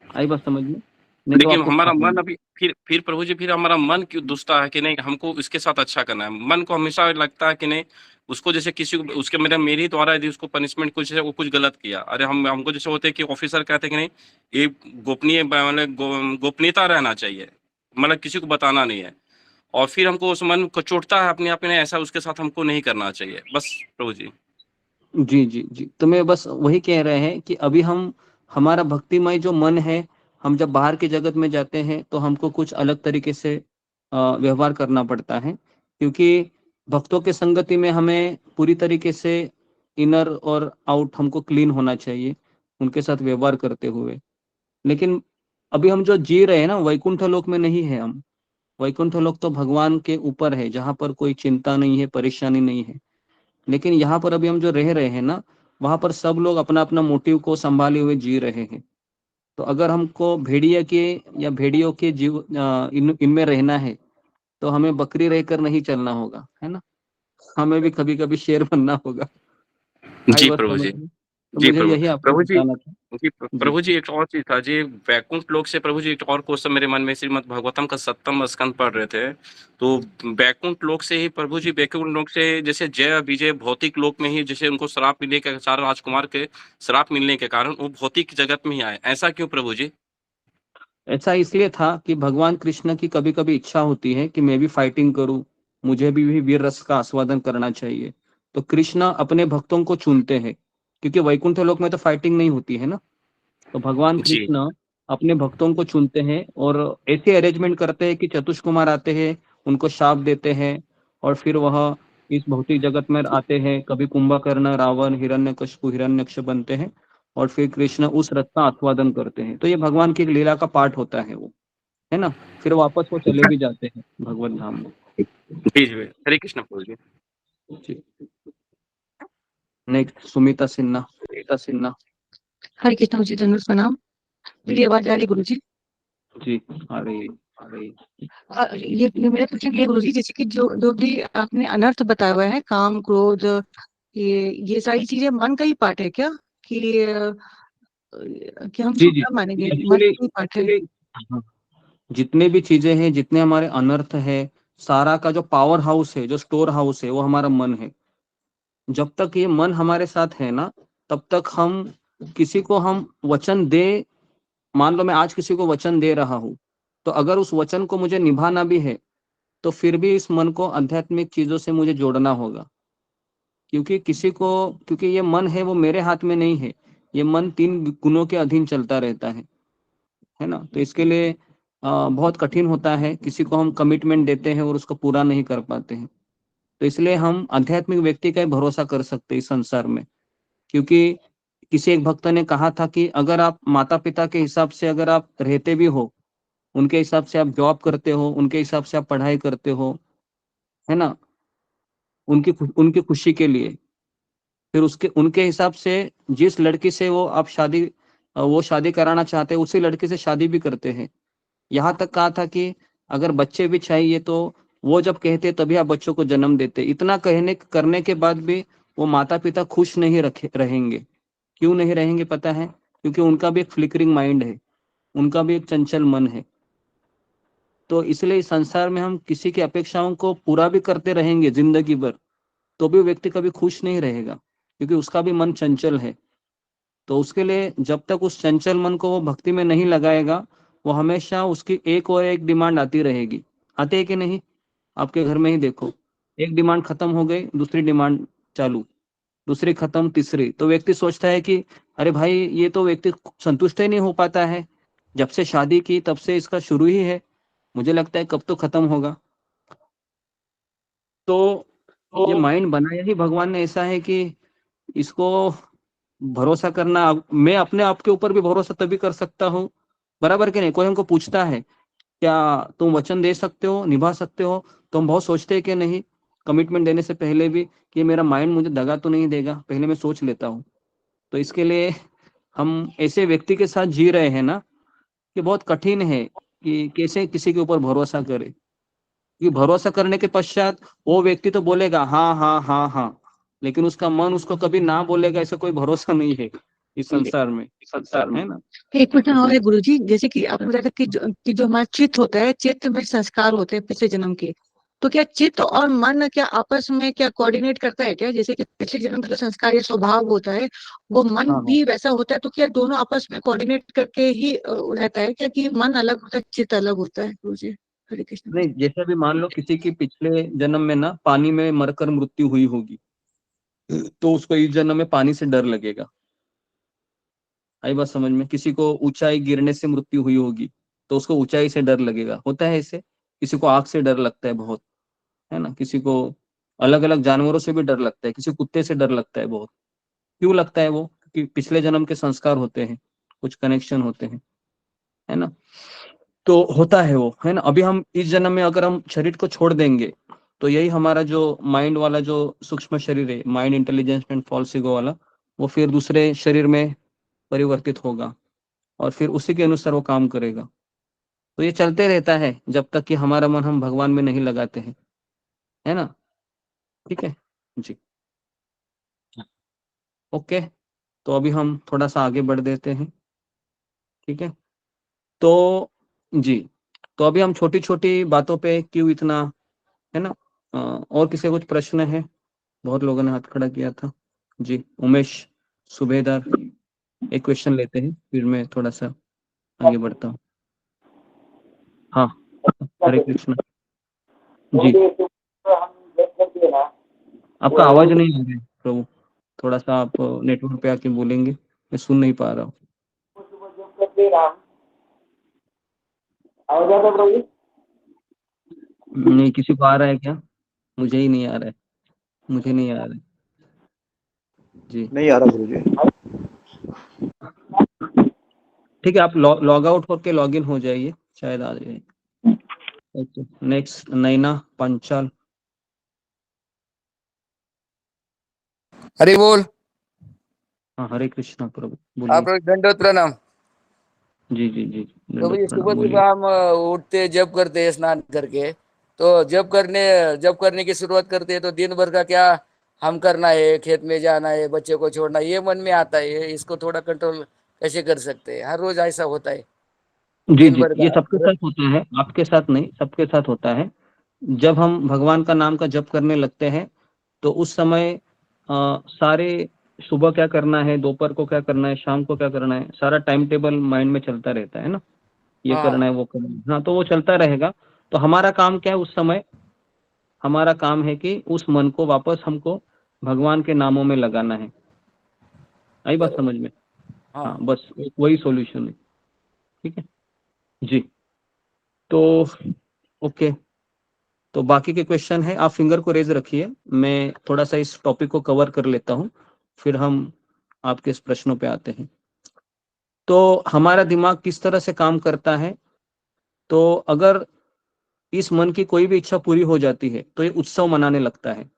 आई बात समझ में? नहीं तो लेकिन आपको हमारा खा मन लेंगे। अभी फिर प्रभु जी, फिर हमारा मन क्यों दुष्टा है कि नहीं हमको इसके साथ अच्छा करना है। मन को हमेशा लगता है कि नहीं उसको, जैसे किसी को उसके मेरे द्वारा यदि उसको पनिशमेंट कुछ है, वो कुछ गलत किया, अरे हमको जैसे होते हैं कि ऑफिसर कहते हैं कि नहीं ये गोपनीय मतलब गोपनीयता रहना चाहिए, मतलब किसी को बताना नहीं है, और फिर हमको उस मन को चोटता है अपने आप में, ऐसा उसके साथ हमको नहीं करना चाहिए। बस प्रभु जी। जी जी जी, तो मैं बस वही कह रहे हैं कि अभी हम, हमारा भक्तिमय जो मन है, हम जब बाहर के जगत में जाते हैं तो हमको कुछ अलग तरीके से व्यवहार करना पड़ता है, क्योंकि भक्तों के संगति में हमें पूरी तरीके से इनर और आउट हमको क्लीन होना चाहिए उनके साथ व्यवहार करते हुए। लेकिन अभी हम जो जी रहे हैं ना, वैकुंठ लोक में नहीं है हम। वैकुंठ लोक तो भगवान के ऊपर है, जहाँ पर कोई चिंता नहीं है, परेशानी नहीं है। लेकिन यहाँ पर अभी हम जो रह रहे हैं ना, वहां पर सब लोग अपना अपना मोटिव को संभाले हुए जी रहे हैं। तो अगर हमको भेड़िया के या भेड़ियों के जीव इनमें रहना है, तो हमें बकरी रहकर नहीं चलना होगा, है ना, हमें भी कभी कभी शेर बनना होगा। आई जी बात प्रभु समझ जी। में? तो जी मुझे प्रभु यही आपको प्रभु जी। बताना था। जी जी प्रभु जी, एक और चीज था जी, वैकुंठ लोक से प्रभु जी एक और क्वेश्चन मेरे मन में, श्रीमद् भागवतम का 7वां स्कंद पढ़ रहे थे, तो वैकुंठ लोक से ही प्रभु जी, वैकुंठ लोक से जैसे जय विजय भौतिक लोक में ही जैसे उनको श्राप मिलने के, 4 राजकुमार के श्राप मिलने के कारण वो भौतिक जगत में ही आए, ऐसा क्यों प्रभु जी? ऐसा इसलिए था कि भगवान कृष्ण की कभी कभी इच्छा होती है कि मैं भी फाइटिंग करूं, मुझे भी वीर रस का आस्वादन करना चाहिए। तो कृष्ण अपने भक्तों को चुनते हैं, क्योंकि वैकुंठ लोक में तो फाइटिंग नहीं होती है ना, तो भगवान जी कृष्ण अपने भक्तों को चुनते हैं और ऐसे अरेंजमेंट करते हैं कि चतुष्कुमार आते हैं, उनको शाप देते हैं और फिर वह इस भौतिक जगत में आते हैं। कभी कुंभकर्ण, रावण, हिरण्यकशिपु, हिरण्यक्ष बनते हैं और फिर कृष्ण उस रस का आस्वादन करते हैं। तो ये भगवान की एक लीला का पार्ट होता है वो, है ना, फिर वापस वो चले भी जाते हैं भगवत धाम में। जी जी, हरे कृष्ण प्रभु जी। जी। नेक्स्ट सुमिता सिन्हा। सुमिता सिन्हा हरे कृष्ण जी, धन्यवाद प्रणाम। मेरी आवाज आ रही गुरु जी? जी आ रही आ रही। ये मेरा क्वेश्चन ये गुरु जी, जैसे कि जो जो भी आपने अनर्थ बताया हुआ है, काम क्रोध, ये सारी चीजें मन का ही पार्ट है क्या? कि हम जी इसको जी, क्या मानेंगे, मन एक्चुअली का ही पार्ट है? हाँ, जितने भी चीजें हैं, जितने हमारे अनर्थ है, सारा का जो पावर हाउस है, जो स्टोर हाउस है, वो हमारा मन है। जब तक ये मन हमारे साथ है ना, तब तक हम किसी को हम वचन दे, मान लो मैं आज किसी को वचन दे रहा हूँ, तो अगर उस वचन को मुझे निभाना भी है, तो फिर भी इस मन को आध्यात्मिक चीजों से मुझे जोड़ना होगा, क्योंकि क्योंकि ये मन है वो मेरे हाथ में नहीं है, ये मन 3 गुणों के अधीन चलता रहता है ना। तो इसके लिए बहुत कठिन होता है, किसी को हम कमिटमेंट देते हैं और उसको पूरा नहीं कर पाते हैं। तो इसलिए हम आध्यात्मिक व्यक्ति का ही भरोसा कर सकते हैं इस संसार में, क्योंकि किसी एक भक्त ने कहा था कि अगर आप माता पिता के हिसाब से अगर आप रहते भी हो, उनके हिसाब से आप जॉब करते हो, उनके हिसाब से आप पढ़ाई करते हो, है ना, उनकी खुशी के लिए, फिर उसके उनके हिसाब से जिस लड़की से वो शादी कराना चाहते हैं, उसी लड़की से शादी भी करते हैं। यहाँ तक कहा था कि अगर बच्चे भी चाहिए तो वो जब कहते तभी आप बच्चों को जन्म देते। इतना कहने करने के बाद भी वो माता पिता खुश नहीं रहेंगे। क्यों नहीं रहेंगे पता है? क्योंकि उनका भी एक फ्लिकरिंग माइंड है, उनका भी एक चंचल मन है। तो इसलिए इस संसार में हम किसी की अपेक्षाओं को पूरा भी करते रहेंगे जिंदगी भर, तो भी व्यक्ति कभी खुश नहीं रहेगा, क्योंकि उसका भी मन चंचल है। तो उसके लिए जब तक उस चंचल मन को वो भक्ति में नहीं लगाएगा, वो हमेशा उसकी एक और एक डिमांड आती रहेगी। आते है कि नहीं? आपके घर में ही देखो, एक डिमांड खत्म हो गई, दूसरी डिमांड चालू, दूसरी खत्म, तीसरी। तो व्यक्ति सोचता है कि अरे भाई, ये तो व्यक्ति संतुष्ट ही नहीं हो पाता है, जब से शादी की तब से इसका शुरू ही है, मुझे लगता है कब तो खत्म होगा। तो ये माइंड बनाया ही भगवान ने ऐसा है कि इसको भरोसा करना, मैं अपने आप के ऊपर भी भरोसा तभी कर सकता हूँ, बराबर के नहीं। कोई हमको पूछता है क्या तुम वचन दे सकते हो, निभा सकते हो, तो हम बहुत सोचते हैं कि नहीं, कमिटमेंट देने से पहले भी कि मेरा माइंड मुझे दगा तो नहीं देगा, पहले मैं सोच लेता हूँ। तो इसके लिए हम ऐसे व्यक्ति के साथ जी रहे हैं ना, कि बहुत कठिन है कि कैसे किसी के ऊपर भरोसा करे, कि भरोसा करने के पश्चात वो व्यक्ति तो बोलेगा हाँ हाँ हाँ हाँ, लेकिन उसका मन उसको कभी ना बोलेगा, ऐसा कोई भरोसा नहीं है इस संसार में, है ना। एक क्वेश्चन और है गुरु जी, जैसे कि आपने बताया था कि जो हमारा चित्त होता है, चित्त में संस्कार होते हैं पिछले जन्म के, तो क्या चित्त और मन क्या आपस में क्या कोऑर्डिनेट करता है क्या? जैसे कि पिछले जन्म का जो संस्कार या स्वभाव होता है, वो मन हाँ हाँ, भी वैसा होता है, तो क्या दोनों आपस में कोऑर्डिनेट करके ही रहता है क्या, कि मन अलग होता है, चित्त अलग होता है? गुरु जी, हरे कृष्ण। नहीं, जैसे भी मान लो किसी की पिछले जन्म में ना पानी में मरकर मृत्यु हुई होगी, तो उसको इस जन्म में पानी से डर लगेगा। आई बात समझ में? किसी को ऊंचाई गिरने से मृत्यु हुई होगी, तो उसको ऊंचाई से डर लगेगा, होता है ऐसे। किसी को आग से डर लगता है बहुत, है ना, किसी को अलग अलग जानवरों से भी डर लगता है, किसी कुत्ते से डर लगता है बहुत। क्यों लगता है वो? क्योंकि पिछले जन्म के संस्कार होते हैं, कुछ कनेक्शन होते हैं, है ना। तो होता है वो, है ना। अभी हम इस जन्म में अगर हम शरीर को छोड़ देंगे, तो यही हमारा जो माइंड वाला जो सूक्ष्म शरीर है, mind intelligence and false ego वाला, वो फिर दूसरे शरीर में परिवर्तित होगा और फिर उसी के अनुसार वो काम करेगा। तो ये चलते रहता है जब तक कि हमारा मन हम भगवान में नहीं लगाते हैं, है ना? ठीक है जी। ओके, तो अभी हम थोड़ा सा आगे बढ़ देते हैं। ठीक है, तो जी, तो अभी हम छोटी छोटी बातों पे क्यों इतना, है ना? और किसी का कुछ प्रश्न है? बहुत लोगों ने हाथ खड़ा किया था। जी, उमेश सुबेदार, एक क्वेश्चन लेते हैं, फिर मैं थोड़ा सा आगे बढ़ता हूँ। हाँ, हरे कृष्ण जी। आपका आवाज नहीं आ रहा है प्रभु, थोड़ा सा आप नेटवर्क पे आके बोलेंगे, मैं सुन नहीं पा रहा हूँ। नहीं, किसी को आ रहा है क्या? मुझे ही नहीं आ रहा है, मुझे नहीं आ रहा है जी। नहीं आ रहा गुरुजी। ठीक है, आप लॉग आउट होकर लॉग इन हो जाइए, शायद आ जाए। ओके, नेक्स्ट नैना पंचाल। हरि बोल। हाँ, हरे कृष्णा प्रभु, आप बोलिए। दंडोत प्रणाम। जी जी जी, तो दंडवत भाई प्रणाम, सुबह बोलिए। सुबह हम उठते जप करते हैं स्नान करके, तो जप करने की शुरुआत करते हैं तो दिन भर का क्या हम करना है, खेत में जाना है, बच्चे को छोड़ना, ये मन में आता है। इसको थोड़ा कंट्रोल कैसे कर सकते हैं? हर रोज ऐसा होता है जी दिन जी, भर ये का। सबके साथ होता है, आपके साथ नहीं, सबके साथ होता है। जब हम भगवान का नाम का जप करने लगते हैं तो उस समय सारे सुबह क्या करना है, दोपहर को क्या करना है, शाम को क्या करना है, सारा टाइम टेबल माइंड में चलता रहता है ना, ये करना हाँ है, वो करना है। हाँ, तो वो चलता रहेगा। तो हमारा काम क्या है उस समय? हमारा काम है कि उस मन को वापस हमको भगवान के नामों में लगाना है। आई बात बरोबर। समझ में? हाँ, हाँ बस वही सॉल्यूशन है। ठीक है जी। तो ओके, तो बाकी के क्वेश्चन है, आप फिंगर को रेज रखिए, मैं थोड़ा सा इस टॉपिक को कवर कर लेता हूँ, फिर हम आपके इस प्रश्नों पे आते हैं। तो हमारा दिमाग किस तरह से काम करता है? तो अगर इस मन की कोई भी इच्छा पूरी हो जाती है तो ये उत्सव मनाने लगता है,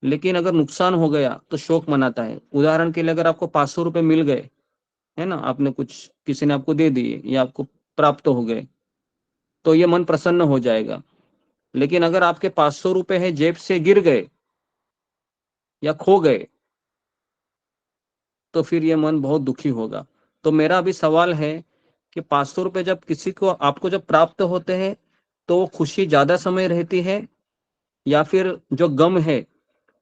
लेकिन अगर नुकसान हो गया तो शोक मनाता है। उदाहरण के लिए, अगर आपको 500 रुपए मिल गए, है ना, आपने कुछ, किसी ने आपको दे दिए या आपको प्राप्त हो गए, तो ये मन प्रसन्न हो जाएगा। लेकिन अगर आपके 500 रुपए है जेब से गिर गए या खो गए, तो फिर ये मन बहुत दुखी होगा। तो मेरा अभी सवाल है कि 500 रुपए जब किसी को, आपको जब प्राप्त होते हैं, तो वो खुशी ज्यादा समय रहती है, या फिर जो गम है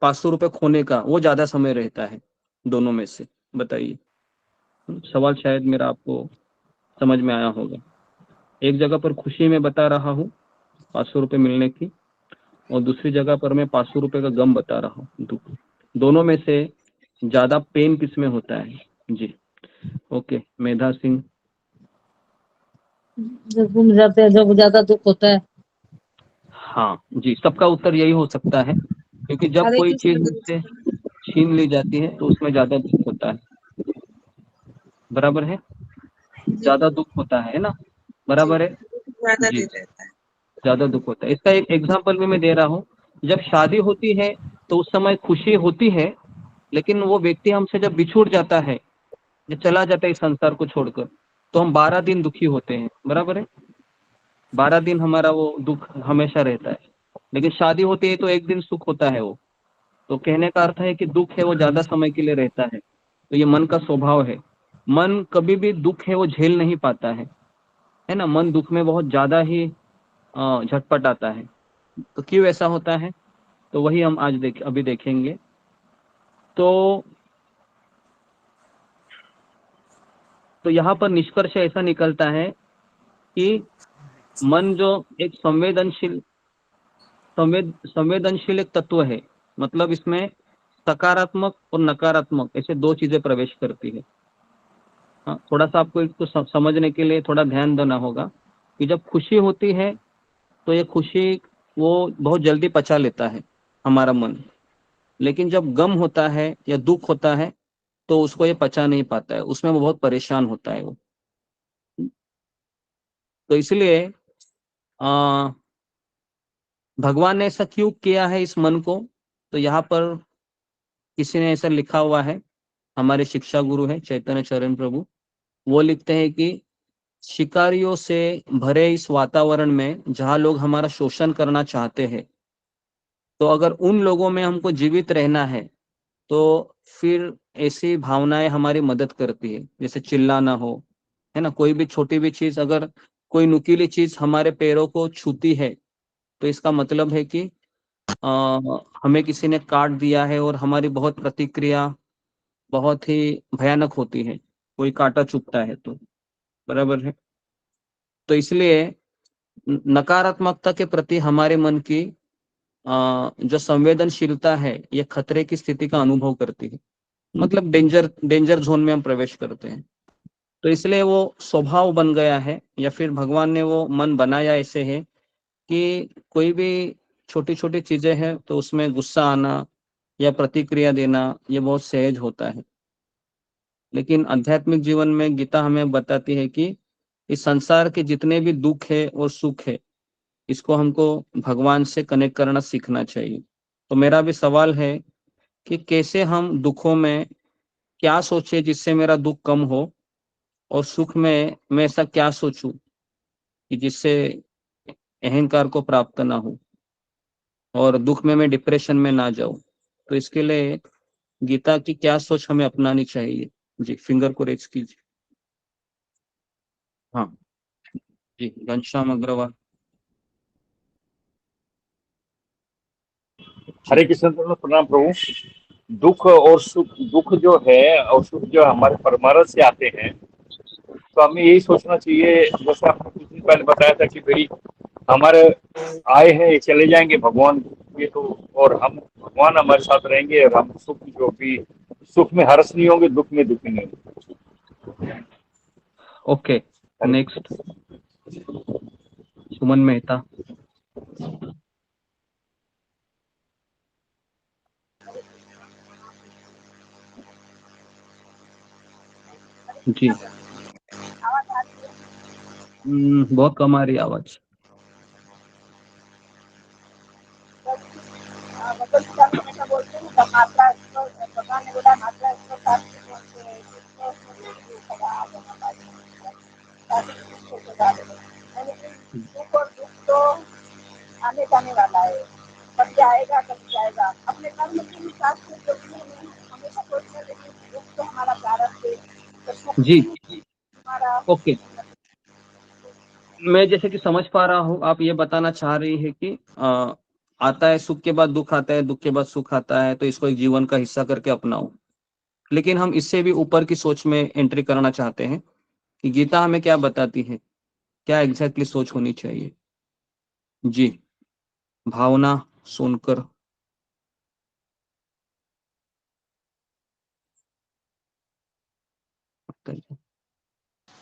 500 रुपए खोने का, वो ज्यादा समय रहता है? दोनों में से बताइए। सवाल शायद मेरा आपको समझ में आया होगा। एक जगह पर खुशी में बता रहा हूँ 500 रुपए मिलने की, और दूसरी जगह पर मैं 500 रुपए का गम बता रहा हूँ, दुख। दोनों में से ज्यादा पेन किस में होता है? जी, ओके, मेधा सिंह। जब गुम जाते हैं, जब ज्यादा दुख होता है। हाँ जी, सबका उत्तर यही हो सकता है, क्योंकि जब हरे कोई कृष्ण चीज गुरु मुझसे छीन ली जाती है तो उसमें ज्यादा दुख होता है। बराबर है, जी ज्यादा दुख होता है ना? जी, बराबर है ज्यादा जी, देर रहता है। ज्यादा दुख होता है। इसका एक एग्जांपल भी मैं दे रहा हूँ। जब शादी होती है तो उस समय खुशी होती है, लेकिन वो व्यक्ति हमसे जब बिछुड़ जाता है, जब चला जाता है इस संसार को छोड़कर, तो हम 12 दिन दुखी होते हैं। बराबर है, 12 दिन हमारा वो दुख हमेशा रहता है। लेकिन शादी होती है तो एक दिन सुख होता है वो। तो कहने का अर्थ है कि दुख है वो ज्यादा समय के लिए रहता है। तो ये मन का स्वभाव है। मन कभी भी दुख है वो झेल नहीं पाता है ना? मन दुख में बहुत ज्यादा ही झटपट आता है। तो क्यों ऐसा होता है? तो वही हम आज अभी देखेंगे। तो यहाँ पर निष्कर्ष ऐसा निकलता है कि मन जो एक संवेदनशील एक तत्व है, मतलब इसमें सकारात्मक और नकारात्मक ऐसे दो चीजें प्रवेश करती है। हाँ, थोड़ा सा आपको इसको समझने के लिए थोड़ा ध्यान देना होगा कि जब खुशी होती है तो ये खुशी वो बहुत जल्दी पचा लेता है हमारा मन। लेकिन जब गम होता है या दुख होता है तो उसको ये पचा नहीं पाता है, उसमें वो बहुत परेशान होता है वो। तो इसलिए भगवान ने ऐसा क्यों किया है इस मन को? तो यहाँ पर किसी ने ऐसा लिखा हुआ है, हमारे शिक्षा गुरु है चैतन्य चरण प्रभु, वो लिखते हैं कि शिकारियों से भरे इस वातावरण में जहां लोग हमारा शोषण करना चाहते हैं, तो अगर उन लोगों में हमको जीवित रहना है तो फिर ऐसी भावनाएं हमारी मदद करती है, जैसे चिल्लाना हो, है ना, कोई भी छोटी भी चीज, अगर कोई नुकीली चीज हमारे पैरों को छूती है तो इसका मतलब है कि हमें किसी ने काट दिया है, और हमारी बहुत प्रतिक्रिया बहुत ही भयानक होती है, कोई कांटा चुभता है तो, बराबर है। तो इसलिए नकारात्मकता के प्रति हमारे मन की जो संवेदनशीलता है, ये खतरे की स्थिति का अनुभव करती है, मतलब डेंजर डेंजर जोन में हम प्रवेश करते हैं। तो इसलिए वो स्वभाव बन गया है, या फिर भगवान ने वो मन बनाया ऐसे है कि कोई भी छोटी छोटी चीजें हैं तो उसमें गुस्सा आना या प्रतिक्रिया देना ये बहुत सहज होता है। लेकिन आध्यात्मिक जीवन में गीता हमें बताती है कि इस संसार के जितने भी दुख है और सुख है, इसको हमको भगवान से कनेक्ट करना सीखना चाहिए। तो मेरा भी सवाल है कि कैसे हम दुखों में क्या सोचे जिससे मेरा दुख कम हो, और सुख में मैं ऐसा क्या सोचूं कि जिससे अहंकार को प्राप्त ना हो, और दुख में मैं डिप्रेशन में ना जाऊं। तो इसके लिए गीता की क्या सोच हमें अपनानी चाहिए? जी, फिंगर को रेज कीजिए। हाँ जी, घनश्याम अग्रवाल। हरे कृष्ण प्रणाम प्रभु। दुख और सुख, दुख जो है और सुख जो हमारे परमारथ से आते हैं, तो हमें यही सोचना चाहिए, जैसे आपने कुछ दिन पहले बताया था कि भाई हमारे आए हैं ये चले जाएंगे भगवान ये तो, और हम भगवान हमारे साथ रहेंगे, और हम सुख जो भी सुख में हर्ष नहीं होंगे, दुख में दुखी नहीं होंगे। ओके, नेक्स्ट सुमन मेहता। जी, बहुत कम आ रही आवाज। आने जाने वाला है, कभी आएगा कभी जाएगा। अपने कर्म के हिसाब से जो भी हमें हमेशा सोचना चाहिए कि दुख तो हमारा प्रारब्ध है, तो सुख जी, भी हमारा। ओके, मैं जैसे कि समझ पा रहा हूँ, आप ये बताना चाह रही है कि आता है सुख के बाद दुख आता है, दुख के बाद सुख आता है, तो इसको एक जीवन का हिस्सा करके अपनाओ। लेकिन हम इससे भी ऊपर की सोच में एंट्री करना चाहते हैं कि गीता हमें क्या बताती है, क्या एग्जैक्टली सोच होनी चाहिए। जी, भावना सुनकर।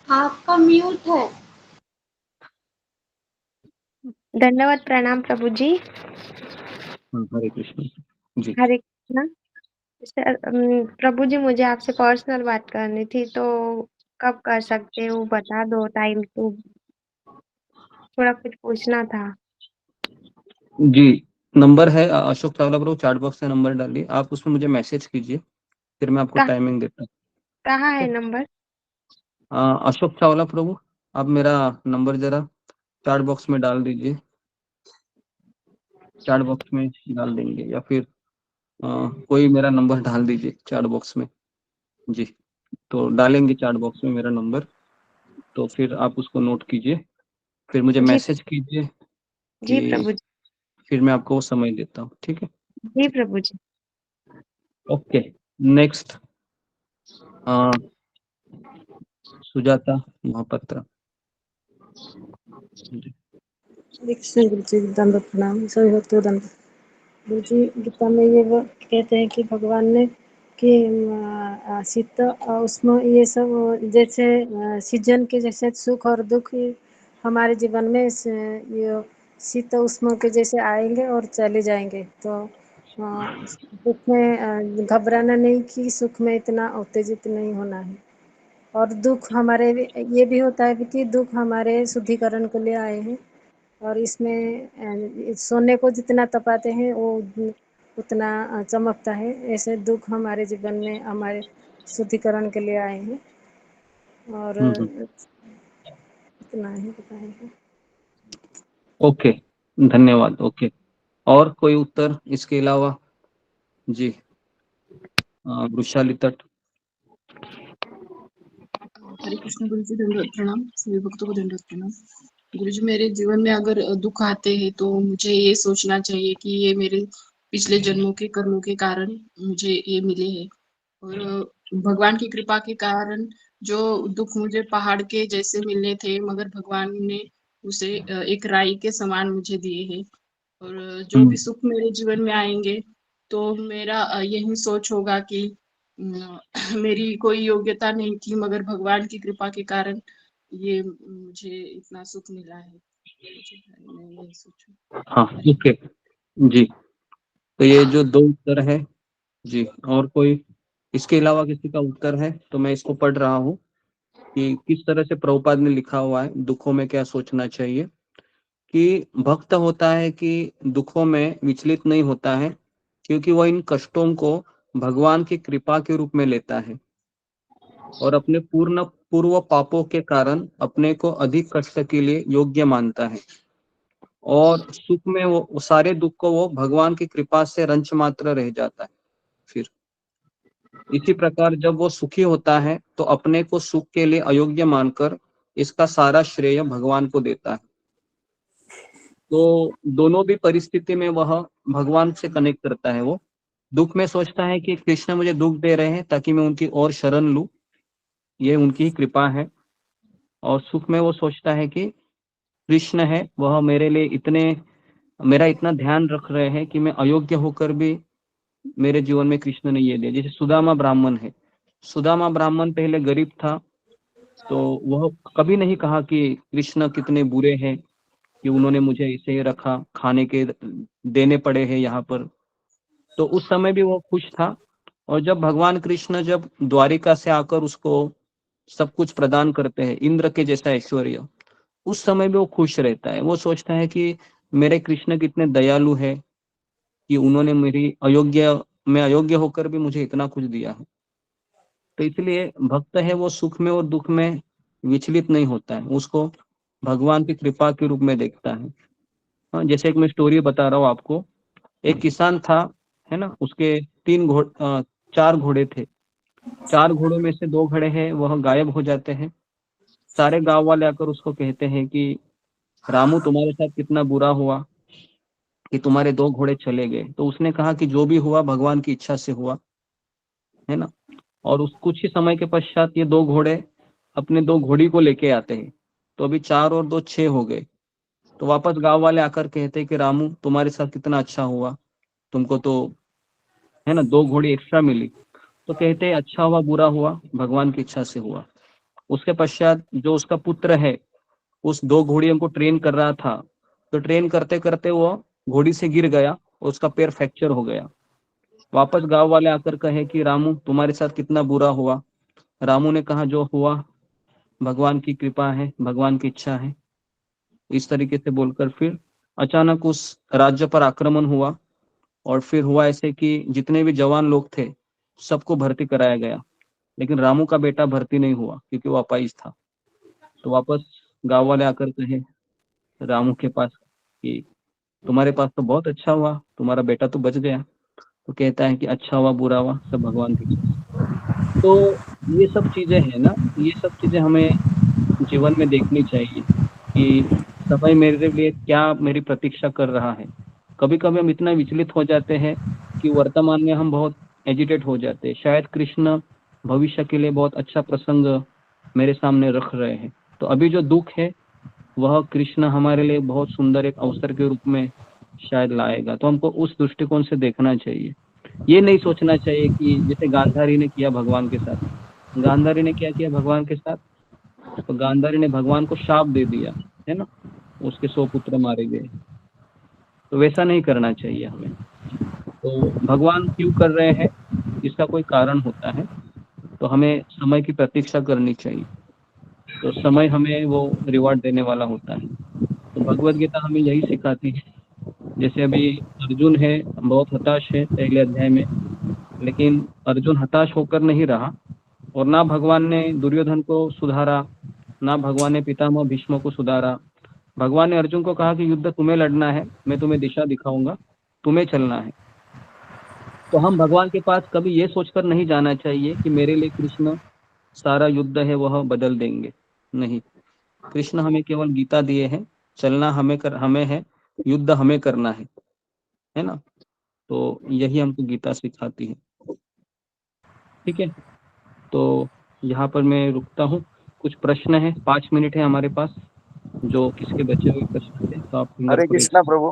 आपका म्यूट है। धन्यवाद, प्रणाम प्रभु जी। हरे कृष्ण। जी, हरे कृष्णा। सर, प्रभु जी मुझे आपसे पर्सनल बात करनी थी, तो कब कर सकते हो बता दो टाइम, तो थोड़ा कुछ पूछना था। जी, नंबर है अशोक चावला प्रभु, चैट बॉक्स में नंबर डालिए, आप उसमें मुझे मैसेज कीजिए, फिर मैं आपको टाइमिंग देता हूँ। कहाँ है नंबर? अशोक चावला प्रभु, आप मेरा नंबर जरा चैट बॉक्स में डाल दीजिए, चैट बॉक्स में डाल देंगे, या फिर कोई मेरा नंबर डाल दीजिए चैट बॉक्स में। जी, तो डालेंगे चैट बॉक्स में मेरा नंबर, तो फिर आप उसको नोट कीजिए, फिर मुझे जी मैसेज कीजिए जी कि प्रभु जी। फिर मैं आपको वो समय देता हूँ, ठीक है? जी प्रभु जी। Okay, next Sujata Mahapatra. जी, कृष्ण गुरु जी दंडवत प्रणाम, सभी भक्तों को दंडवत। गुरु जी गीता में ये वो कहते हैं कि भगवान ने कि शीत उसमें ये सब जैसे सीजन के जैसे सुख और दुख हमारे जीवन में ये शीत उष्ण के जैसे आएंगे और चले जाएंगे। तो दुख में घबराना नहीं कि सुख में इतना उत्तेजित नहीं होना है। और दुख हमारे ये भी होता है कि दुख हमारे शुद्धिकरण के लिए आए हैं, और इसमें सोने को जितना तपाते हैं वो उतना चमकता है। ऐसे दुख हमारे जीवन में हमारे शुद्धिकरण के लिए आए हैं। और इतना ही बताएगा। ओके, धन्यवाद। ओके, और कोई उत्तर इसके अलावा? जी, वृषाली तट। हरे कृष्ण गुरु जी, दंडवत प्रणाम। सभी भक्तों को दंडवत प्रणाम। गुरु जी, मेरे जीवन में अगर दुख आते हैं तो मुझे ये सोचना चाहिए कि ये मेरे पिछले जन्मों के कर्मों के कारण मुझे ये मिले हैं, और भगवान की कृपा के कारण जो दुख मुझे पहाड़ के जैसे मिलने थे, मगर भगवान ने उसे एक राई के समान मुझे दिए हैं। और जो भी सुख मेरे जीवन में आएंगे तो मेरा यही सोच होगा कि मेरी कोई योग्यता नहीं थी, मगर भगवान की कृपा के कारण ये मुझे इतना सुख मिला है। मैं यही सोचूं। हाँ, ओके जी। तो ये जो दो उत्तर है जी, और कोई इसके अलावा किसी का उत्तर है तो मैं इसको पढ़ रहा हूँ कि किस तरह से प्रभुपाद ने लिखा हुआ है दुखों में क्या सोचना चाहिए। कि भक्त होता है कि दुखों में विचलित नहीं होता है, क्योंकि वह इन कष्टों को भगवान की कृपा के रूप में लेता है और अपने पूर्व पापों के कारण अपने को अधिक कष्ट के लिए योग्य मानता है, और सुख में वो सारे दुख को वो भगवान की कृपा से रंच मात्र रह जाता है। फिर इसी प्रकार जब वो सुखी होता है तो अपने को सुख के लिए अयोग्य मानकर इसका सारा श्रेय भगवान को देता है। तो दोनों भी परिस्थिति में वह भगवान से कनेक्ट करता है। वो दुख में सोचता है कि कृष्ण मुझे दुख दे रहे हैं ताकि मैं उनकी और शरण लूं, ये उनकी ही कृपा है। और सुख में वो सोचता है कि कृष्ण है, वह मेरे लिए मेरा इतना ध्यान रख रहे हैं कि मैं अयोग्य होकर भी मेरे जीवन में कृष्ण ने ये दिया। जैसे सुदामा ब्राह्मण है, सुदामा ब्राह्मण पहले गरीब था, तो वह कभी नहीं कहा कि कृष्ण कितने बुरे हैं कि उन्होंने मुझे इसे रखा, खाने के देने पड़े हैं यहाँ पर। तो उस समय भी वो खुश था। और जब भगवान कृष्ण जब द्वारिका से आकर उसको सब कुछ प्रदान करते हैं, इंद्र के जैसा ऐश्वर्य, उस समय भी वो खुश रहता है। वो सोचता है कि मेरे कृष्ण कितने दयालु है कि उन्होंने मैं अयोग्य होकर भी मुझे इतना कुछ दिया है। तो इसलिए भक्त है वो सुख में और दुख में विचलित नहीं होता है, उसको भगवान की कृपा के रूप में देखता है। हाँ, जैसे एक मैं स्टोरी बता रहा हूँ आपको। एक किसान था, है ना, उसके 4 घोड़े थे। 4 घोड़ों में से 2 घोड़े हैं वह गायब हो जाते हैं। सारे गांव वाले आकर उसको कहते हैं कि रामू तुम्हारे साथ कितना बुरा हुआ कि तुम्हारे 2 घोड़े चले गए। तो उसने कहा कि जो भी हुआ भगवान की इच्छा से हुआ, है ना। और उस कुछ ही समय के पश्चात ये 2 घोड़े अपने 2 घोड़ी को लेके आते हैं। तो अभी 4 और 2 6 हो गए। तो वापस गांव वाले आकर कहते हैं कि रामू तुम्हारे साथ कितना अच्छा हुआ, तुमको तो, है ना, 2 घोड़ी एक्स्ट्रा मिली। तो कहते हैं अच्छा हुआ बुरा हुआ भगवान की इच्छा से हुआ। उसके पश्चात जो उसका पुत्र है उस 2 घोड़ियों को ट्रेन कर रहा था, तो ट्रेन करते करते वो घोड़ी से गिर गया और उसका पैर फ्रैक्चर हो गया। वापस गांव वाले आकर कहे कि रामू तुम्हारे साथ कितना बुरा हुआ। रामू ने कहा जो हुआ भगवान की कृपा है, भगवान की इच्छा है, इस तरीके से बोलकर फिर अचानक उस राज्य पर आक्रमण हुआ। और फिर हुआ ऐसे कि जितने भी जवान लोग थे सबको भर्ती कराया गया, लेकिन रामू का बेटा भर्ती नहीं हुआ क्योंकि वो अपाहिज था। तो वापस गांव वाले आकर कहे रामू के पास कि तुम्हारे पास तो बहुत अच्छा हुआ, तुम्हारा बेटा तो बच गया। तो कहता है कि अच्छा हुआ बुरा हुआ सब भगवान की इच्छा से। तो ये सब चीजें है ना, ये सब चीजें हमें जीवन में देखनी चाहिए कि समय मेरे लिए क्या मेरी प्रतीक्षा कर रहा है। कभी कभी हम इतना विचलित हो जाते हैं कि वर्तमान में हम बहुत एजिटेट हो जाते हैं। शायद कृष्ण भविष्य के लिए बहुत अच्छा प्रसंग मेरे सामने रख रहे हैं। तो अभी जो दुख है वह कृष्ण हमारे लिए बहुत सुंदर एक अवसर के रूप में शायद लाएगा। तो हमको उस दृष्टिकोण से देखना चाहिए। ये नहीं सोचना चाहिए कि जैसे गांधारी ने किया भगवान के साथ। गांधारी ने क्या किया भगवान के साथ? तो गांधारी ने भगवान को शाप दे दिया, है ना, उसके 100 पुत्र मारे गए। तो वैसा नहीं करना चाहिए हमें। तो भगवान क्यों कर रहे हैं इसका कोई कारण होता है, तो हमें समय की प्रतीक्षा करनी चाहिए। तो समय हमें वो रिवॉर्ड देने वाला होता है। तो भगवत गीता हमें यही सिखाती है। जैसे अभी अर्जुन है बहुत हताश है पहले अध्याय में, लेकिन अर्जुन हताश होकर नहीं रहा और ना भगवान ने दुर्योधन को सुधारा, ना भगवान ने पितामह भीष्म को सुधारा। भगवान ने अर्जुन को कहा कि युद्ध तुम्हें लड़ना है, मैं तुम्हें दिशा दिखाऊंगा, तुम्हें चलना है। तो हम भगवान के पास कभी ये सोचकर नहीं जाना चाहिए कि मेरे लिए कृष्ण सारा युद्ध है वह बदल देंगे। नहीं, कृष्ण हमें केवल गीता दिए हैं, चलना हमें है, युद्ध हमें करना है ना। तो यही हमको गीता सिखाती है। ठीक है, तो यहाँ पर मैं रुकता हूँ। कुछ प्रश्न है, 5 मिनट है हमारे पास, जो किसके बचे हुए प्रश्न थे तो आप हरे कृष्णा प्रभु।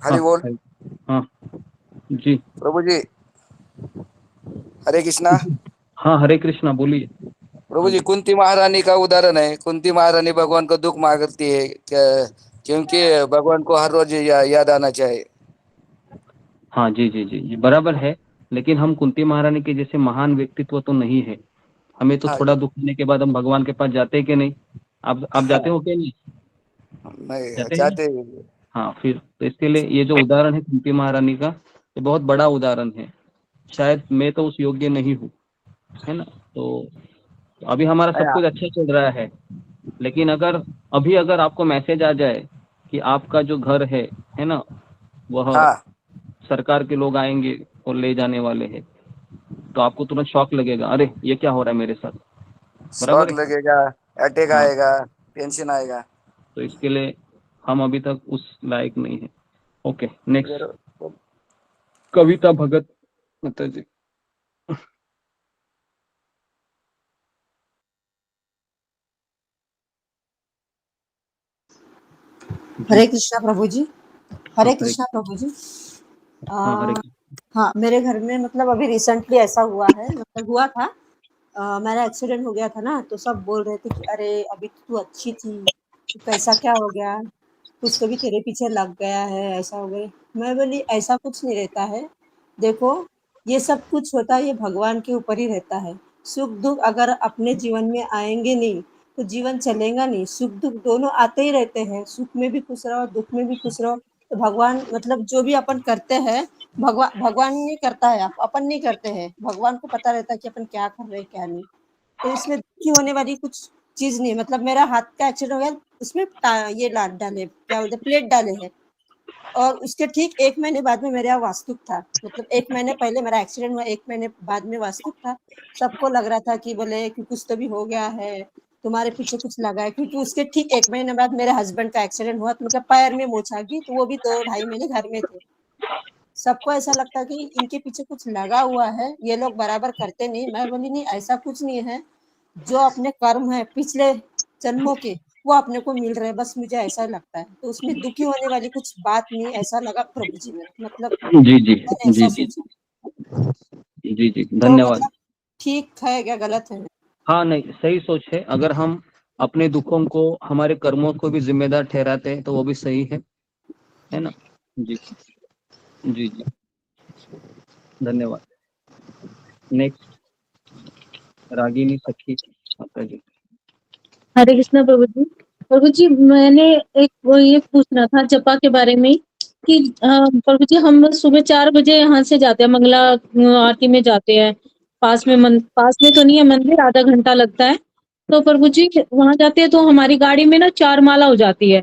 हरि बोल। हाँ जी प्रभु जी, हरे कृष्णा। हाँ हरे कृष्णा, बोलिए प्रभु जी, कुंती महारानी का उदाहरण है। कुंती महारानी भगवान को दुख मांगती है क्योंकि भगवान को हर रोज याद आना चाहिए। हाँ जी जी जी जी बराबर है, लेकिन हम कुंती महारानी के जैसे महान व्यक्तित्व तो नहीं है। हमें तो हाँ थोड़ा दुख होने के बाद हम भगवान के पास जाते कि नहीं? आप जाते हो कि नहीं? नहीं जाते हैं? चाहते। हाँ, फिर तो इसके लिए ये जो उदाहरण है कुंती महारानी का, ये बहुत बड़ा उदाहरण है। शायद मैं तो उस योग्य नहीं हूँ, है ना। तो अभी हमारा सब कुछ अच्छा चल रहा है, लेकिन अगर आपको मैसेज आ जाए कि आपका जो घर है ना, वह सरकार के लोग आएंगे और ले जाने वाले हैं, तो आपको तुरंत शॉक लगेगा, अरे ये क्या हो रहा है मेरे साथ। बराबर शॉक है। लगेगा, अटैक हाँ, आएगा, टेंशन आएगा। तो इसके लिए हम अभी तक उस लायक नहीं है। ओके, नेक्स्ट कविता भगत माता जी। हरे कृष्णा प्रभु जी। हरे कृष्णा प्रभु जी। हरे हाँ, मेरे घर में मतलब अभी रिसेंटली ऐसा हुआ है, मतलब हुआ था, मेरा एक्सीडेंट हो गया था ना, तो सब बोल रहे थे कि अरे अभी तू अच्छी थी, तो कैसा क्या हो गया, कुछ तो भी तेरे पीछे लग गया है, ऐसा हो गया। मैं बोली ऐसा कुछ नहीं रहता है, देखो ये सब कुछ होता है, ये भगवान के ऊपर ही रहता है। सुख दुख अगर अपने जीवन में आएंगे नहीं तो जीवन चलेगा नहीं। सुख दुख दोनों आते ही रहते हैं, सुख में भी खुश रहो, दुख में भी खुश रहो। तो भगवान मतलब जो भी अपन करते हैं, भगवान नहीं करता है, अपन नहीं करते हैं, भगवान को पता रहता है कि अपन क्या कर रहे हैं क्या नहीं। तो इसमें दुखी होने वाली कुछ चीज नहीं है। मतलब मेरा हाथ का एक्सीडेंट हो गया, उसमें ये डाले, क्या बोलते, प्लेट डाले हैं, और उसके ठीक 1 महीने बाद में मेरे यहाँ वास्तुक था। मतलब 1 महीने पहले मेरा एक्सीडेंट हुआ, 1 महीने बाद में वास्तुक था। सबको लग रहा था कि बोले कि कुछ तो भी हो गया है, तुम्हारे पीछे कुछ लगा है, क्योंकि उसके ठीक 1 महीने बाद मेरे हस्बैंड का एक्सीडेंट हुआ, तो उनके पैर में मोच आ गई, तो वो भी 2-2.5 महीने घर में थे। सबको ऐसा लगता कि इनके पीछे कुछ लगा हुआ है, ये लोग बराबर करते नहीं। मैं बोली नहीं, ऐसा कुछ नहीं है, जो अपने कर्म है पिछले जन्मों के, वो अपने को मिल रहे हैं, बस मुझे ऐसा लगता है। तो उसमें दुखी होने वाली कुछ बात नहीं, ऐसा लगा प्रभु जी में, मतलब जी जी मैंने जी ऐसा जी सोचा। जी जी तो धन्यवाद। मतलब ठीक है क्या गलत है? हाँ नहीं, सही सोच है। अगर हम अपने दुखों को हमारे कर्मों को भी जिम्मेदार ठहराते हैं तो वो भी सही है ना। जी जी जी धन्यवाद। नेक्स्ट रागिनी सखी माता जी। हरे कृष्णा प्रभु जी। प्रभु जी, मैंने एक वो ये पूछना था जपा के बारे में कि प्रभु जी, हम सुबह 4 बजे यहाँ से जाते हैं, मंगला आरती में जाते हैं। पास में तो नहीं है मंदिर, आधा घंटा लगता है। तो प्रभु जी वहां जाते हैं तो हमारी गाड़ी में ना 4 माला हो जाती है,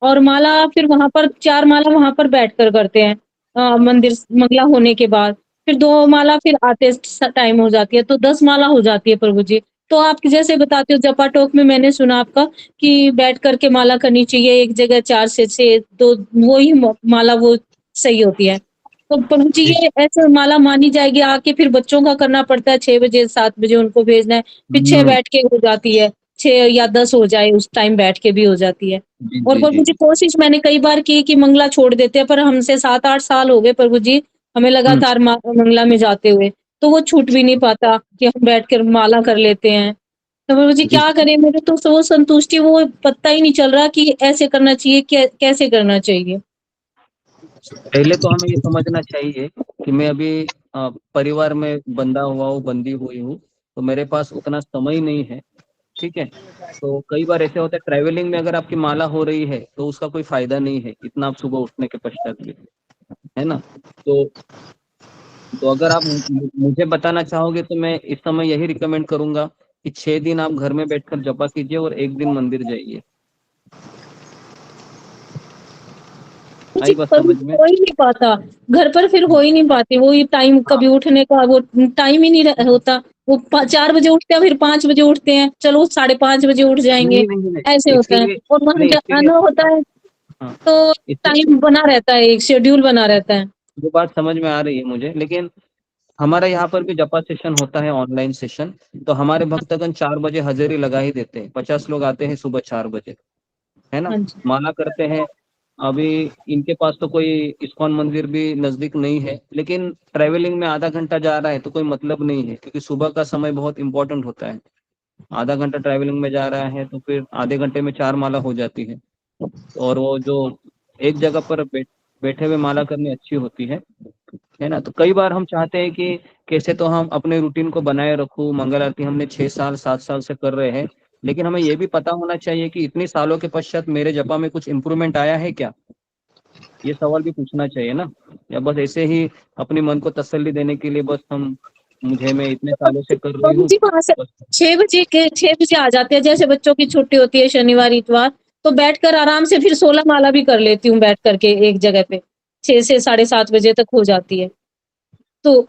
और माला फिर वहां पर 4 माला वहां पर बैठकर करते हैं मंदिर मंगला होने के बाद। फिर 2 माला फिर आते टाइम हो जाती है, तो 10 माला हो जाती है प्रभु जी। तो आप जैसे बताते हो जपा टोक में मैंने सुना आपका कि बैठ करके माला करनी चाहिए, एक जगह 4 से 6, तो वो ही माला वो सही होती है। तो प्रभु जी ये ऐसे माला मानी जाएगी, आके फिर बच्चों का करना पड़ता है, 6 बजे 7 बजे उनको भेजना है, फिर 6 बैठ के हो जाती है, 6 या 10 हो जाए उस टाइम बैठ के भी हो जाती है। और प्रभु जी कोशिश मैंने कई बार की कि मंगला छोड़ देते हैं, पर हमसे 7-8 साल हो गए प्रभु जी, हमें लगातार मंगला में जाते हुए, तो वो छूट भी नहीं पाता कि हम बैठ कर माला कर लेते हैं। तो प्रभु जी क्या करें, मेरे तो वो संतुष्टि वो पता ही नहीं चल रहा कि ऐसे करना चाहिए, कैसे करना चाहिए। पहले तो हमें ये समझना चाहिए कि मैं अभी परिवार में बंधा हुआ हूँ, बंदी हुई हूँ, तो मेरे पास उतना समय नहीं है। ठीक है, तो कई बार ऐसे होता है ट्रैवलिंग में अगर आपकी माला हो रही है तो उसका कोई फायदा नहीं है इतना आप सुबह उठने के पश्चात भी, है ना। तो अगर आप मुझे बताना चाहोगे तो मैं इस समय यही रिकमेंड करूंगा कि 6 दिन आप घर में बैठकर जपा कीजिए और 1 दिन मंदिर जाइए। आई बात पर समझ में? हो ही नहीं पाता, घर पर फिर हो ही नहीं पाती वो टाइम, कभी उठने का वो टाइम ही नहीं होता। वो 4 बजे उठते हैं, फिर 5 बजे उठते हैं, चलो 5:30 बजे उठ जाएंगे, नहीं, ऐसे इसके होता है। लिए और वहां नहीं, इसके लिए जाना होता है हाँ, तो इसके टाइम बना रहता है, एक शेड्यूल बना रहता है। वो बात समझ में आ रही है मुझे, लेकिन हमारे यहाँ पर भी जपा सेशन होता है, ऑनलाइन सेशन। तो हमारे भक्तगण 4 बजे हाजिरी लगा ही देते हैं। 50 लोग आते हैं सुबह 4 बजे, है ना, हाँ जी। माला करते हैं। अभी इनके पास तो कोई इस्कॉन मंदिर भी नजदीक नहीं है, लेकिन ट्रेवलिंग में आधा घंटा जा रहा है तो कोई मतलब नहीं है, क्योंकि सुबह का समय बहुत इंपॉर्टेंट होता है। आधा घंटा ट्रैवलिंग में जा रहा है तो फिर आधे घंटे में 4 माला हो जाती है। और वो जो एक जगह पर बैठे हुए माला करनी अच्छी होती है ना। तो कई बार हम चाहते हैं कि कैसे तो हम अपने रूटीन को बनाए रखूं, मंगल आरती हमने 6 साल 7 साल से कर रहे हैं, लेकिन हमें ये भी पता होना चाहिए कि इतने सालों के पश्चात मेरे जपा में कुछ इम्प्रूवमेंट आया है क्या, ये सवाल भी पूछना चाहिए ना। या बस ऐसे ही अपने मन को तसल्ली देने के लिए बस मैं इतने सालों से कर रही बाबू हूँ जी वहां से बस। 6 बजे आ जाते हैं, जैसे बच्चों की छुट्टी होती है शनिवार इतवार, तो बैठकर आराम से फिर 16 माला भी कर लेती हूँ बैठ करके एक जगह पे। 6 से 7:30 बजे तक हो जाती है। तो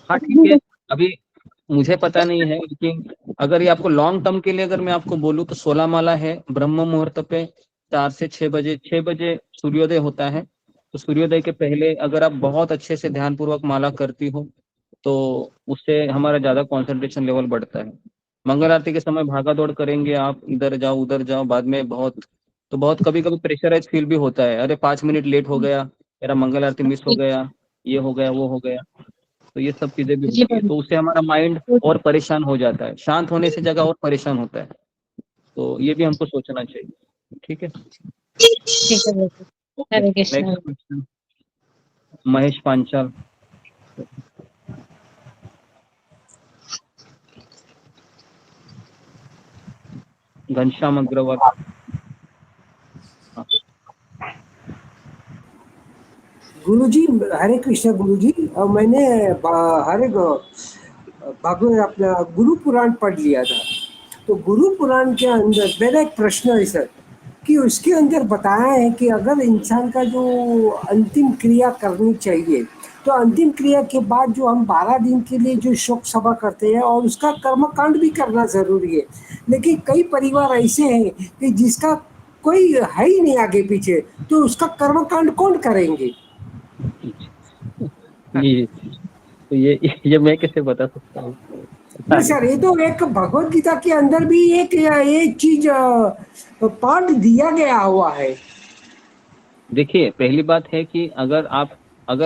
हाँ ठीक है, अभी मुझे पता नहीं है, लेकिन अगर ये आपको लॉन्ग टर्म के लिए अगर मैं आपको बोलूँ तो 16 माला है ब्रह्म मुहूर्त पे, 4 से 6 बजे। 6 बजे सूर्योदय होता है, तो सूर्योदय के पहले अगर आप बहुत अच्छे से ध्यानपूर्वक माला करती हो तो उससे हमारा ज्यादा कंसंट्रेशन लेवल बढ़ता है। मंगल आरती के समय भागा दौड़ करेंगे आप, इधर जाओ उधर जाओ, बाद में बहुत कभी कभी प्रेशराइज फील भी होता है, अरे 5 मिनट लेट हो गया, मेरा मंगल आरती मिस हो गया, ये हो गया वो हो गया। तो ये सब चीजें भी जी होती है, तो उससे हमारा माइंड और परेशान हो जाता है, शांत होने से जगह और परेशान होता है। तो ये भी हमको सोचना चाहिए। ठीक है, ठीक है बाबू। Okay. Hare Krishna. Next question, Mahesh Panchal. Ghanshyam Agrawal. हाँ। गुरुजी हरे कृष्ण गुरुजी, और मैंने भगवान अपना गुरु पुराण पढ़ लिया था। तो गुरु पुराण के अंदर मेरा एक प्रश्न है सर, कि उसके अंदर बताया है कि अगर इंसान का जो अंतिम क्रिया करनी चाहिए, तो अंतिम क्रिया के बाद जो हम 12 दिन के लिए जो शोक सभा करते हैं और उसका कर्मकांड भी करना जरूरी है। लेकिन कई परिवार ऐसे हैं कि जिसका कोई है ही नहीं आगे पीछे, तो उसका कर्मकांड कौन करेंगे? जी, तो ये मैं कैसे बता सकता हूँ? नहीं सर, ये तो एक भगवत गीता के अंदर भी एक चीज पाठ दिया गया हुआ है। देखिए, पहली बात है कि अगर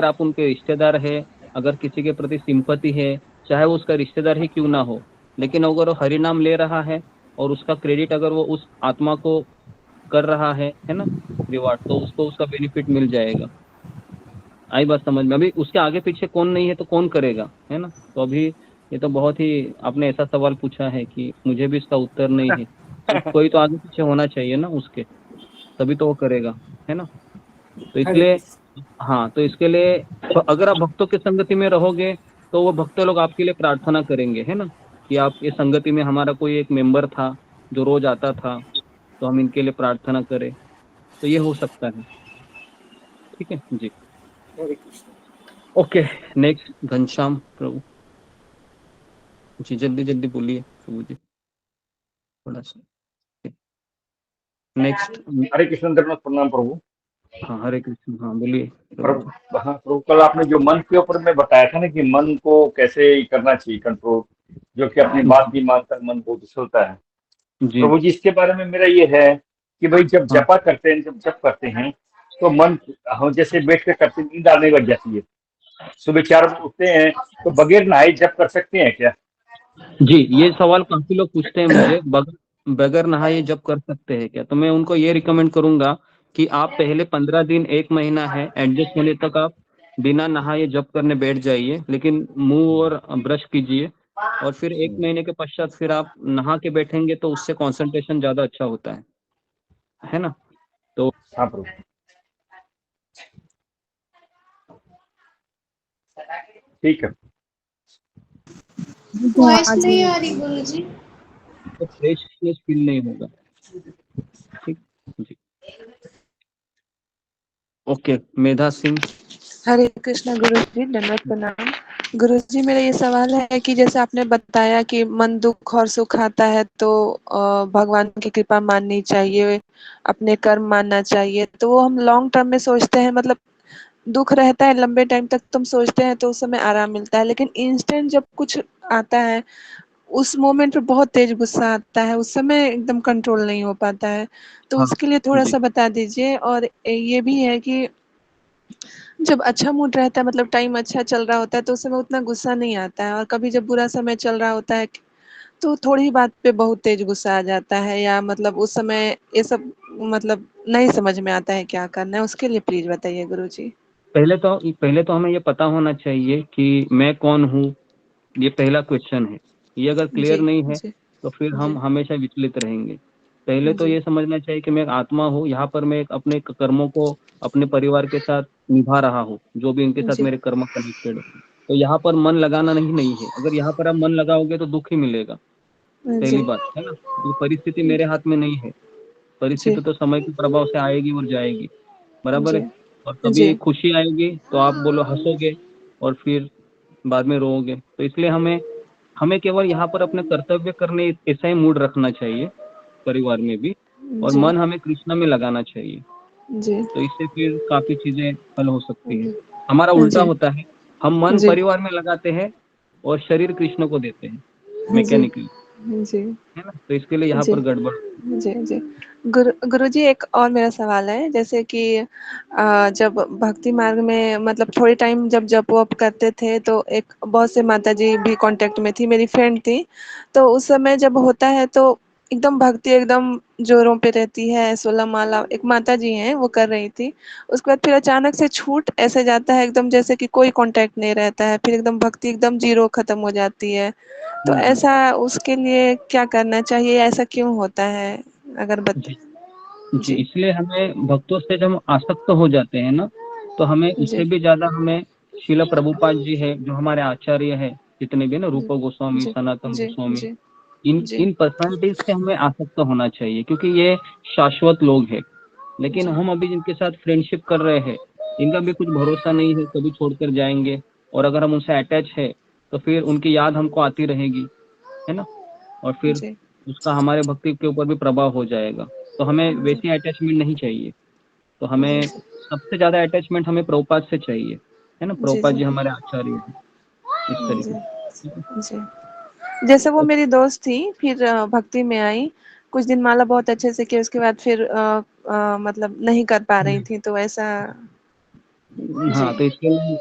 आप उनके रिश्तेदार है, अगर किसी के प्रति सिंपैथी है, चाहे वो उसका रिश्तेदार ही क्यों ना हो, लेकिन अगर वो हरि नाम ले रहा है और उसका क्रेडिट अगर वो उस आत्मा को कर रहा है ना, रिवार्ड, तो उसको उसका बेनिफिट मिल जाएगा। आई बात समझ में? अभी उसके आगे पीछे कौन नहीं है तो कौन करेगा, है ना। तो अभी ये तो बहुत ही आपने ऐसा सवाल पूछा है कि मुझे भी इसका उत्तर नहीं है। तो कोई तो आगे पीछे होना चाहिए ना उसके, तभी तो वो करेगा, है ना। तो इसलिए हाँ, तो इसके लिए तो अगर आप भक्तों की संगति में रहोगे तो वो भक्त लोग आपके लिए प्रार्थना करेंगे, है ना, कि आप ये संगति में हमारा कोई एक मेंबर था जो रोज आता था, तो हम इनके लिए प्रार्थना करें, तो ये हो सकता है। ठीक है जी, ओके। नेक्स्ट घनश्याम प्रभु जी, जल्दी जल्दी बोलिए प्रभु जी, थोड़ा सा। नेक्स्ट। हरे कृष्ण दंडवत प्रणाम प्रभु। हाँ हरे कृष्ण, हाँ बोलिए प्रभु जी। हाँ प्रभु, कल आपने जो मन के ऊपर में बताया था ना कि मन को कैसे करना चाहिए कंट्रोल, जो कि अपनी बात नहीं मानता, मन बहुत उछलता है। जी प्रभु जी, इसके बारे में मेरा ये है कि भाई जब हाँ। जपा करते हैं, जब जप करते हैं तो मन हम जैसे बैठ के करते नींद आने लग जाती है, सुबह 4 बजे उठते हैं तो बगैर नहाए जप कर सकते हैं क्या? जी, ये सवाल काफी लोग पूछते हैं मुझे, बगैर नहाए जब कर सकते हैं क्या। तो मैं उनको ये रिकमेंड करूंगा कि आप पहले 15 दिन 1 महीना है एडजस्ट होने तक आप बिना नहाए जब करने बैठ जाइए, लेकिन मुंह और ब्रश कीजिए, और फिर 1 महीने के पश्चात फिर आप नहा के बैठेंगे तो उससे कंसंट्रेशन ज्यादा अच्छा होता है ना। तो हाँ प्रभु, ठीक है। वॉइस नहीं आ रही गुरुजी। तो फ्रेशनेस फील नहीं होगा। ठीक जी। ओके, मेधा सिंह। हरे कृष्णा गुरुजी, दंडवत प्रणाम। गुरुजी, मेरा ये सवाल है कि जैसे आपने बताया कि मन दुख और सुख आता है तो भगवान की कृपा माननी चाहिए, अपने कर्म मानना चाहिए, तो वो हम लॉन्ग टर्म में सोचते हैं, मतलब दुख रहता है लंबे टाइम तक तुम सोचते हैं तो उस समय आराम मिलता है, लेकिन इंस्टेंट जब कुछ आता है उस मोमेंट पे बहुत तेज गुस्सा आता है, उस समय एकदम कंट्रोल नहीं हो पाता है, तो हाँ उसके लिए थोड़ा जी। सा बता दीजिए। और ये भी है कि जब अच्छा मूड रहता है, मतलब टाइम अच्छा चल रहा होता है, तो उस समय उतना गुस्सा नहीं आता है, और कभी जब बुरा समय चल रहा होता है तो थोड़ी ही बात पे बहुत तेज गुस्सा आ जाता है, या मतलब उस समय ये सब मतलब नहीं समझ में आता है क्या करना है, उसके लिए प्लीज बताइए गुरुजी। पहले तो हमें ये पता होना चाहिए कि मैं कौन हूँ, ये पहला क्वेश्चन है। ये अगर क्लियर जी नहीं है जी तो फिर हम जी हमेशा विचलित रहेंगे। पहले तो जी ये समझना चाहिए कि मैं एक आत्मा हूँ, यहाँ पर मैं अपने कर्मों को अपने परिवार के साथ निभा रहा हूँ, जो भी इनके साथ जी मेरे कर्म कनेक्टेड है। तो यहाँ पर मन लगाना नहीं है। अगर यहाँ पर आप मन लगाओगे तो दुख ही मिलेगा, पहली जी बात है ना। ये परिस्थिति मेरे हाथ में नहीं है। जी परिस्थिति तो समय के प्रभाव से आएगी और जाएगी, बराबर जी है। और जी कभी खुशी आएगी तो आप बोलो हंसोगे, और फिर बाद में रोओगे। तो इसलिए हमें केवल यहाँ पर अपने कर्तव्य करने ऐसा ही मूड रखना चाहिए, परिवार में भी, और जी मन हमें कृष्ण में लगाना चाहिए। जी तो इससे फिर काफी चीजें हल हो सकती है। हमारा उल्टा जी होता है, हम मन जी परिवार में लगाते हैं और शरीर कृष्ण को देते हैं, जी मैकेनिकली, जी है ना। तो इसके लिए यहाँ जी पर गड़बड़। जी जी गुरुजी, एक और मेरा सवाल है, जैसे कि जब भक्ति मार्ग में मतलब थोड़ी टाइम जब जप वप करते थे तो एक बहुत से माता जी भी कांटेक्ट में थी, मेरी फ्रेंड थी, तो उस समय जब होता है तो एकदम भक्ति एकदम जोरों पे रहती है, 16 माला एक माता जी हैं वो कर रही थी, उसके बाद फिर अचानक से छूट ऐसे जाता है एकदम, जैसे कि कोई कांटेक्ट नहीं रहता है, फिर एकदम भक्ति एकदम जीरो खत्म हो जाती है, तो हम्म। ऐसा उसके लिए क्या करना चाहिए, ऐसा क्यों होता है, अगर जी जी, जी इसलिए हमें भक्तों से जब हम आसक्त हो जाते हैं ना, तो हमें उससे जी भी ज्यादा हमें शिला प्रभुपाद जी है, जो हमारे आचार्य है, जितने भी ना, रूप गोस्वामी, जी सनातन जी गोस्वामी, जी इन जी इन पर्सनालिटीज से हमें आसक्त होना चाहिए, क्योंकि ये शाश्वत लोग हैं। लेकिन जी हम अभी जिनके साथ फ्रेंडशिप कर रहे हैं, इनका भी कुछ भरोसा नहीं है, कभी छोड़कर जाएंगे, और अगर हम उनसे अटैच है तो फिर उनकी याद हमको आती रहेगी, है ना। और फिर जी उसका हमारे भक्ति के ऊपर भी प्रभाव हो जाएगा। तो हमें जी वैसी अटैचमेंट नहीं चाहिए। तो जी हमें सबसे ज्यादा अटैचमेंट हमें प्रभुपाद से चाहिए, है ना। जी प्रभुपाद जी हमारे आचार्य हैं, इस जी तरीके से। ठीक है? जी जैसे वो मेरी दोस्त थी, फिर भक्ति में आई, कुछ दिन माला बहुत अच्छे से की, उसके बाद फिर मतलब नहीं कर पा रही थी, तो ऐसा जी हाँ, तो इसके लिए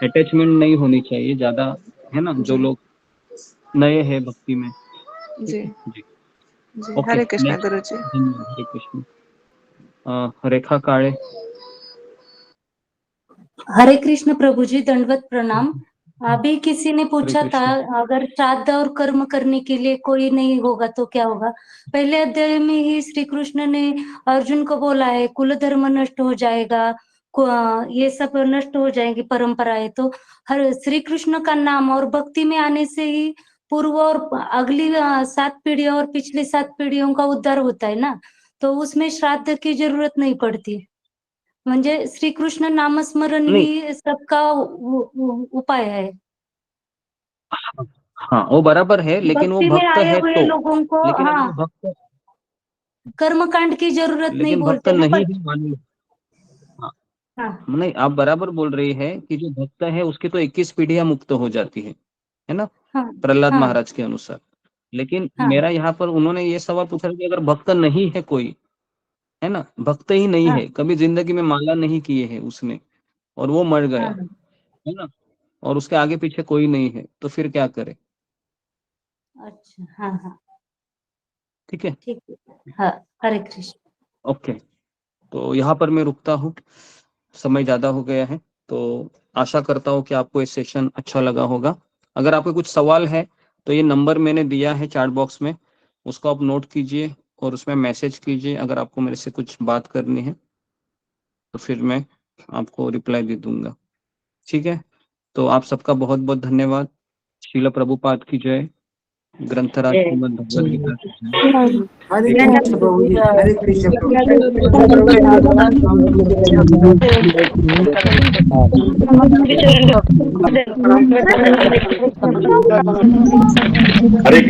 अटैचमेंट नहीं होनी चाहिए ज्यादा, है ना, जो जी लोग नए हैं भक्ति में। ठीक जी है जी। जी ओके, हरे कृष्णा नेक्स्ट। गुरु जी। धन्यवाद, हरे कृष्ण। रेखा काळे। हरे कृष्ण प्रभु जी, दंडवत प्रणाम। अभी किसी ने हरे पूछा था, कृष्ण। अगर श्राद्ध और कर्म करने के लिए कोई नहीं होगा तो क्या होगा। पहले अध्याय में ही श्री कृष्ण ने अर्जुन को बोला है, कुल धर्म नष्ट हो जाएगा, ये सब नष्ट हो जाएगी परंपराएं। तो हर श्री कृष्ण का नाम और भक्ति में आने से ही पूर्व और अगली 7 पीढ़ियों और पिछली 7 पीढ़ियों का उद्धार होता है ना, तो उसमें श्राद्ध की जरूरत नहीं पड़ती। म्हणजे श्रीकृष्ण नामस्मरण नहीं, ही सबका उपाय है। हाँ वो बराबर है, लेकिन वो भक्ति में भक्त आए है हुए तो। लोगों को लेकिन हाँ अगर भक्त, कर्मकांड की जरूरत नहीं लेकिन भक्त बोलते ना, नहीं पर है, मान लो। हाँ, हाँ नहीं, आप बराबर बोल रही है कि जो भक्त है उसकी तो 21 पीढ़ियां मुक्त हो जाती है ना, हाँ प्रहलाद हाँ महाराज के अनुसार। लेकिन हाँ मेरा यहाँ पर उन्होंने ये सवाल पूछा कि अगर भक्त नहीं है कोई, है ना, भक्त ही नहीं हाँ है, कभी जिंदगी में माला नहीं किए है उसने, और वो मर गया, हाँ है ना, और उसके आगे पीछे कोई नहीं है, तो फिर क्या करे। अच्छा हाँ हाँ ठीक है। ठीक है हाँ। हरे कृष्ण। ओके, तो यहाँ पर मैं रुकता हूँ, समय ज्यादा हो गया है। तो आशा करता हूँ कि आपको ये सेशन अच्छा लगा होगा। अगर आपके कुछ सवाल है तो ये नंबर मैंने दिया है चैट बॉक्स में, उसको आप नोट कीजिए और उसमें मैसेज कीजिए। अगर आपको मेरे से कुछ बात करनी है तो फिर मैं आपको रिप्लाई दे दूंगा। ठीक है, तो आप सबका बहुत बहुत धन्यवाद। श्रील प्रभुपाद की जय। ग्रंथराज श्रीमद् भगवद गीता की जय। हरे कृष्ण प्रभु जी, हरे कृष्ण प्रभु जी। हरे